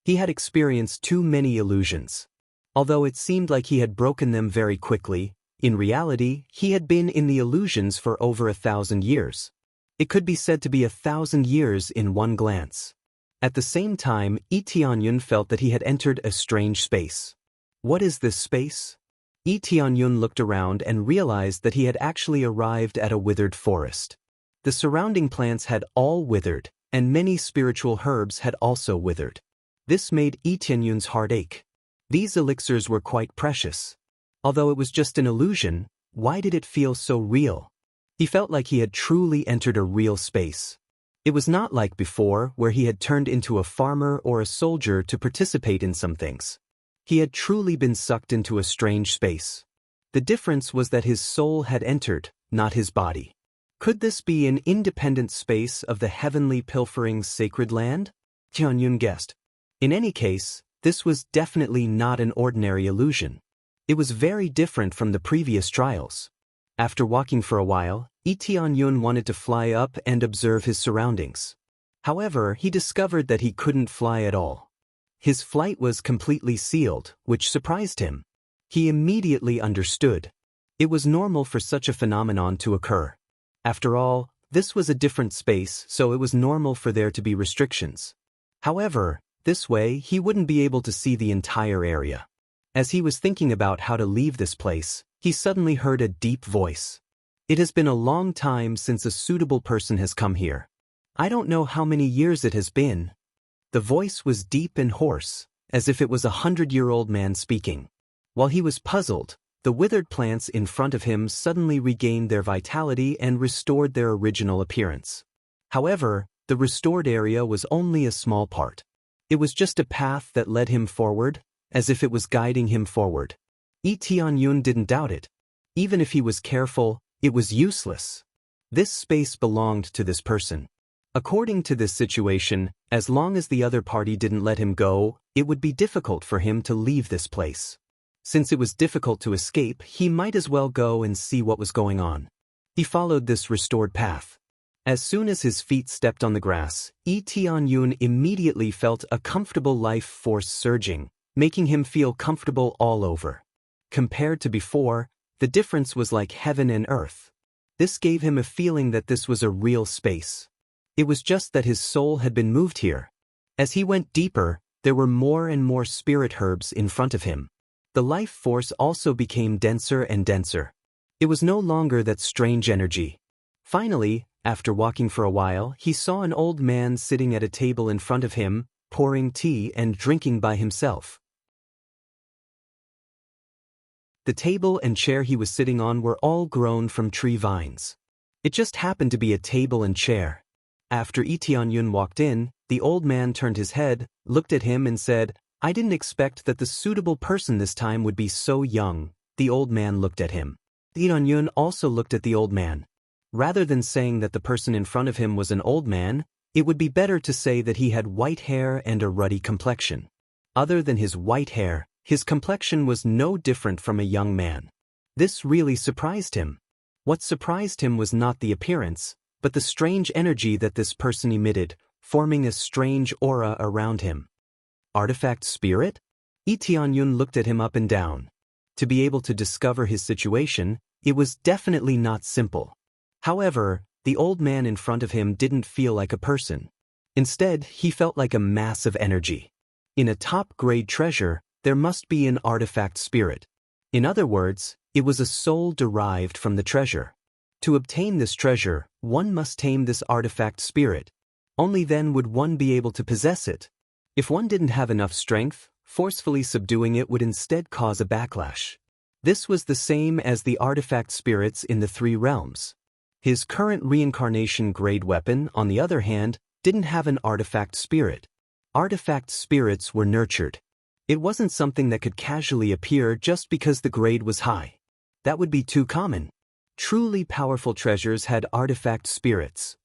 He had experienced too many illusions. Although it seemed like he had broken them very quickly, in reality, he had been in the illusions for over 1,000 years. It could be said to be 1,000 years in one glance. At the same time, Tianyun felt that he had entered a strange space. What is this space? Tianyun looked around and realized that he had actually arrived at a withered forest. The surrounding plants had all withered, and many spiritual herbs had also withered. This made Tianyun's heart ache. These elixirs were quite precious. Although it was just an illusion, why did it feel so real? He felt like he had truly entered a real space. It was not like before, where he had turned into a farmer or a soldier to participate in some things. He had truly been sucked into a strange space. The difference was that his soul had entered, not his body. Could this be an independent space of the heavenly pilfering's sacred land? Tianyun guessed. In any case, this was definitely not an ordinary illusion. It was very different from the previous trials. After walking for a while, Tianyun wanted to fly up and observe his surroundings. However, he discovered that he couldn't fly at all. His flight was completely sealed, which surprised him. He immediately understood. It was normal for such a phenomenon to occur. After all, This was a different space, so it was normal for there to be restrictions. However, this way he wouldn't be able to see the entire area. As he was thinking about how to leave this place, he suddenly heard a deep voice. It has been a long time since a suitable person has come here. I don't know how many years it has been. The voice was deep and hoarse, as if it was a 100-year-old man speaking. While he was puzzled, the withered plants in front of him suddenly regained their vitality and restored their original appearance. However, the restored area was only a small part. It was just a path that led him forward, as if it was guiding him forward. Tianyun didn't doubt it. Even if he was careful, it was useless. This space belonged to this person. According to this situation, as long as the other party didn't let him go, it would be difficult for him to leave this place. Since it was difficult to escape, he might as well go and see what was going on. He followed this restored path. As soon as his feet stepped on the grass, Tianyun immediately felt a comfortable life force surging, making him feel comfortable all over. Compared to before, the difference was like heaven and earth. This gave him a feeling that this was a real space. It was just that his soul had been moved here. As he went deeper, there were more and more spirit herbs in front of him. The life force also became denser and denser. It was no longer that strange energy. Finally, after walking for a while, he saw an old man sitting at a table in front of him, pouring tea and drinking by himself. The table and chair he was sitting on were all grown from tree vines. It just happened to be a table and chair. After Tianyun walked in, the old man turned his head, looked at him and said, "I didn't expect that the suitable person this time would be so young." The old man looked at him. Tianyun also looked at the old man. Rather than saying that the person in front of him was an old man, it would be better to say that he had white hair and a ruddy complexion. Other than his white hair, his complexion was no different from a young man. This really surprised him. What surprised him was not the appearance, but the strange energy that this person emitted, forming a strange aura around him. Artifact spirit? Tianyun looked at him up and down. To be able to discover his situation, it was definitely not simple. However, the old man in front of him didn't feel like a person. Instead, he felt like a mass of energy. In a top-grade treasure, there must be an artifact spirit. In other words, it was a soul derived from the treasure. To obtain this treasure, one must tame this artifact spirit. Only then would one be able to possess it. If one didn't have enough strength, forcefully subduing it would instead cause a backlash. This was the same as the artifact spirits in the three realms. His current reincarnation grade weapon, on the other hand, didn't have an artifact spirit. Artifact spirits were nurtured. It wasn't something that could casually appear just because the grade was high. That would be too common. Truly powerful treasures had artifact spirits.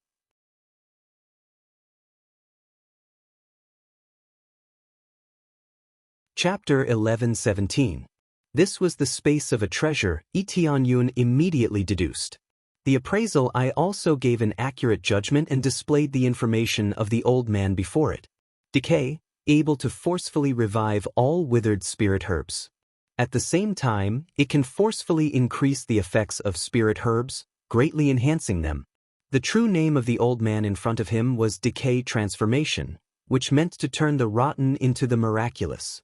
Chapter 11:17. This was the space of a treasure, Tianyun immediately deduced. The appraisal eye also gave an accurate judgment and displayed the information of the old man before it. Decay, able to forcefully revive all withered spirit herbs. At the same time, it can forcefully increase the effects of spirit herbs, greatly enhancing them. The true name of the old man in front of him was Decay Transformation, which meant to turn the rotten into the miraculous.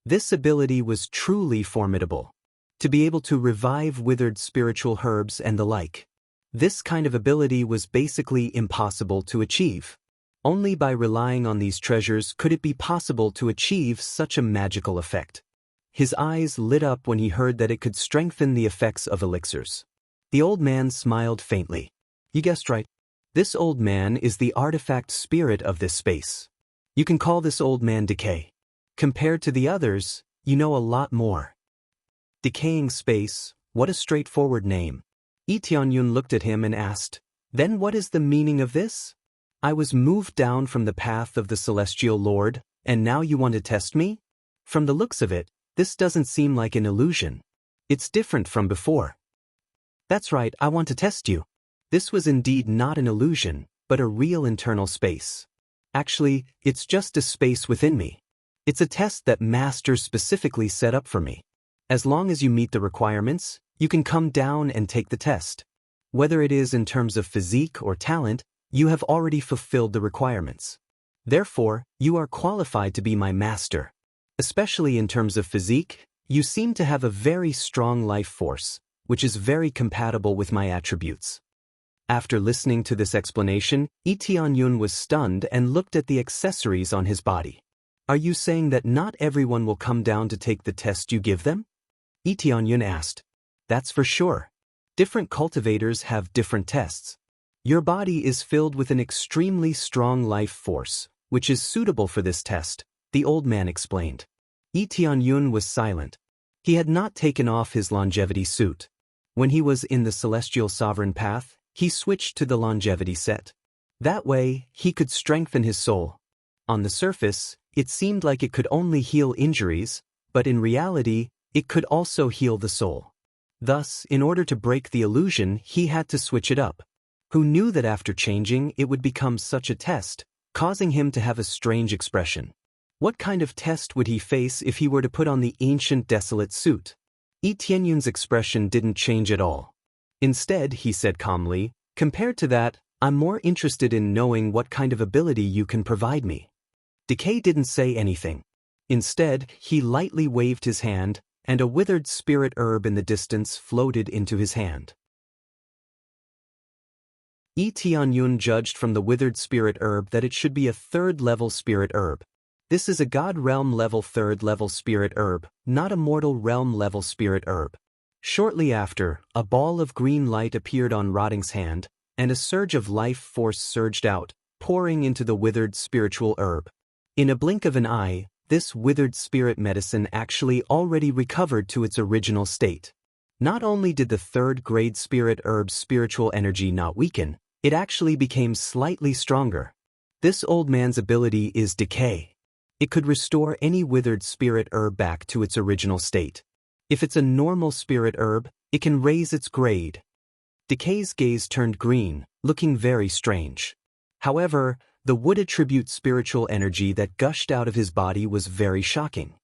This ability was truly formidable. To be able to revive withered spiritual herbs and the like. This kind of ability was basically impossible to achieve. Only by relying on these treasures could it be possible to achieve such a magical effect. His eyes lit up when he heard that it could strengthen the effects of elixirs. The old man smiled faintly. You guessed right. This old man is the artifact spirit of this space. You can call this old man Decay. Compared to the others, you know a lot more. Decaying space, what a straightforward name. Tianyun looked at him and asked, "Then what is the meaning of this? I was moved down from the path of the Celestial Lord, and now you want to test me? From the looks of it, this doesn't seem like an illusion. It's different from before." "That's right, I want to test you." This was indeed not an illusion, but a real internal space. Actually, it's just a space within me. It's a test that Master specifically set up for me. As long as you meet the requirements, you can come down and take the test. Whether it is in terms of physique or talent, you have already fulfilled the requirements. Therefore, you are qualified to be my master. Especially in terms of physique, you seem to have a very strong life force, which is very compatible with my attributes. After listening to this explanation, Lee Tianyun was stunned and looked at the accessories on his body. Are you saying that not everyone will come down to take the test you give them? Lee Tianyun asked. That's for sure. Different cultivators have different tests. Your body is filled with an extremely strong life force, which is suitable for this test, the old man explained. Lee Tianyun was silent. He had not taken off his longevity suit. When he was in the Celestial Sovereign Path, he switched to the longevity set. That way, he could strengthen his soul. On the surface, it seemed like it could only heal injuries, but in reality, it could also heal the soul. Thus, in order to break the illusion, he had to switch it up. Who knew that after changing, it would become such a test, causing him to have a strange expression? What kind of test would he face if he were to put on the ancient desolate suit? Lee Tianyun's expression didn't change at all. Instead, he said calmly, compared to that, I'm more interested in knowing what kind of ability you can provide me. Decay didn't say anything. Instead, he lightly waved his hand, and a withered spirit herb in the distance floated into his hand. Lee Tianyun judged from the withered spirit herb that it should be a third-level spirit herb. This is a God realm level third-level spirit herb, not a mortal realm level spirit herb. Shortly after, a ball of green light appeared on Rotting's hand, and a surge of life force surged out, pouring into the withered spiritual herb. In a blink of an eye, this withered spirit medicine actually already recovered to its original state. Not only did the third-grade spirit herb's spiritual energy not weaken, it actually became slightly stronger. This old man's ability is decay. It could restore any withered spirit herb back to its original state. If it's a normal spirit herb, it can raise its grade. Decay's gaze turned green, looking very strange. However, the wood attribute spiritual energy that gushed out of his body was very shocking.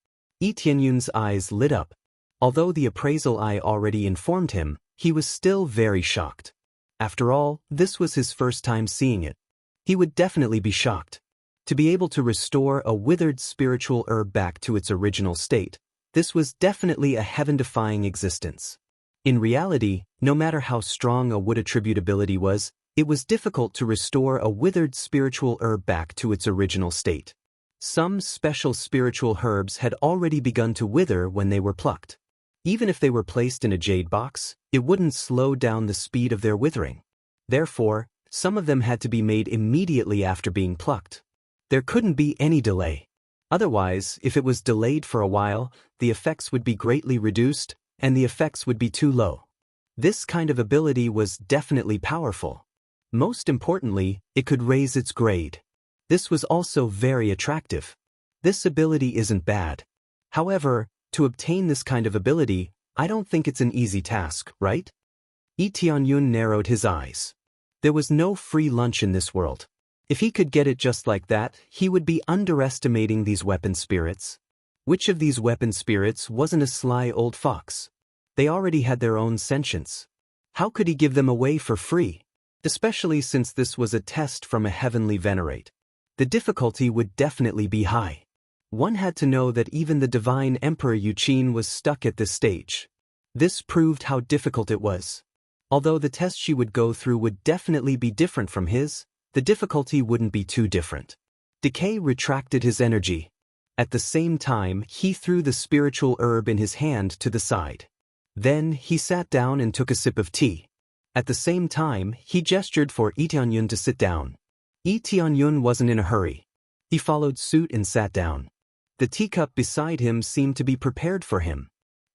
Lee Tianyun's eyes lit up. Although the appraisal eye already informed him, he was still very shocked. After all, this was his first time seeing it. He would definitely be shocked. To be able to restore a withered spiritual herb back to its original state, this was definitely a heaven-defying existence. In reality, no matter how strong a wood attribute ability was, it was difficult to restore a withered spiritual herb back to its original state. Some special spiritual herbs had already begun to wither when they were plucked. Even if they were placed in a jade box, it wouldn't slow down the speed of their withering. Therefore, some of them had to be made immediately after being plucked. There couldn't be any delay. Otherwise, if it was delayed for a while, the effects would be greatly reduced, and the effects would be too low. This kind of ability was definitely powerful. Most importantly, it could raise its grade. This was also very attractive. This ability isn't bad. However, to obtain this kind of ability, I don't think it's an easy task, right? Lee Tianyun narrowed his eyes. There was no free lunch in this world. If he could get it just like that, he would be underestimating these weapon spirits. Which of these weapon spirits wasn't a sly old fox? They already had their own sentience. How could he give them away for free? Especially since this was a test from a heavenly venerate. The difficulty would definitely be high. One had to know that even the divine Emperor Yuqin was stuck at this stage. This proved how difficult it was. Although the test she would go through would definitely be different from his, the difficulty wouldn't be too different. Decay retracted his energy. At the same time, he threw the spiritual herb in his hand to the side. Then, he sat down and took a sip of tea. At the same time, he gestured for Lee Tianyun to sit down. Lee Tianyun wasn't in a hurry. He followed suit and sat down. The teacup beside him seemed to be prepared for him.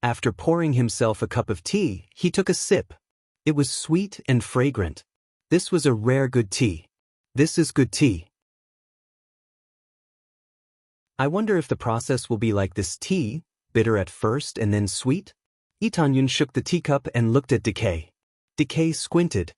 After pouring himself a cup of tea, he took a sip. It was sweet and fragrant. This was a rare good tea. This is good tea. I wonder if the process will be like this tea, bitter at first and then sweet? Lee Tianyun shook the teacup and looked at Decay. Decay squinted.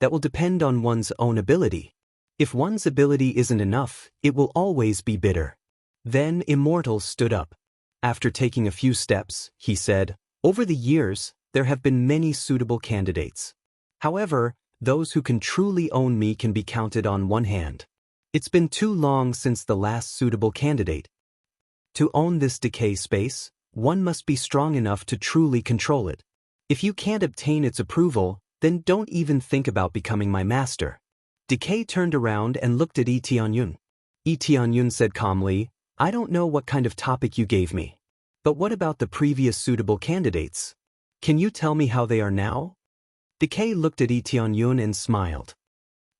That will depend on one's own ability. If one's ability isn't enough, it will always be bitter. Then Immortal stood up. After taking a few steps, he said, "Over the years, there have been many suitable candidates. However, those who can truly own me can be counted on one hand. It's been too long since the last suitable candidate. To own this decay space, one must be strong enough to truly control it. If you can't obtain its approval, then don't even think about becoming my master. Decay turned around and looked at Lee Tianyun. Lee Tianyun said calmly, I don't know what kind of topic you gave me. But what about the previous suitable candidates? Can you tell me how they are now? Decay looked at Lee Tianyun and smiled.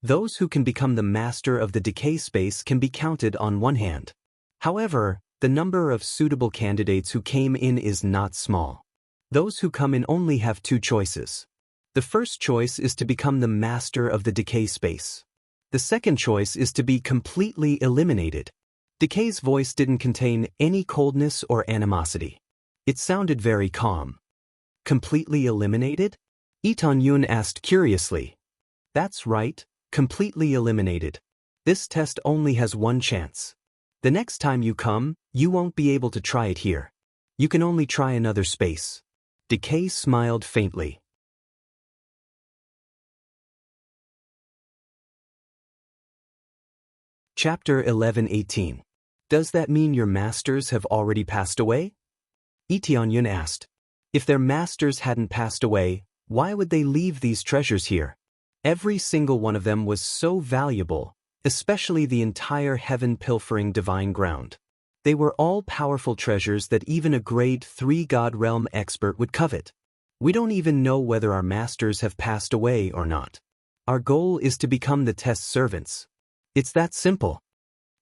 Those who can become the master of the decay space can be counted on one hand. However, the number of suitable candidates who came in is not small. Those who come in only have two choices. The first choice is to become the master of the decay space. The second choice is to be completely eliminated. Decay's voice didn't contain any coldness or animosity. It sounded very calm. Completely eliminated? Lee Tianyun asked curiously. That's right, completely eliminated. This test only has one chance. The next time you come, you won't be able to try it here. You can only try another space. Decay smiled faintly. Chapter 11:18. Does that mean your masters have already passed away? Lee Tianyun asked. If their masters hadn't passed away, why would they leave these treasures here? Every single one of them was so valuable, especially the entire heaven-pilfering divine ground. They were all powerful treasures that even a grade 3 God realm expert would covet. We don't even know whether our masters have passed away or not. Our goal is to become the test servants. It's that simple.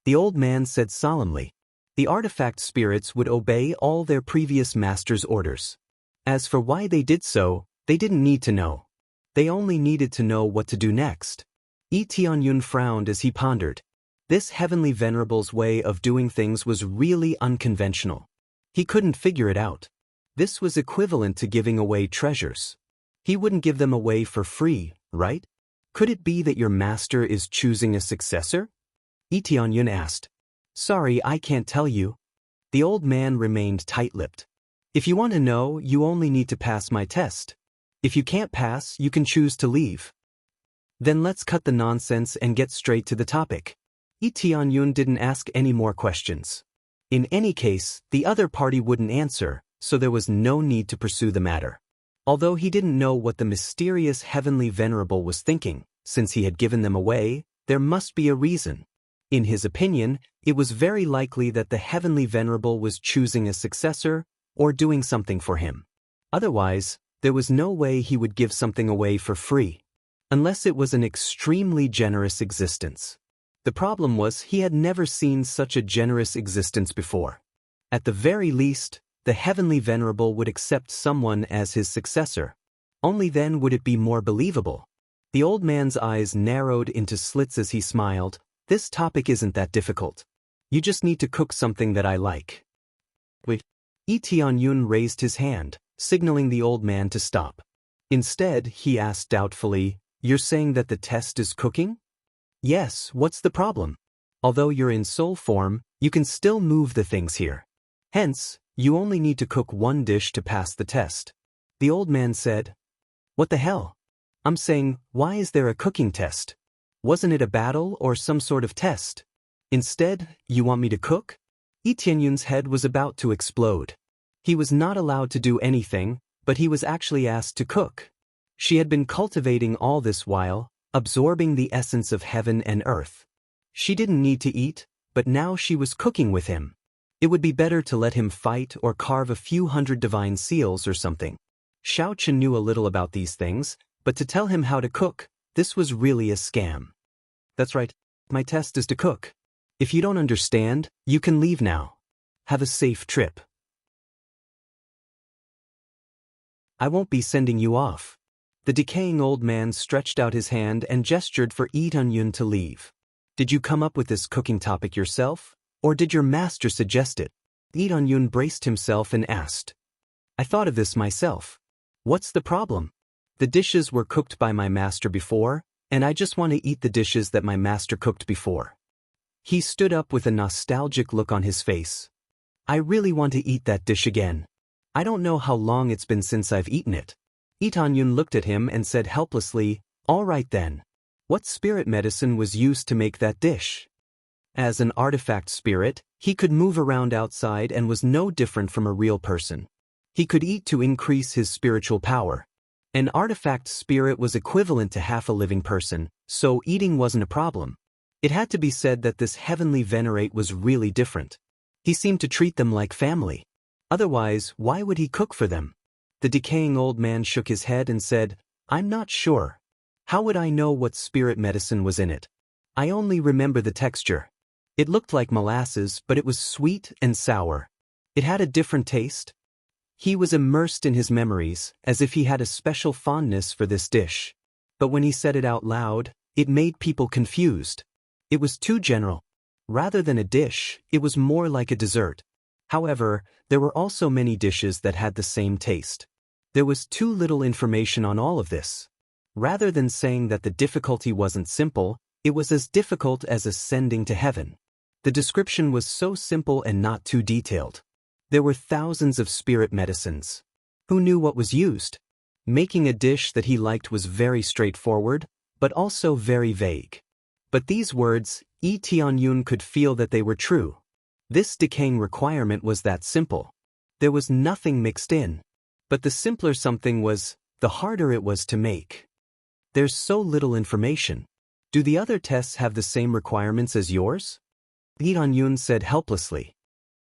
The old man said solemnly. The artifact spirits would obey all their previous masters' orders. As for why they did so, they didn't need to know. They only needed to know what to do next. Lee Tianyun frowned as he pondered. This heavenly venerable's way of doing things was really unconventional. He couldn't figure it out. This was equivalent to giving away treasures. He wouldn't give them away for free, right? Could it be that your master is choosing a successor? Lee Tianyun asked. Sorry, I can't tell you. The old man remained tight-lipped. If you want to know, you only need to pass my test. If you can't pass, you can choose to leave. Then let's cut the nonsense and get straight to the topic. Lee Tianyun didn't ask any more questions. In any case, the other party wouldn't answer, so there was no need to pursue the matter. Although he didn't know what the mysterious heavenly venerable was thinking, since he had given them away, there must be a reason. In his opinion, it was very likely that the heavenly venerable was choosing a successor or doing something for him. Otherwise, there was no way he would give something away for free, unless it was an extremely generous existence. The problem was he had never seen such a generous existence before. At the very least, the heavenly venerable would accept someone as his successor. Only then would it be more believable. The old man's eyes narrowed into slits as he smiled. This topic isn't that difficult. You just need to cook something that I like. Wait. Lee Tianyun raised his hand, signaling the old man to stop. Instead, he asked doubtfully, You're saying that the test is cooking? Yes, what's the problem? Although you're in soul form, you can still move the things here. Hence, you only need to cook one dish to pass the test. The old man said. What the hell? I'm saying, why is there a cooking test? Wasn't it a battle or some sort of test? Instead, you want me to cook? Lee Tianyun's head was about to explode. He was not allowed to do anything, but he was actually asked to cook. She had been cultivating all this while, absorbing the essence of heaven and earth. She didn't need to eat, but now she was cooking with him. It would be better to let him fight or carve a few hundred divine seals or something. Xiao Chen knew a little about these things, but to tell him how to cook, this was really a scam. That's right, my test is to cook. If you don't understand, you can leave now. Have a safe trip. I won't be sending you off. The decaying old man stretched out his hand and gestured for Lee Tianyun to leave. Did you come up with this cooking topic yourself, or did your master suggest it? Lee Tianyun braced himself and asked. I thought of this myself. What's the problem? The dishes were cooked by my master before, and I just want to eat the dishes that my master cooked before. He stood up with a nostalgic look on his face. I really want to eat that dish again. I don't know how long it's been since I've eaten it. Lee Yun looked at him and said helplessly, "All right then. What spirit medicine was used to make that dish?" As an artifact spirit, he could move around outside and was no different from a real person. He could eat to increase his spiritual power. An artifact spirit was equivalent to half a living person, so eating wasn't a problem. It had to be said that this heavenly venerate was really different. He seemed to treat them like family. Otherwise, why would he cook for them? The decaying old man shook his head and said, "I'm not sure. How would I know what spirit medicine was in it? I only remember the texture. It looked like molasses, but it was sweet and sour. It had a different taste." He was immersed in his memories, as if he had a special fondness for this dish. But when he said it out loud, it made people confused. It was too general. Rather than a dish, it was more like a dessert. However, there were also many dishes that had the same taste. There was too little information on all of this. Rather than saying that the difficulty wasn't simple, it was as difficult as ascending to heaven. The description was so simple and not too detailed. There were thousands of spirit medicines. Who knew what was used? Making a dish that he liked was very straightforward, but also very vague. But these words, Lee Yun could feel that they were true. This decaying requirement was that simple. There was nothing mixed in. But the simpler something was, the harder it was to make. There's so little information. Do the other tests have the same requirements as yours? Lee Yun said helplessly.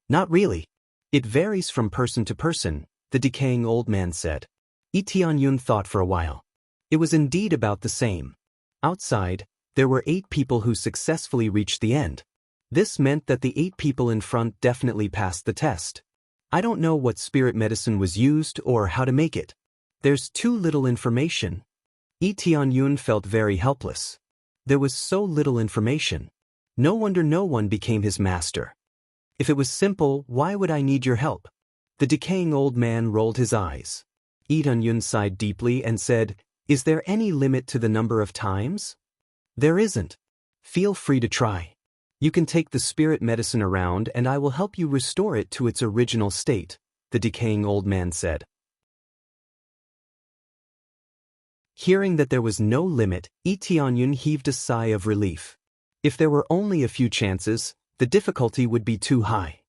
Not really. It varies from person to person, the decaying old man said. Lee Yun thought for a while. It was indeed about the same. Outside, there were 8 people who successfully reached the end. This meant that the 8 people in front definitely passed the test. I don't know what spirit medicine was used or how to make it. There's too little information. Lee Yun felt very helpless. There was so little information. No wonder no one became his master. If it was simple, why would I need your help? The decaying old man rolled his eyes. Lee Yun sighed deeply and said, "Is there any limit to the number of times?" "There isn't. Feel free to try. You can take the spirit medicine around and I will help you restore it to its original state," the decaying old man said. Hearing that there was no limit, Lee Yun heaved a sigh of relief. If there were only a few chances, the difficulty would be too high.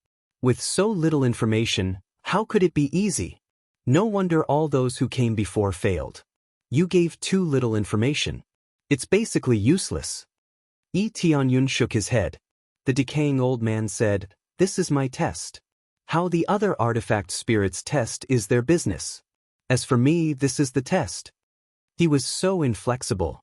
With so little information, how could it be easy? No wonder all those who came before failed. You gave too little information. It's basically useless. Lee Yun shook his head. The decaying old man said, "This is my test. How the other artifact spirits test is their business. As for me, this is the test." He was so inflexible.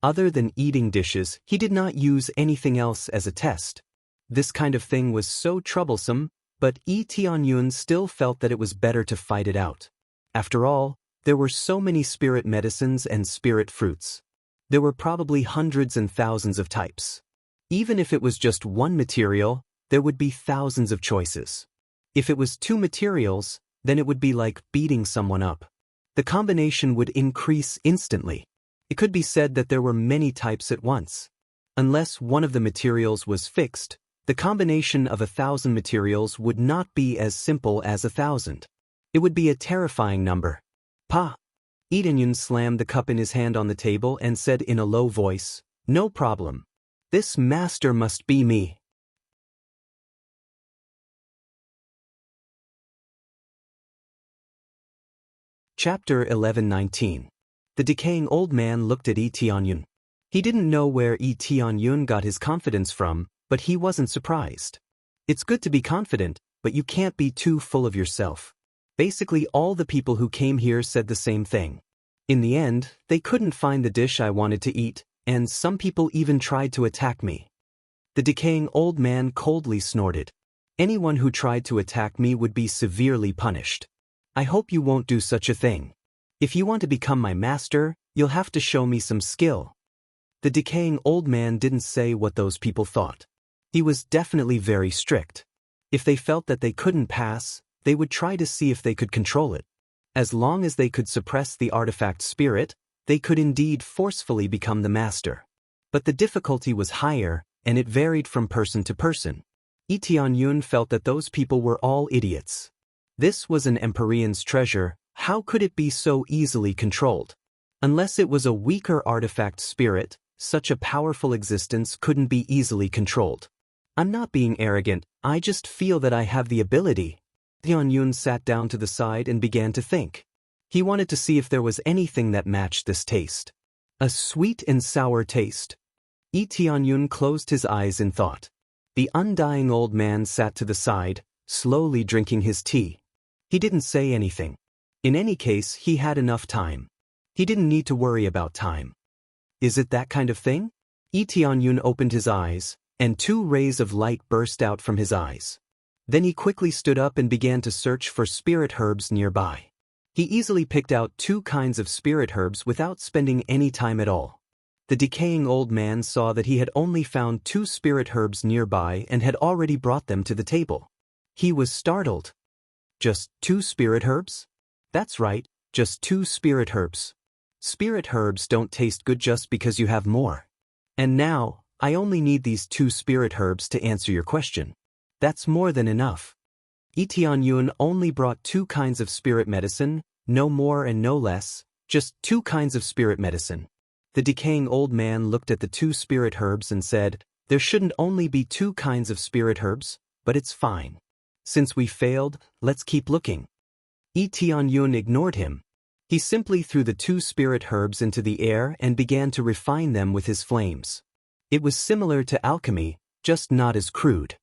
Other than eating dishes, he did not use anything else as a test. This kind of thing was so troublesome, but Lee Yun still felt that it was better to fight it out. After all, there were so many spirit medicines and spirit fruits. There were probably hundreds and thousands of types. Even if it was just one material, there would be thousands of choices. If it was 2 materials, then it would be like beating someone up. The combination would increase instantly. It could be said that there were many types at once. Unless one of the materials was fixed, the combination of 1,000 materials would not be as simple as 1,000. It would be a terrifying number. Pa! Lee Yun slammed the cup in his hand on the table and said in a low voice, "No problem. This master must be me." Chapter 11:19. The decaying old man looked at Lee Yun. He didn't know where Lee Yun got his confidence from, but he wasn't surprised. It's good to be confident, but you can't be too full of yourself. Basically all the people who came here said the same thing. In the end, they couldn't find the dish I wanted to eat, and some people even tried to attack me. The decaying old man coldly snorted. Anyone who tried to attack me would be severely punished. I hope you won't do such a thing. If you want to become my master, you'll have to show me some skill. The decaying old man didn't say what those people thought. He was definitely very strict. If they felt that they couldn't pass, they would try to see if they could control it. As long as they could suppress the artifact spirit, they could indeed forcefully become the master. But the difficulty was higher, and it varied from person to person. Lee Yun felt that those people were all idiots. This was an Empyrean's treasure, How could it be so easily controlled? Unless it was a weaker artifact spirit, such a powerful existence couldn't be easily controlled. I'm not being arrogant, I just feel that I have the ability. Tianyun sat down to the side and began to think. He wanted to see if there was anything that matched this taste. A sweet and sour taste. Tianyun closed his eyes in thought. The undying old man sat to the side, slowly drinking his tea. He didn't say anything. In any case, he had enough time. He didn't need to worry about time. Is it that kind of thing? Tianyun opened his eyes, and 2 rays of light burst out from his eyes. Then he quickly stood up and began to search for spirit herbs nearby. He easily picked out 2 kinds of spirit herbs without spending any time at all. The decaying old man saw that he had only found 2 spirit herbs nearby and had already brought them to the table. He was startled. Just 2 spirit herbs? That's right, just 2 spirit herbs. Spirit herbs don't taste good just because you have more. And now, I only need these 2 spirit herbs to answer your question. That's more than enough. Tianyun only brought 2 kinds of spirit medicine, no more and no less, just 2 kinds of spirit medicine. The decaying old man looked at the 2 spirit herbs and said, there shouldn't only be 2 kinds of spirit herbs, but it's fine. Since we failed, let's keep looking. Tianyun ignored him. He simply threw the 2 spirit herbs into the air and began to refine them with his flames. It was similar to alchemy, just not as crude.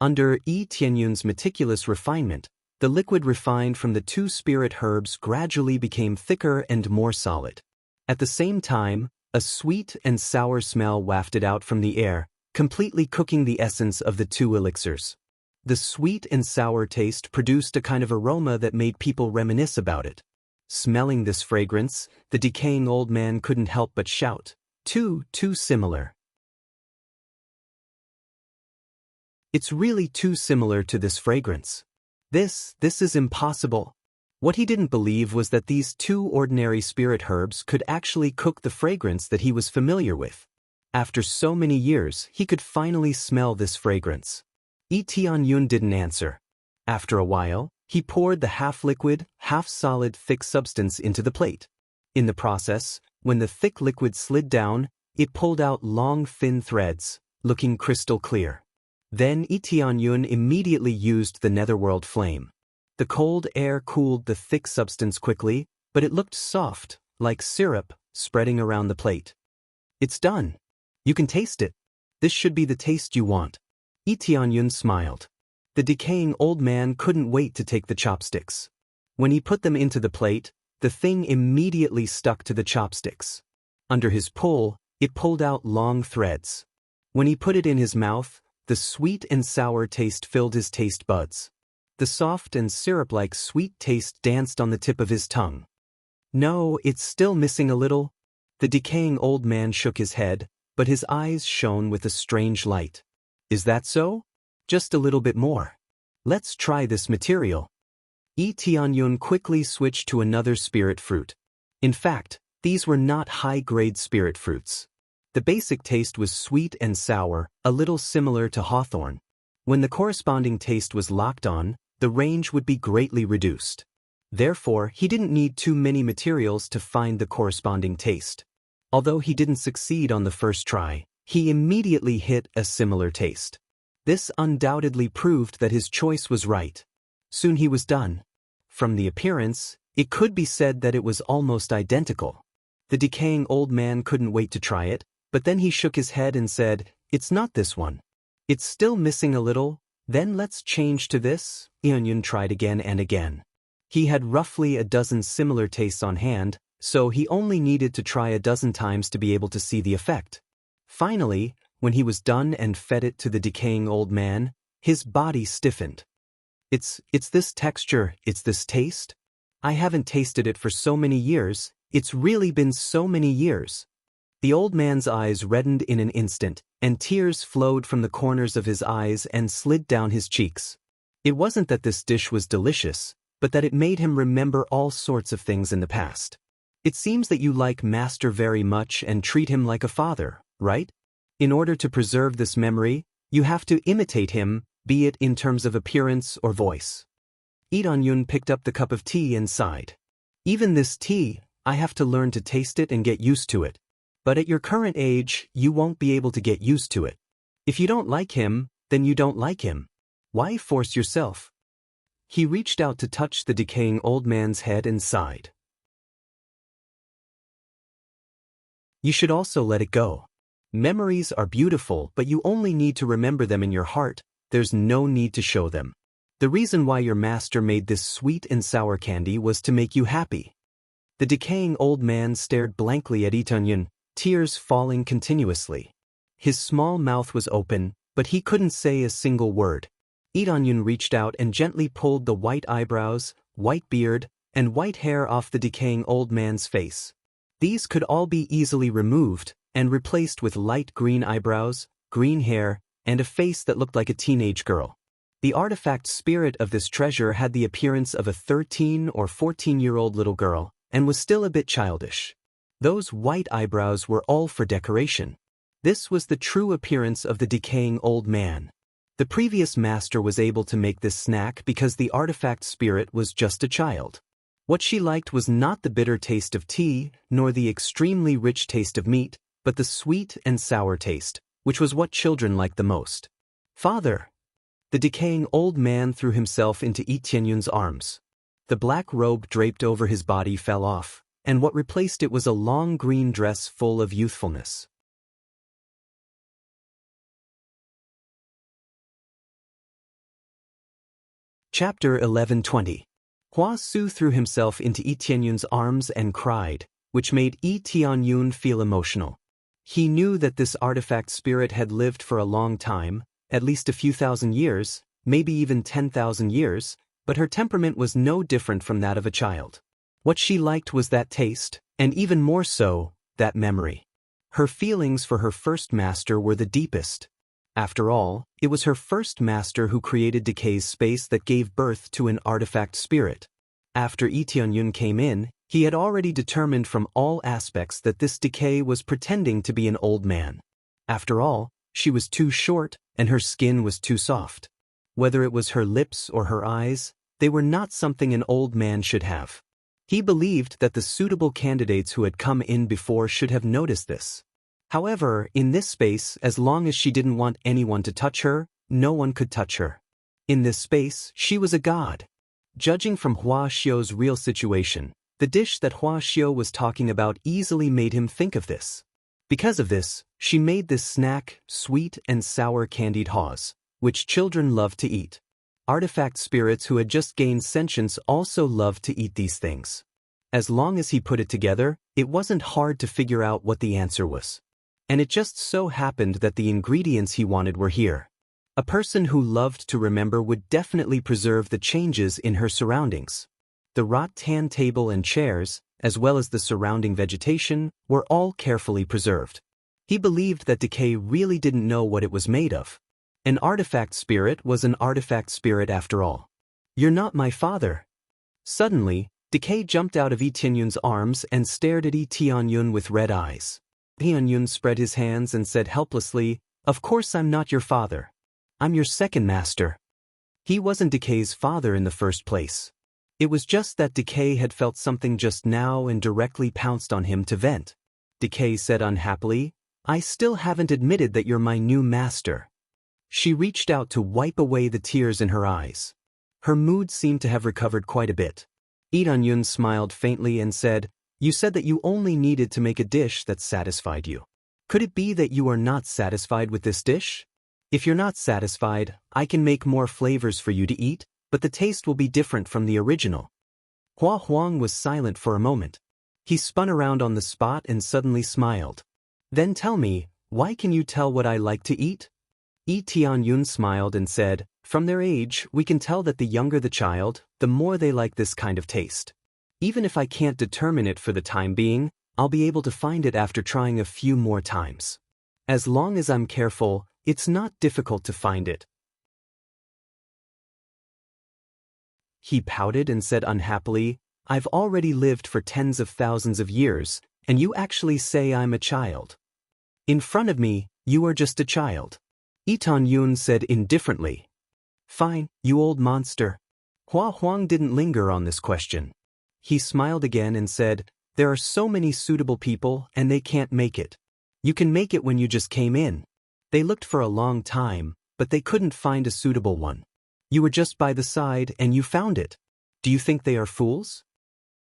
Under Tianyun's meticulous refinement, the liquid refined from the 2 spirit herbs gradually became thicker and more solid. At the same time, a sweet and sour smell wafted out from the air, completely cooking the essence of the 2 elixirs. The sweet and sour taste produced a kind of aroma that made people reminisce about it. Smelling this fragrance, the decaying old man couldn't help but shout, too similar. It's really too similar to this fragrance. This is impossible. What he didn't believe was that these 2 ordinary spirit herbs could actually cook the fragrance that he was familiar with. After so many years, he could finally smell this fragrance. Tianyun didn't answer. After a while, he poured the half-liquid, half-solid thick substance into the plate. In the process, when the thick liquid slid down, it pulled out long thin threads, looking crystal clear. Then Tianyun immediately used the netherworld flame. The cold air cooled the thick substance quickly, but it looked soft, like syrup, spreading around the plate. It's done. You can taste it. This should be the taste you want. Tianyun smiled. The decaying old man couldn't wait to take the chopsticks. When he put them into the plate, the thing immediately stuck to the chopsticks. Under his pull, it pulled out long threads. When he put it in his mouth, the sweet and sour taste filled his taste buds. The soft and syrup-like sweet taste danced on the tip of his tongue. No, it's still missing a little. The decaying old man shook his head, but his eyes shone with a strange light. Is that so? Just a little bit more. Let's try this material. Tianyun quickly switched to another spirit fruit. In fact, these were not high-grade spirit fruits. The basic taste was sweet and sour, a little similar to hawthorn. When the corresponding taste was locked on, the range would be greatly reduced. Therefore, he didn't need too many materials to find the corresponding taste. Although he didn't succeed on the first try, he immediately hit a similar taste. This undoubtedly proved that his choice was right. Soon he was done. From the appearance, it could be said that it was almost identical. The decaying old man couldn't wait to try it, but then he shook his head and said, "It's not this one. It's still missing a little, then let's change to this." Tianyun tried again and again. He had roughly a dozen similar tastes on hand, so he only needed to try a dozen times to be able to see the effect. Finally, when he was done and fed it to the decaying old man, his body stiffened. It's this texture, it's this taste? I haven't tasted it for so many years, it's really been so many years. The old man's eyes reddened in an instant, and tears flowed from the corners of his eyes and slid down his cheeks. It wasn't that this dish was delicious, but that it made him remember all sorts of things in the past. It seems that you like Master very much and treat him like a father, right? In order to preserve this memory, you have to imitate him, be it in terms of appearance or voice. Tianyun picked up the cup of tea and sighed. Even this tea, I have to learn to taste it and get used to it. But at your current age, you won't be able to get used to it. If you don't like him, then you don't like him. Why force yourself? He reached out to touch the decaying old man's head and sighed. You should also let it go. Memories are beautiful, but you only need to remember them in your heart. There's no need to show them. The reason why your master made this sweet and sour candy was to make you happy. The decaying old man stared blankly at Lee Tun-yun, tears falling continuously. His small mouth was open, but he couldn't say a single word. Lee Tun-yun reached out and gently pulled the white eyebrows, white beard, and white hair off the decaying old man's face. These could all be easily removed and replaced with light green eyebrows, green hair, and a face that looked like a teenage girl. The artifact spirit of this treasure had the appearance of a 13 or 14-year-old little girl, and was still a bit childish. Those white eyebrows were all for decoration. This was the true appearance of the decaying old man. The previous master was able to make this snack because the artifact spirit was just a child. What she liked was not the bitter taste of tea, nor the extremely rich taste of meat, but the sweet and sour taste, which was what children liked the most. Father! The decaying old man threw himself into Lee Tun-yun's arms. The black robe draped over his body fell off, and what replaced it was a long green dress full of youthfulness. Chapter 11:20. Hua Su threw himself into Lee Tun-yun's arms and cried, which made Lee Tun-yun feel emotional. He knew that this artifact spirit had lived for a long time, at least a few thousand years, maybe even 10,000 years, but her temperament was no different from that of a child. What she liked was that taste, and even more so, that memory. Her feelings for her first master were the deepest. After all, it was her first master who created Decay's space that gave birth to an artifact spirit. After Lee Tun-yun came in, he had already determined from all aspects that this Decay was pretending to be an old man. After all, she was too short, and her skin was too soft. Whether it was her lips or her eyes, they were not something an old man should have. He believed that the suitable candidates who had come in before should have noticed this. However, in this space, as long as she didn't want anyone to touch her, no one could touch her. In this space, she was a god. Judging from Hua Xiu's real situation, the dish that Hua Xiu was talking about easily made him think of this. Because of this, she made this snack, sweet and sour candied haws, which children love to eat. Artifact spirits who had just gained sentience also loved to eat these things. As long as he put it together, it wasn't hard to figure out what the answer was. And it just so happened that the ingredients he wanted were here. A person who loved to remember would definitely preserve the changes in her surroundings. The rattan table and chairs, as well as the surrounding vegetation, were all carefully preserved. He believed that Decay really didn't know what it was made of. An artifact spirit was an artifact spirit after all. You're not my father. Suddenly, Decay jumped out of Lee Tun-yun's arms and stared at Lee Tun-yun with red eyes. Lee Tun-yun spread his hands and said helplessly, "Of course I'm not your father. I'm your second master." He wasn't Decay's father in the first place. It was just that Decay had felt something just now and directly pounced on him to vent. Decay said unhappily, "I still haven't admitted that you're my new master." She reached out to wipe away the tears in her eyes. Her mood seemed to have recovered quite a bit. Lee Tun-yun smiled faintly and said, "You said that you only needed to make a dish that satisfied you. Could it be that you are not satisfied with this dish? If you're not satisfied, I can make more flavors for you to eat, but the taste will be different from the original." Hua Huang was silent for a moment. He spun around on the spot and suddenly smiled. "Then tell me, why can you tell what I like to eat?" Lee Tun-yun smiled and said, "From their age, we can tell that the younger the child, the more they like this kind of taste. Even if I can't determine it for the time being, I'll be able to find it after trying a few more times. As long as I'm careful, it's not difficult to find it." He pouted and said unhappily, "I've already lived for tens of thousands of years, and you actually say I'm a child. In front of me, you are just a child." Lee Tun-yun said indifferently, "Fine, you old monster." Hua Huang didn't linger on this question. he smiled again and said, "There are so many suitable people and they can't make it. You can make it when you just came in." They looked for a long time, but they couldn't find a suitable one. You were just by the side and you found it. Do you think they are fools?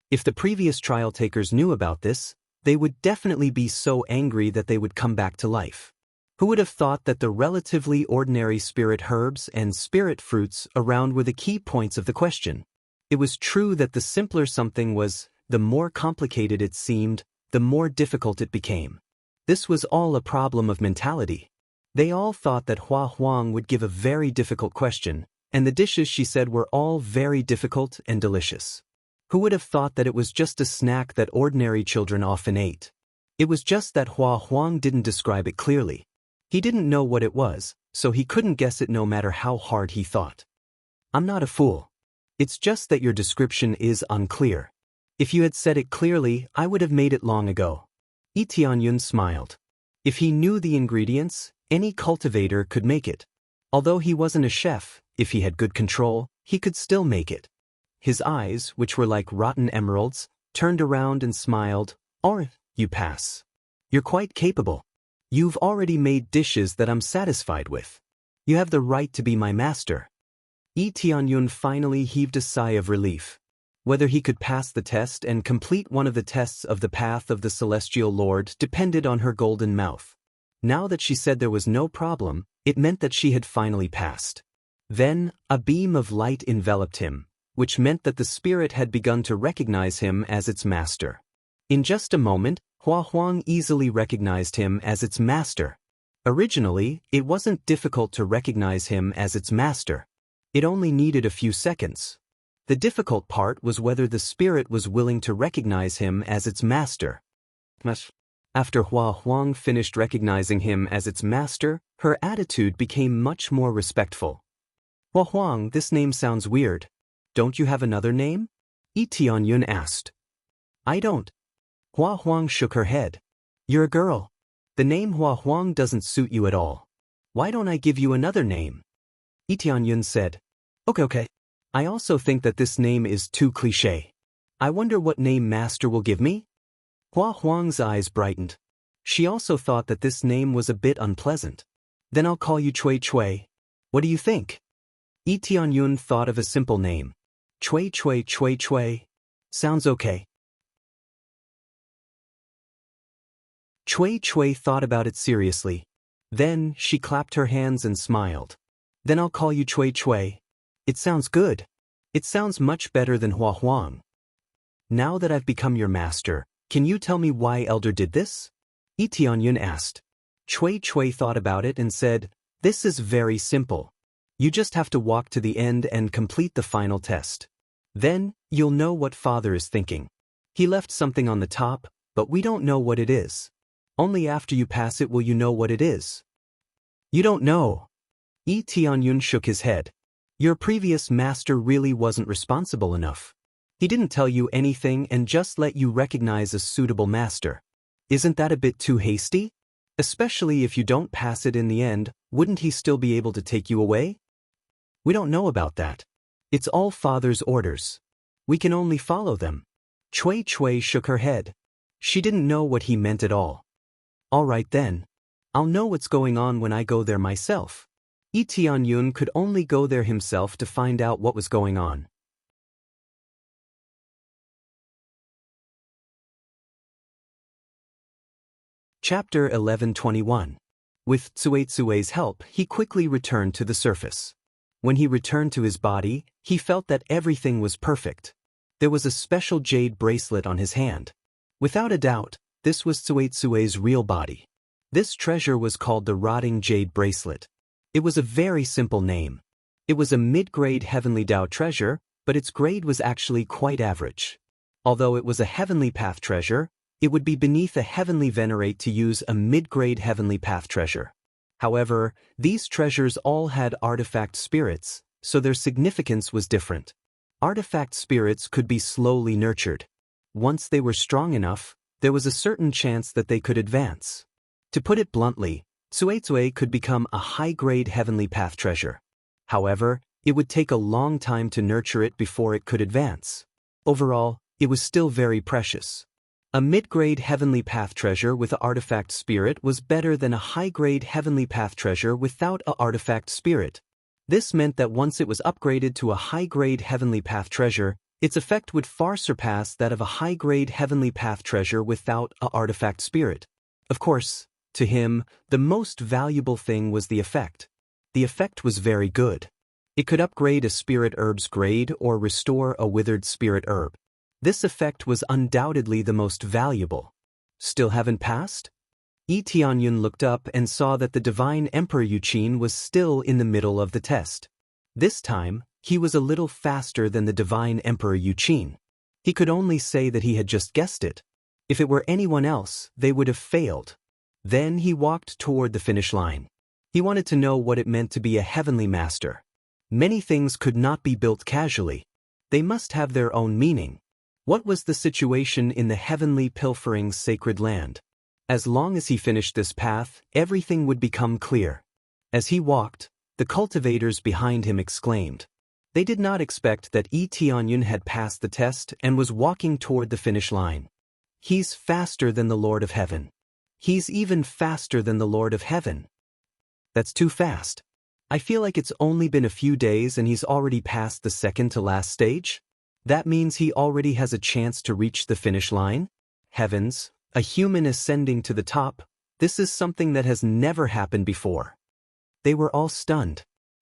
If the previous trial takers knew about this, they would definitely be so angry that they would come back to life. Who would have thought that the relatively ordinary spirit herbs and spirit fruits around were the key points of the question? It was true that the simpler something was, the more complicated it seemed, the more difficult it became. This was all a problem of mentality. They all thought that Hua Huang would give a very difficult question, and the dishes she said were all very difficult and delicious. Who would have thought that it was just a snack that ordinary children often ate? It was just that Hua Huang didn't describe it clearly. He didn't know what it was, so he couldn't guess it no matter how hard he thought. I'm not a fool. It's just that your description is unclear. If you had said it clearly, I would have made it long ago. Yi Tianyun smiled. If he knew the ingredients, any cultivator could make it. Although he wasn't a chef, if he had good control, he could still make it. His eyes, which were like rotten emeralds, turned around and smiled. "Or, you pass. You're quite capable. You've already made dishes that I'm satisfied with. You have the right to be my master." Yi Tianyun finally heaved a sigh of relief. Whether he could pass the test and complete one of the tests of the path of the Celestial Lord depended on her golden mouth. Now that she said there was no problem, it meant that she had finally passed. Then, a beam of light enveloped him, which meant that the spirit had begun to recognize him as its master. In just a moment, Hua Huang easily recognized him as its master. Originally, it wasn't difficult to recognize him as its master. It only needed a few seconds. The difficult part was whether the spirit was willing to recognize him as its master. After Hua Huang finished recognizing him as its master, her attitude became much more respectful. "Hua Huang, this name sounds weird. Don't you have another name?" Yi Tianyun asked. "I don't." Hua Huang shook her head. "You're a girl. The name Hua Huang doesn't suit you at all. Why don't I give you another name?" Yi Tianyun said, Okay. I also think that this name is too cliché. I wonder what name Master will give me?" Hua Huang's eyes brightened. She also thought that this name was a bit unpleasant. "Then I'll call you Cui Cui. What do you think?" Yi Tianyun thought of a simple name. Cui Cui. Sounds okay. Cui thought about it seriously. Then, she clapped her hands and smiled. "Then I'll call you Cui. It sounds good. It sounds much better than Hua Huang. Now that I've become your master, can you tell me why Elder did this?" Yi Tianyun asked. Cui thought about it and said, "This is very simple. You just have to walk to the end and complete the final test. Then, you'll know what Father is thinking. He left something on the top, but we don't know what it is. Only after you pass it will you know what it is." "You don't know." Yi Tianyun shook his head. "Your previous master really wasn't responsible enough. He didn't tell you anything and just let you recognize a suitable master. Isn't that a bit too hasty? Especially if you don't pass it in the end, wouldn't he still be able to take you away?" "We don't know about that. It's all Father's orders. We can only follow them." Cui shook her head. She didn't know what he meant at all. "All right then. I'll know what's going on when I go there myself." Yi Tianyun could only go there himself to find out what was going on. Chapter 11:21. With Tsue's help, he quickly returned to the surface. When he returned to his body, he felt that everything was perfect. There was a special jade bracelet on his hand. Without a doubt, this was Tsue's real body. This treasure was called the Rotting Jade Bracelet. It was a very simple name. It was a mid-grade Heavenly Dao treasure, but its grade was actually quite average. Although it was a Heavenly Path treasure, it would be beneath a Heavenly Venerate to use a mid-grade Heavenly Path treasure. However, these treasures all had artifact spirits, so their significance was different. Artifact spirits could be slowly nurtured. Once they were strong enough, there was a certain chance that they could advance. To put it bluntly, Tsue could become a high-grade Heavenly Path treasure. However, it would take a long time to nurture it before it could advance. Overall, it was still very precious. A mid-grade heavenly path treasure with an artifact spirit was better than a high-grade heavenly path treasure without an artifact spirit. This meant that once it was upgraded to a high-grade heavenly path treasure, its effect would far surpass that of a high-grade heavenly path treasure without an artifact spirit. Of course, to him, the most valuable thing was the effect. The effect was very good. It could upgrade a spirit herb's grade or restore a withered spirit herb. This effect was undoubtedly the most valuable. Still haven't passed? Yi Tianyun looked up and saw that the Divine Emperor Yuqin was still in the middle of the test. This time, he was a little faster than the Divine Emperor Yuqin. He could only say that he had just guessed it. If it were anyone else, they would have failed. Then he walked toward the finish line. He wanted to know what it meant to be a heavenly master. Many things could not be built casually. They must have their own meaning. What was the situation in the heavenly pilfering sacred land? As long as he finished this path, everything would become clear. As he walked, the cultivators behind him exclaimed. They did not expect that Yi Tianyun had passed the test and was walking toward the finish line. He's faster than the Lord of Heaven. He's even faster than the Lord of Heaven. That's too fast. I feel like it's only been a few days and he's already passed the second to last stage. That means he already has a chance to reach the finish line? Heavens, a human ascending to the top, this is something that has never happened before. They were all stunned.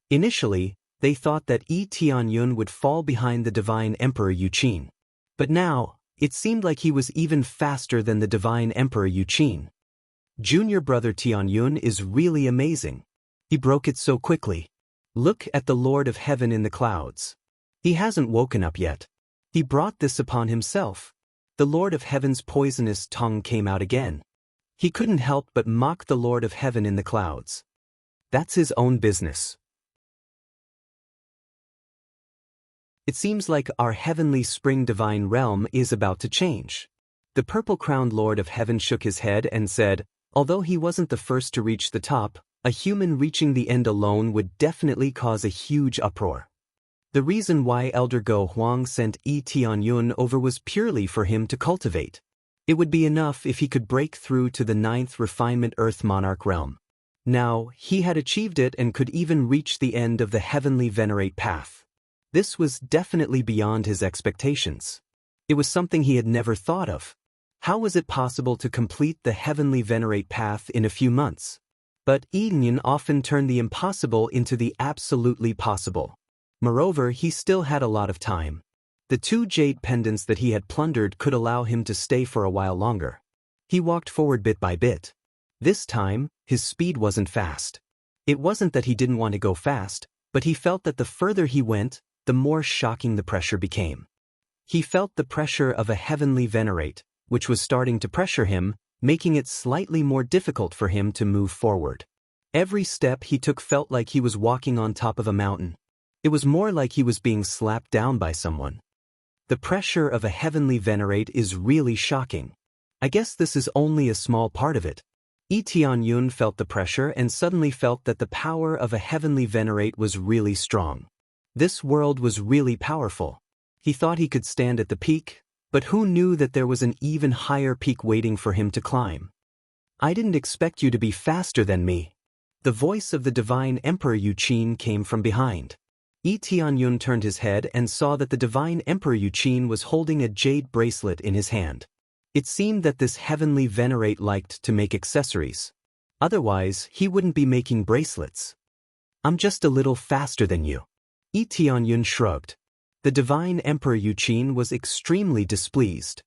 Initially, they thought that Yi Tianyun would fall behind the Divine Emperor Yuqin. But now, it seemed like he was even faster than the Divine Emperor Yuqin. Junior brother Tianyun is really amazing. He broke it so quickly. Look at the Lord of Heaven in the clouds. He hasn't woken up yet. He brought this upon himself. The Lord of Heaven's poisonous tongue came out again. He couldn't help but mock the Lord of Heaven in the clouds. That's his own business. It seems like our heavenly spring divine realm is about to change. The purple-crowned Lord of Heaven shook his head and said, although he wasn't the first to reach the top, a human reaching the end alone would definitely cause a huge uproar. The reason why Elder Go Huang sent Yi Tianyun over was purely for him to cultivate. It would be enough if he could break through to the 9th refinement Earth Monarch realm. Now, he had achieved it and could even reach the end of the heavenly venerate path. This was definitely beyond his expectations. It was something he had never thought of. How was it possible to complete the heavenly venerate path in a few months? But Yi Tianyun often turned the impossible into the absolutely possible. Moreover, he still had a lot of time. The 2 jade pendants that he had plundered could allow him to stay for a while longer. He walked forward bit by bit. This time, his speed wasn't fast. It wasn't that he didn't want to go fast, but he felt that the further he went, the more shocking the pressure became. He felt the pressure of a heavenly venerate, which was starting to pressure him, making it slightly more difficult for him to move forward. Every step he took felt like he was walking on top of a mountain. It was more like he was being slapped down by someone. The pressure of a heavenly venerate is really shocking. I guess this is only a small part of it. Yi Tianyun felt the pressure and suddenly felt that the power of a heavenly venerate was really strong. This world was really powerful. He thought he could stand at the peak, but who knew that there was an even higher peak waiting for him to climb? I didn't expect you to be faster than me. The voice of the Divine Emperor Yuqin came from behind. Yi Tianyun turned his head and saw that the Divine Emperor Yuqin was holding a jade bracelet in his hand. It seemed that this heavenly venerate liked to make accessories. Otherwise, he wouldn't be making bracelets. I'm just a little faster than you. Yi Tianyun shrugged. The Divine Emperor Yuqin was extremely displeased.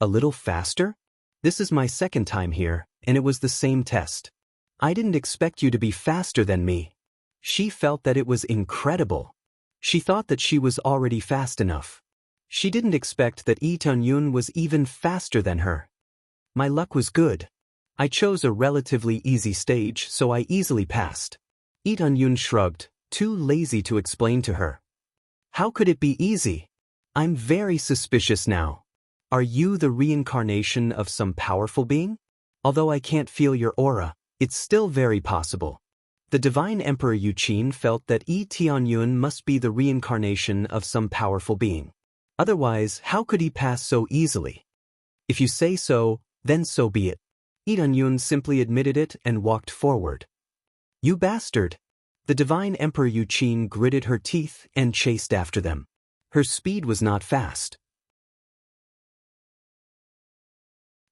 A little faster? This is my second time here, and it was the same test. I didn't expect you to be faster than me. She felt that it was incredible. She thought that she was already fast enough. She didn't expect that Yi Tianyun was even faster than her. My luck was good. I chose a relatively easy stage, so I easily passed. Yi Tianyun shrugged, too lazy to explain to her. How could it be easy? I'm very suspicious now. Are you the reincarnation of some powerful being? Although I can't feel your aura, it's still very possible. The Divine Emperor Yuqin felt that Yi Tianyun must be the reincarnation of some powerful being. Otherwise, how could he pass so easily? If you say so, then so be it. Lee Danyun simply admitted it and walked forward. You bastard! The divine Emperor Yuqin gritted her teeth and chased after them. Her speed was not fast.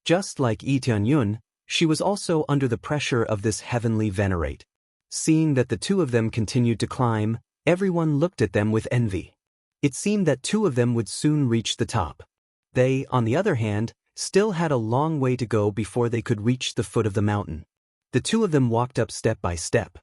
Just like Lee Tianyun, she was also under the pressure of this heavenly venerate. Seeing that the two of them continued to climb, everyone looked at them with envy. It seemed that two of them would soon reach the top. They, on the other hand, still had a long way to go before they could reach the foot of the mountain. The two of them walked up step by step.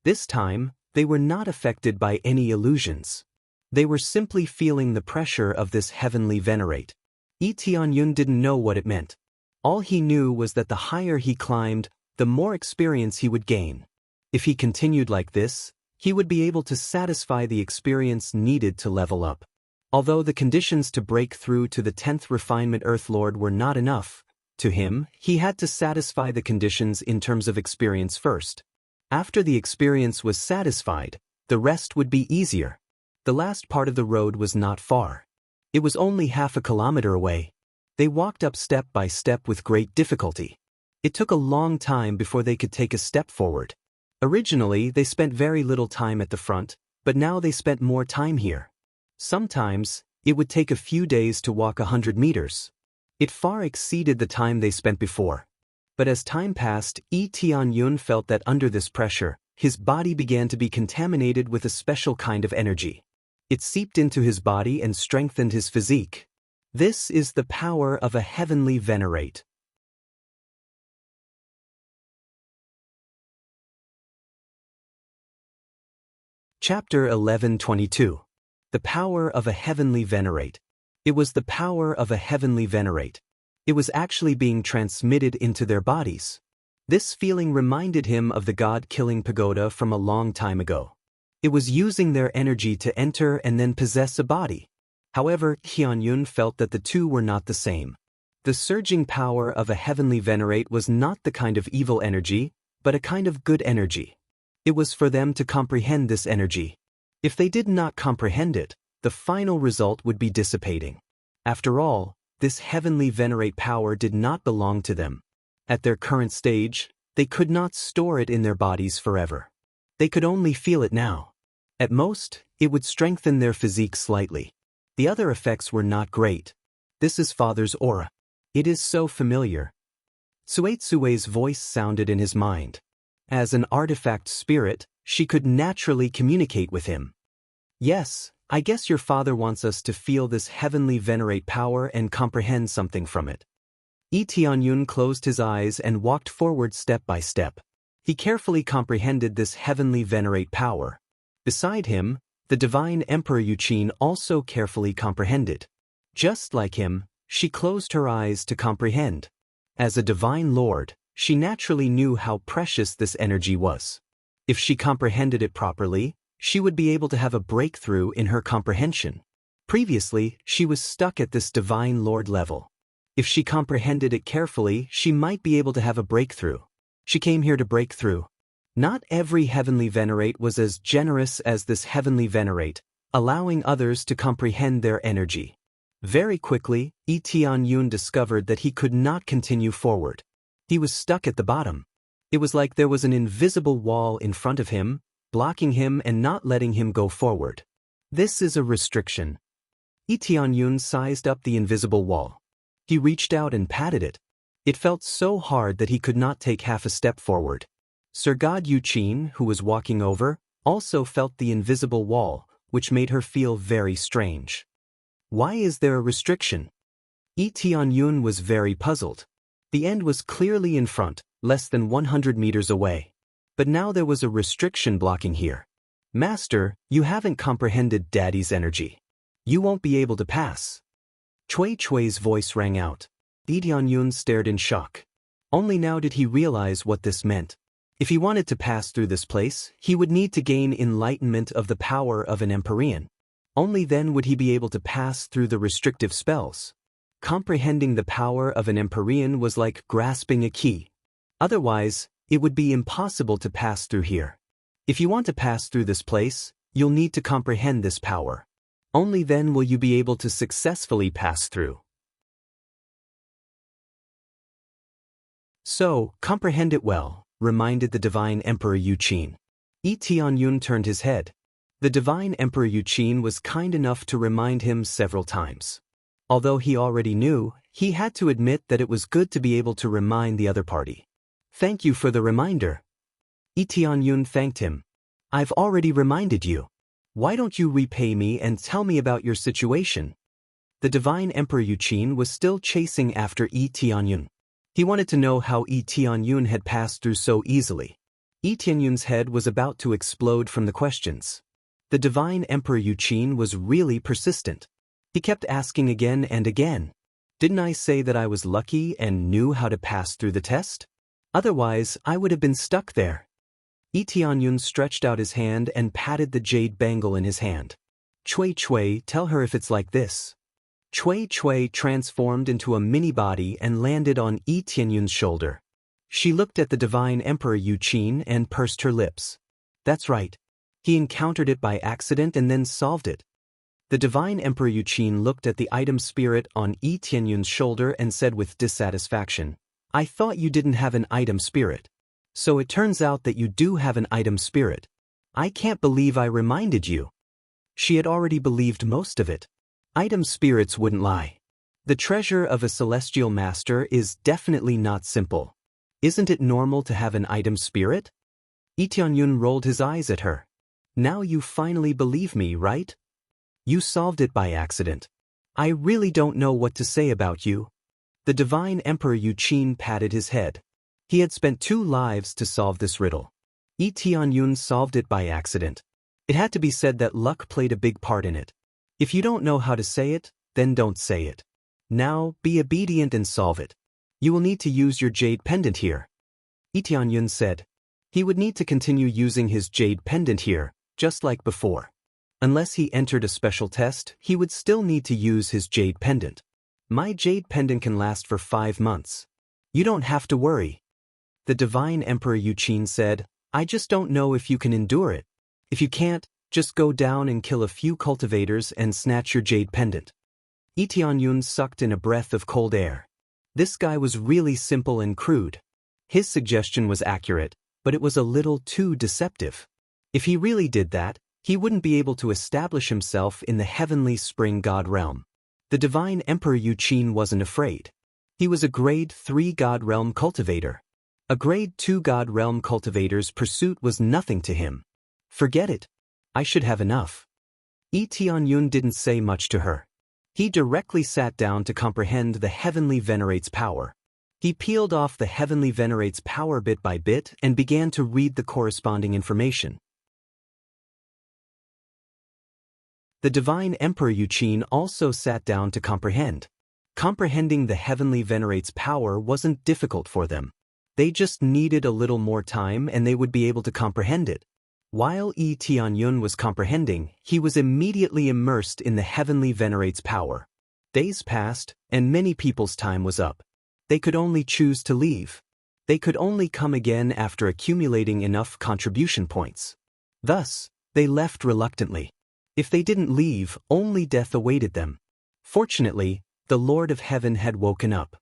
This time, they were not affected by any illusions. They were simply feeling the pressure of this heavenly venerate. Lee Tianyun didn't know what it meant. All he knew was that the higher he climbed, the more experience he would gain. If he continued like this, he would be able to satisfy the experience needed to level up. Although the conditions to break through to the 10th refinement Earthlord were not enough, to him, he had to satisfy the conditions in terms of experience first. After the experience was satisfied, the rest would be easier. The last part of the road was not far. It was only half a kilometer away. They walked up step by step with great difficulty. It took a long time before they could take a step forward. Originally, they spent very little time at the front, but now they spent more time here. Sometimes, it would take a few days to walk 100 meters. It far exceeded the time they spent before. But as time passed, Lee Tianyun felt that under this pressure, his body began to be contaminated with a special kind of energy. It seeped into his body and strengthened his physique. This is the power of a heavenly venerate. Chapter 11:22. The power of a heavenly venerate. It was the power of a heavenly venerate. It was actually being transmitted into their bodies. This feeling reminded him of the god-killing pagoda from a long time ago. It was using their energy to enter and then possess a body. However, Tianyun felt that the two were not the same. The surging power of a heavenly venerate was not the kind of evil energy, but a kind of good energy. It was for them to comprehend this energy. If they did not comprehend it, the final result would be dissipating. After all, this heavenly venerate power did not belong to them. At their current stage, they could not store it in their bodies forever. They could only feel it now. At most, it would strengthen their physique slightly. The other effects were not great. This is Father's aura. It is so familiar. Suetsue's voice sounded in his mind. As an artifact spirit, she could naturally communicate with him. Yes, I guess your father wants us to feel this heavenly venerate power and comprehend something from it. Lee Tianyun closed his eyes and walked forward step by step. He carefully comprehended this heavenly venerate power. Beside him, the divine Emperor Yuqin also carefully comprehended. Just like him, she closed her eyes to comprehend. As a divine lord, she naturally knew how precious this energy was. If she comprehended it properly, she would be able to have a breakthrough in her comprehension. Previously, she was stuck at this divine lord level. If she comprehended it carefully, she might be able to have a breakthrough. She came here to break through. Not every heavenly venerate was as generous as this heavenly venerate, allowing others to comprehend their energy. Very quickly, Lee Tianyun discovered that he could not continue forward. He was stuck at the bottom. It was like there was an invisible wall in front of him, blocking him and not letting him go forward. This is a restriction. Lee Tianyun sized up the invisible wall. He reached out and patted it. It felt so hard that he could not take half a step forward. Sir God Yuqin, who was walking over, also felt the invisible wall, which made her feel very strange. Why is there a restriction? Lee Tianyun was very puzzled. The end was clearly in front, less than 100 meters away. But now there was a restriction blocking here. Master, you haven't comprehended Daddy's energy. You won't be able to pass. Cui Chui's voice rang out. Lee Tianyun stared in shock. Only now did he realize what this meant. If he wanted to pass through this place, he would need to gain enlightenment of the power of an Empyrean. Only then would he be able to pass through the restrictive spells. Comprehending the power of an Empyrean was like grasping a key. Otherwise, it would be impossible to pass through here. If you want to pass through this place, you'll need to comprehend this power. Only then will you be able to successfully pass through. So, comprehend it well, reminded the Divine Emperor Yuqin. Tianyun turned his head. The Divine Emperor Yuqin was kind enough to remind him several times. Although he already knew, he had to admit that it was good to be able to remind the other party. Thank you for the reminder. Tianyun thanked him. I've already reminded you. Why don't you repay me and tell me about your situation? The Divine Emperor Yuqin was still chasing after Tianyun. He wanted to know how Tianyun had passed through so easily. Tianyun's head was about to explode from the questions. The Divine Emperor Yuqin was really persistent. He kept asking again and again. Didn't I say that I was lucky and knew how to pass through the test? Otherwise, I would have been stuck there. Tianyun stretched out his hand and patted the jade bangle in his hand. Cui Cui, tell her if it's like this. Cui Cui transformed into a mini-body and landed on Tianyun's shoulder. She looked at the Divine Emperor Yuqin and pursed her lips. That's right. He encountered it by accident and then solved it. The Divine Emperor Yuqin looked at the item spirit on Tianyun's shoulder and said with dissatisfaction, I thought you didn't have an item spirit. So it turns out that you do have an item spirit. I can't believe I reminded you. She had already believed most of it. Item spirits wouldn't lie. The treasure of a celestial master is definitely not simple. Isn't it normal to have an item spirit? Tianyun rolled his eyes at her. Now you finally believe me, right? You solved it by accident. I really don't know what to say about you. The Divine Emperor Yuqin patted his head. He had spent 2 lives to solve this riddle. Tianyun solved it by accident. It had to be said that luck played a big part in it. If you don't know how to say it, then don't say it. Now, be obedient and solve it. You will need to use your jade pendant here. Tianyun said. He would need to continue using his jade pendant here, just like before. Unless he entered a special test, he would still need to use his jade pendant. My jade pendant can last for 5 months. You don't have to worry. The Divine Emperor Yuqin said, I just don't know if you can endure it. If you can't, just go down and kill a few cultivators and snatch your jade pendant. Tianyun sucked in a breath of cold air. This guy was really simple and crude. His suggestion was accurate, but it was a little too deceptive. If he really did that, he wouldn't be able to establish himself in the heavenly spring god realm. The Divine Emperor Yuqin wasn't afraid. He was a grade 3 god realm cultivator. A grade 2 god realm cultivator's pursuit was nothing to him. Forget it. I should have enough. Tianyun didn't say much to her. He directly sat down to comprehend the Heavenly Venerate's power. He peeled off the Heavenly Venerate's power bit by bit and began to read the corresponding information. The Divine Emperor Yuqin also sat down to comprehend. Comprehending the Heavenly Venerate's power wasn't difficult for them. They just needed a little more time and they would be able to comprehend it. While Tianyun was comprehending, he was immediately immersed in the Heavenly Venerate's power. Days passed, and many people's time was up. They could only choose to leave. They could only come again after accumulating enough contribution points. Thus, they left reluctantly. If they didn't leave, only death awaited them. Fortunately, the Lord of Heaven had woken up.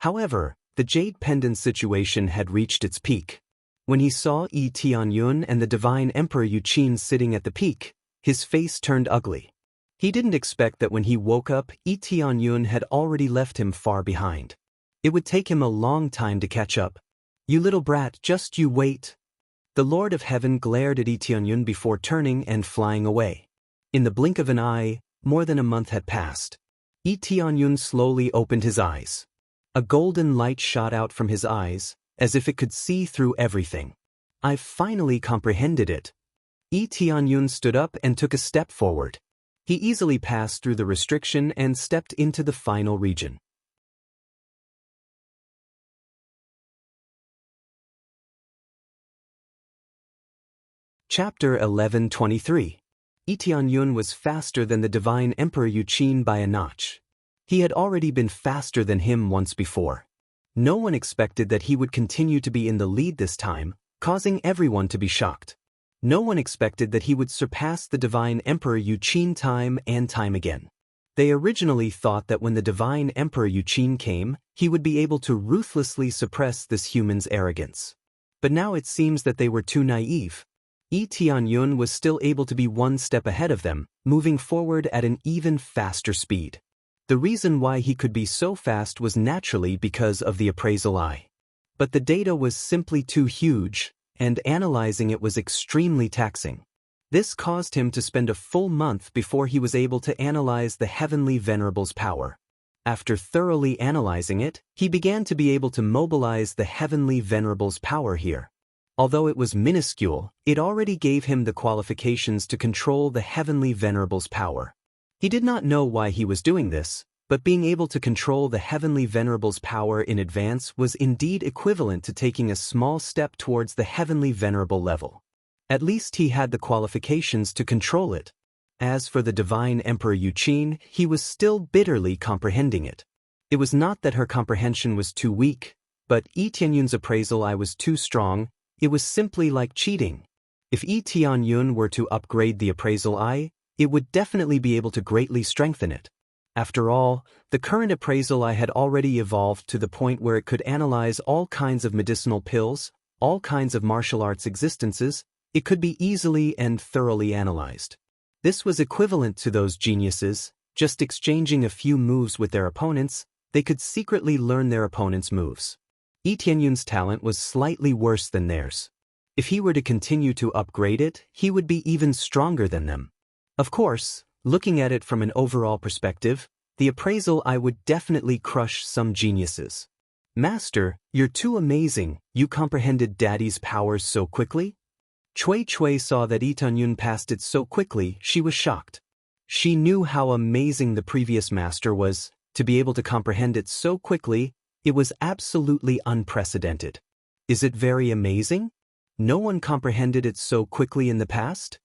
However, the jade pendant situation had reached its peak. When he saw Tianyun and the Divine Emperor Yuqin sitting at the peak, his face turned ugly. He didn't expect that when he woke up, Tianyun had already left him far behind. It would take him a long time to catch up. You little brat, just you wait. The Lord of Heaven glared at Tianyun before turning and flying away. In the blink of an eye, more than a month had passed. Tianyun slowly opened his eyes. A golden light shot out from his eyes, as if it could see through everything. I've finally comprehended it. Tianyun stood up and took a step forward. He easily passed through the restriction and stepped into the final region. Chapter 11:23. Tianyun was faster than the Divine Emperor Yuqin by a notch. He had already been faster than him once before. No one expected that he would continue to be in the lead this time, causing everyone to be shocked. No one expected that he would surpass the divine Emperor Yuqin time and time again. They originally thought that when the divine Emperor Yuqin came, he would be able to ruthlessly suppress this human's arrogance. But now it seems that they were too naive. Yi Tianyun was still able to be one step ahead of them, moving forward at an even faster speed. The reason why he could be so fast was naturally because of the appraisal eye. But the data was simply too huge, and analyzing it was extremely taxing. This caused him to spend a full month before he was able to analyze the Heavenly Venerable's power. After thoroughly analyzing it, he began to be able to mobilize the Heavenly Venerable's power here. Although it was minuscule, it already gave him the qualifications to control the Heavenly Venerable's power. He did not know why he was doing this, but being able to control the Heavenly Venerable's power in advance was indeed equivalent to taking a small step towards the Heavenly Venerable level. At least he had the qualifications to control it. As for the divine Emperor Yuqin, he was still bitterly comprehending it. It was not that her comprehension was too weak, but Yi Tianyun's appraisal eye was too strong. It was simply like cheating. If Yi Tianyun were to upgrade the appraisal eye, it would definitely be able to greatly strengthen it. After all, the current appraisal eye had already evolved to the point where it could analyze all kinds of medicinal pills, all kinds of martial arts existences. It could be easily and thoroughly analyzed. This was equivalent to those geniuses, just exchanging a few moves with their opponents, they could secretly learn their opponents' moves. Yi Tianyun's talent was slightly worse than theirs. If he were to continue to upgrade it, he would be even stronger than them. Of course, looking at it from an overall perspective, the appraisal eye would definitely crush some geniuses. Master, you're too amazing, you comprehended Daddy's powers so quickly? Cui saw that Yi Tianyun passed it so quickly, she was shocked. She knew how amazing the previous master was. To be able to comprehend it so quickly, it was absolutely unprecedented. Is it very amazing? No one comprehended it so quickly in the past?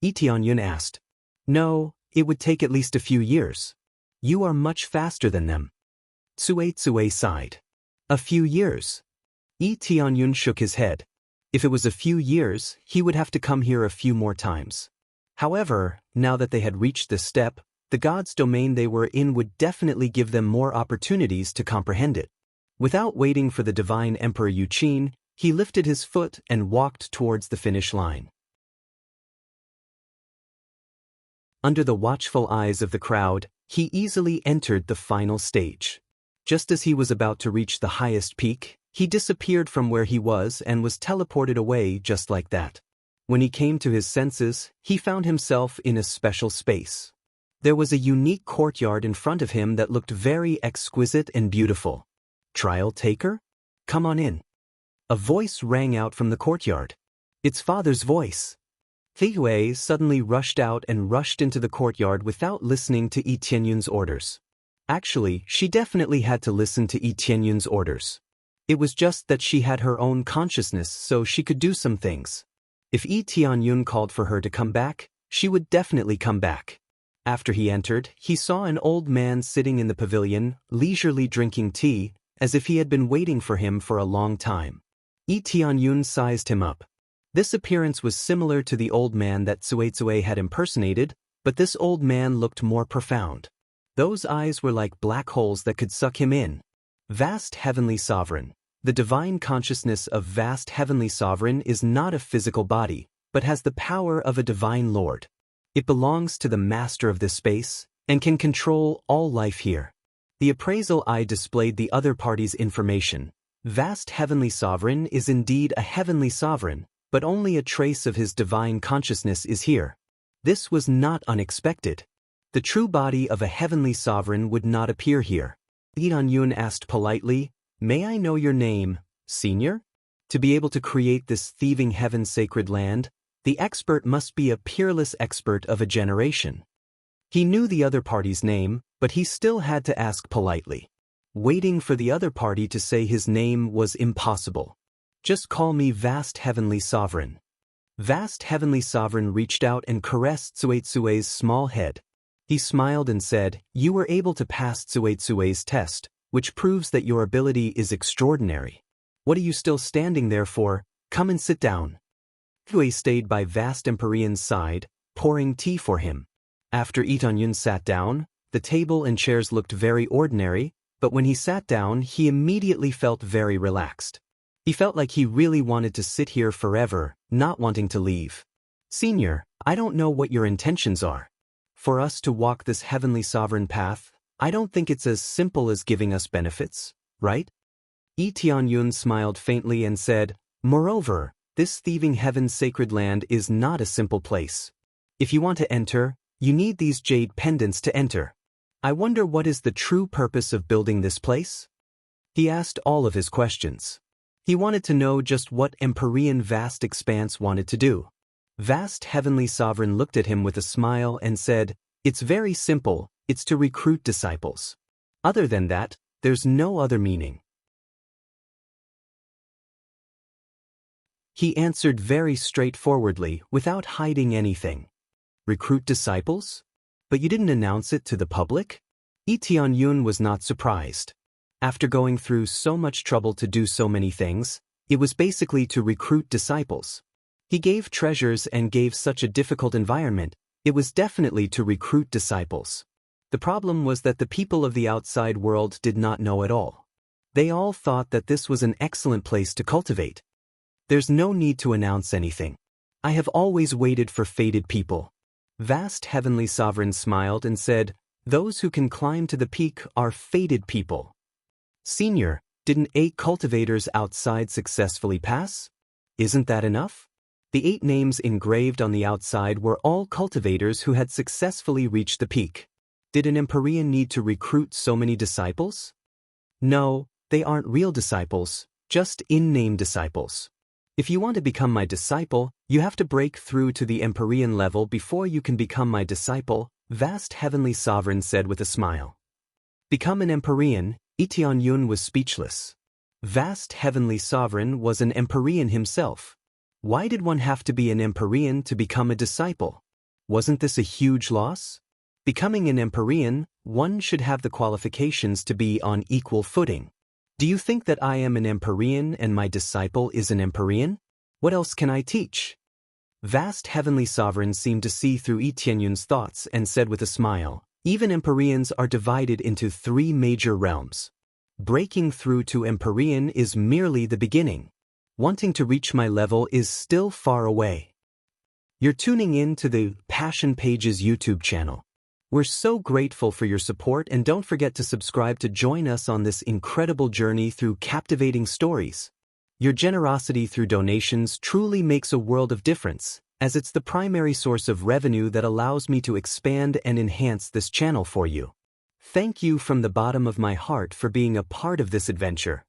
Yi Tianyun asked. No, it would take at least a few years. You are much faster than them. Tsue sighed. A few years. Yi Tianyun shook his head. If it was a few years, he would have to come here a few more times. However, now that they had reached this step, the god's domain they were in would definitely give them more opportunities to comprehend it. Without waiting for the divine Emperor Yuqin, he lifted his foot and walked towards the finish line. Under the watchful eyes of the crowd, he easily entered the final stage. Just as he was about to reach the highest peak, he disappeared from where he was and was teleported away just like that. When he came to his senses, he found himself in a special space. There was a unique courtyard in front of him that looked very exquisite and beautiful. Trial taker? Come on in. A voice rang out from the courtyard. It's father's voice. Thihui suddenly rushed out and rushed into the courtyard without listening to Yi Tianyun's orders. Actually, she definitely had to listen to Yi Tianyun's orders. It was just that she had her own consciousness so she could do some things. If Yi Tianyun called for her to come back, she would definitely come back. After he entered, he saw an old man sitting in the pavilion, leisurely drinking tea, as if he had been waiting for him for a long time. Yi Tianyun sized him up. This appearance was similar to the old man that Tsue had impersonated, but this old man looked more profound. Those eyes were like black holes that could suck him in. Vast Heavenly Sovereign. The divine consciousness of Vast Heavenly Sovereign is not a physical body, but has the power of a divine lord. It belongs to the master of this space, and can control all life here. The appraisal eye displayed the other party's information. Vast Heavenly Sovereign is indeed a heavenly sovereign, but only a trace of his divine consciousness is here. This was not unexpected. The true body of a heavenly sovereign would not appear here. Yi Tianyun asked politely, "May I know your name, senior?" To be able to create this thieving heaven sacred land, the expert must be a peerless expert of a generation. He knew the other party's name, but he still had to ask politely. Waiting for the other party to say his name was impossible. Just call me Vast Heavenly Sovereign. Vast Heavenly Sovereign reached out and caressed Tsue's small head. He smiled and said, "You were able to pass Tsue's test, which proves that your ability is extraordinary. What are you still standing there for? Come and sit down." Hui stayed by vast Empyrean's side, pouring tea for him. After Lee Tianyun sat down, the table and chairs looked very ordinary, but when he sat down, he immediately felt very relaxed. He felt like he really wanted to sit here forever, not wanting to leave. Senior, I don't know what your intentions are. For us to walk this heavenly sovereign path, I don't think it's as simple as giving us benefits, right? Lee Tianyun smiled faintly and said, moreover, this thieving heaven's sacred land is not a simple place. If you want to enter, you need these jade pendants to enter. I wonder what is the true purpose of building this place? He asked all of his questions. He wanted to know just what Empyrean vast expanse wanted to do. Vast heavenly sovereign looked at him with a smile and said, it's very simple, it's to recruit disciples. Other than that, there's no other meaning. He answered very straightforwardly, without hiding anything. Recruit disciples? But you didn't announce it to the public? Lee Tianyun was not surprised. After going through so much trouble to do so many things, it was basically to recruit disciples. He gave treasures and gave such a difficult environment, it was definitely to recruit disciples. The problem was that the people of the outside world did not know at all. They all thought that this was an excellent place to cultivate. There's no need to announce anything. I have always waited for fated people. Vast heavenly sovereign smiled and said, those who can climb to the peak are fated people. Senior, didn't 8 cultivators outside successfully pass? Isn't that enough? The 8 names engraved on the outside were all cultivators who had successfully reached the peak. Did an Empyrean need to recruit so many disciples? No, they aren't real disciples, just in-name disciples. If you want to become my disciple, you have to break through to the Empyrean level before you can become my disciple, vast heavenly sovereign said with a smile. Become an Empyrean, Lee Tianyun was speechless. Vast heavenly sovereign was an Empyrean himself. Why did one have to be an Empyrean to become a disciple? Wasn't this a huge loss? Becoming an Empyrean, one should have the qualifications to be on equal footing. Do you think that I am an Empyrean and my disciple is an Empyrean? What else can I teach? Vast heavenly sovereign seemed to see through Lee Tianyun's thoughts and said with a smile, even Empyreans are divided into 3 major realms. Breaking through to Empyrean is merely the beginning. Wanting to reach my level is still far away. You're tuning in to the Passion Pages YouTube channel. We're so grateful for your support and don't forget to subscribe to join us on this incredible journey through captivating stories. Your generosity through donations truly makes a world of difference, as it's the primary source of revenue that allows me to expand and enhance this channel for you. Thank you from the bottom of my heart for being a part of this adventure.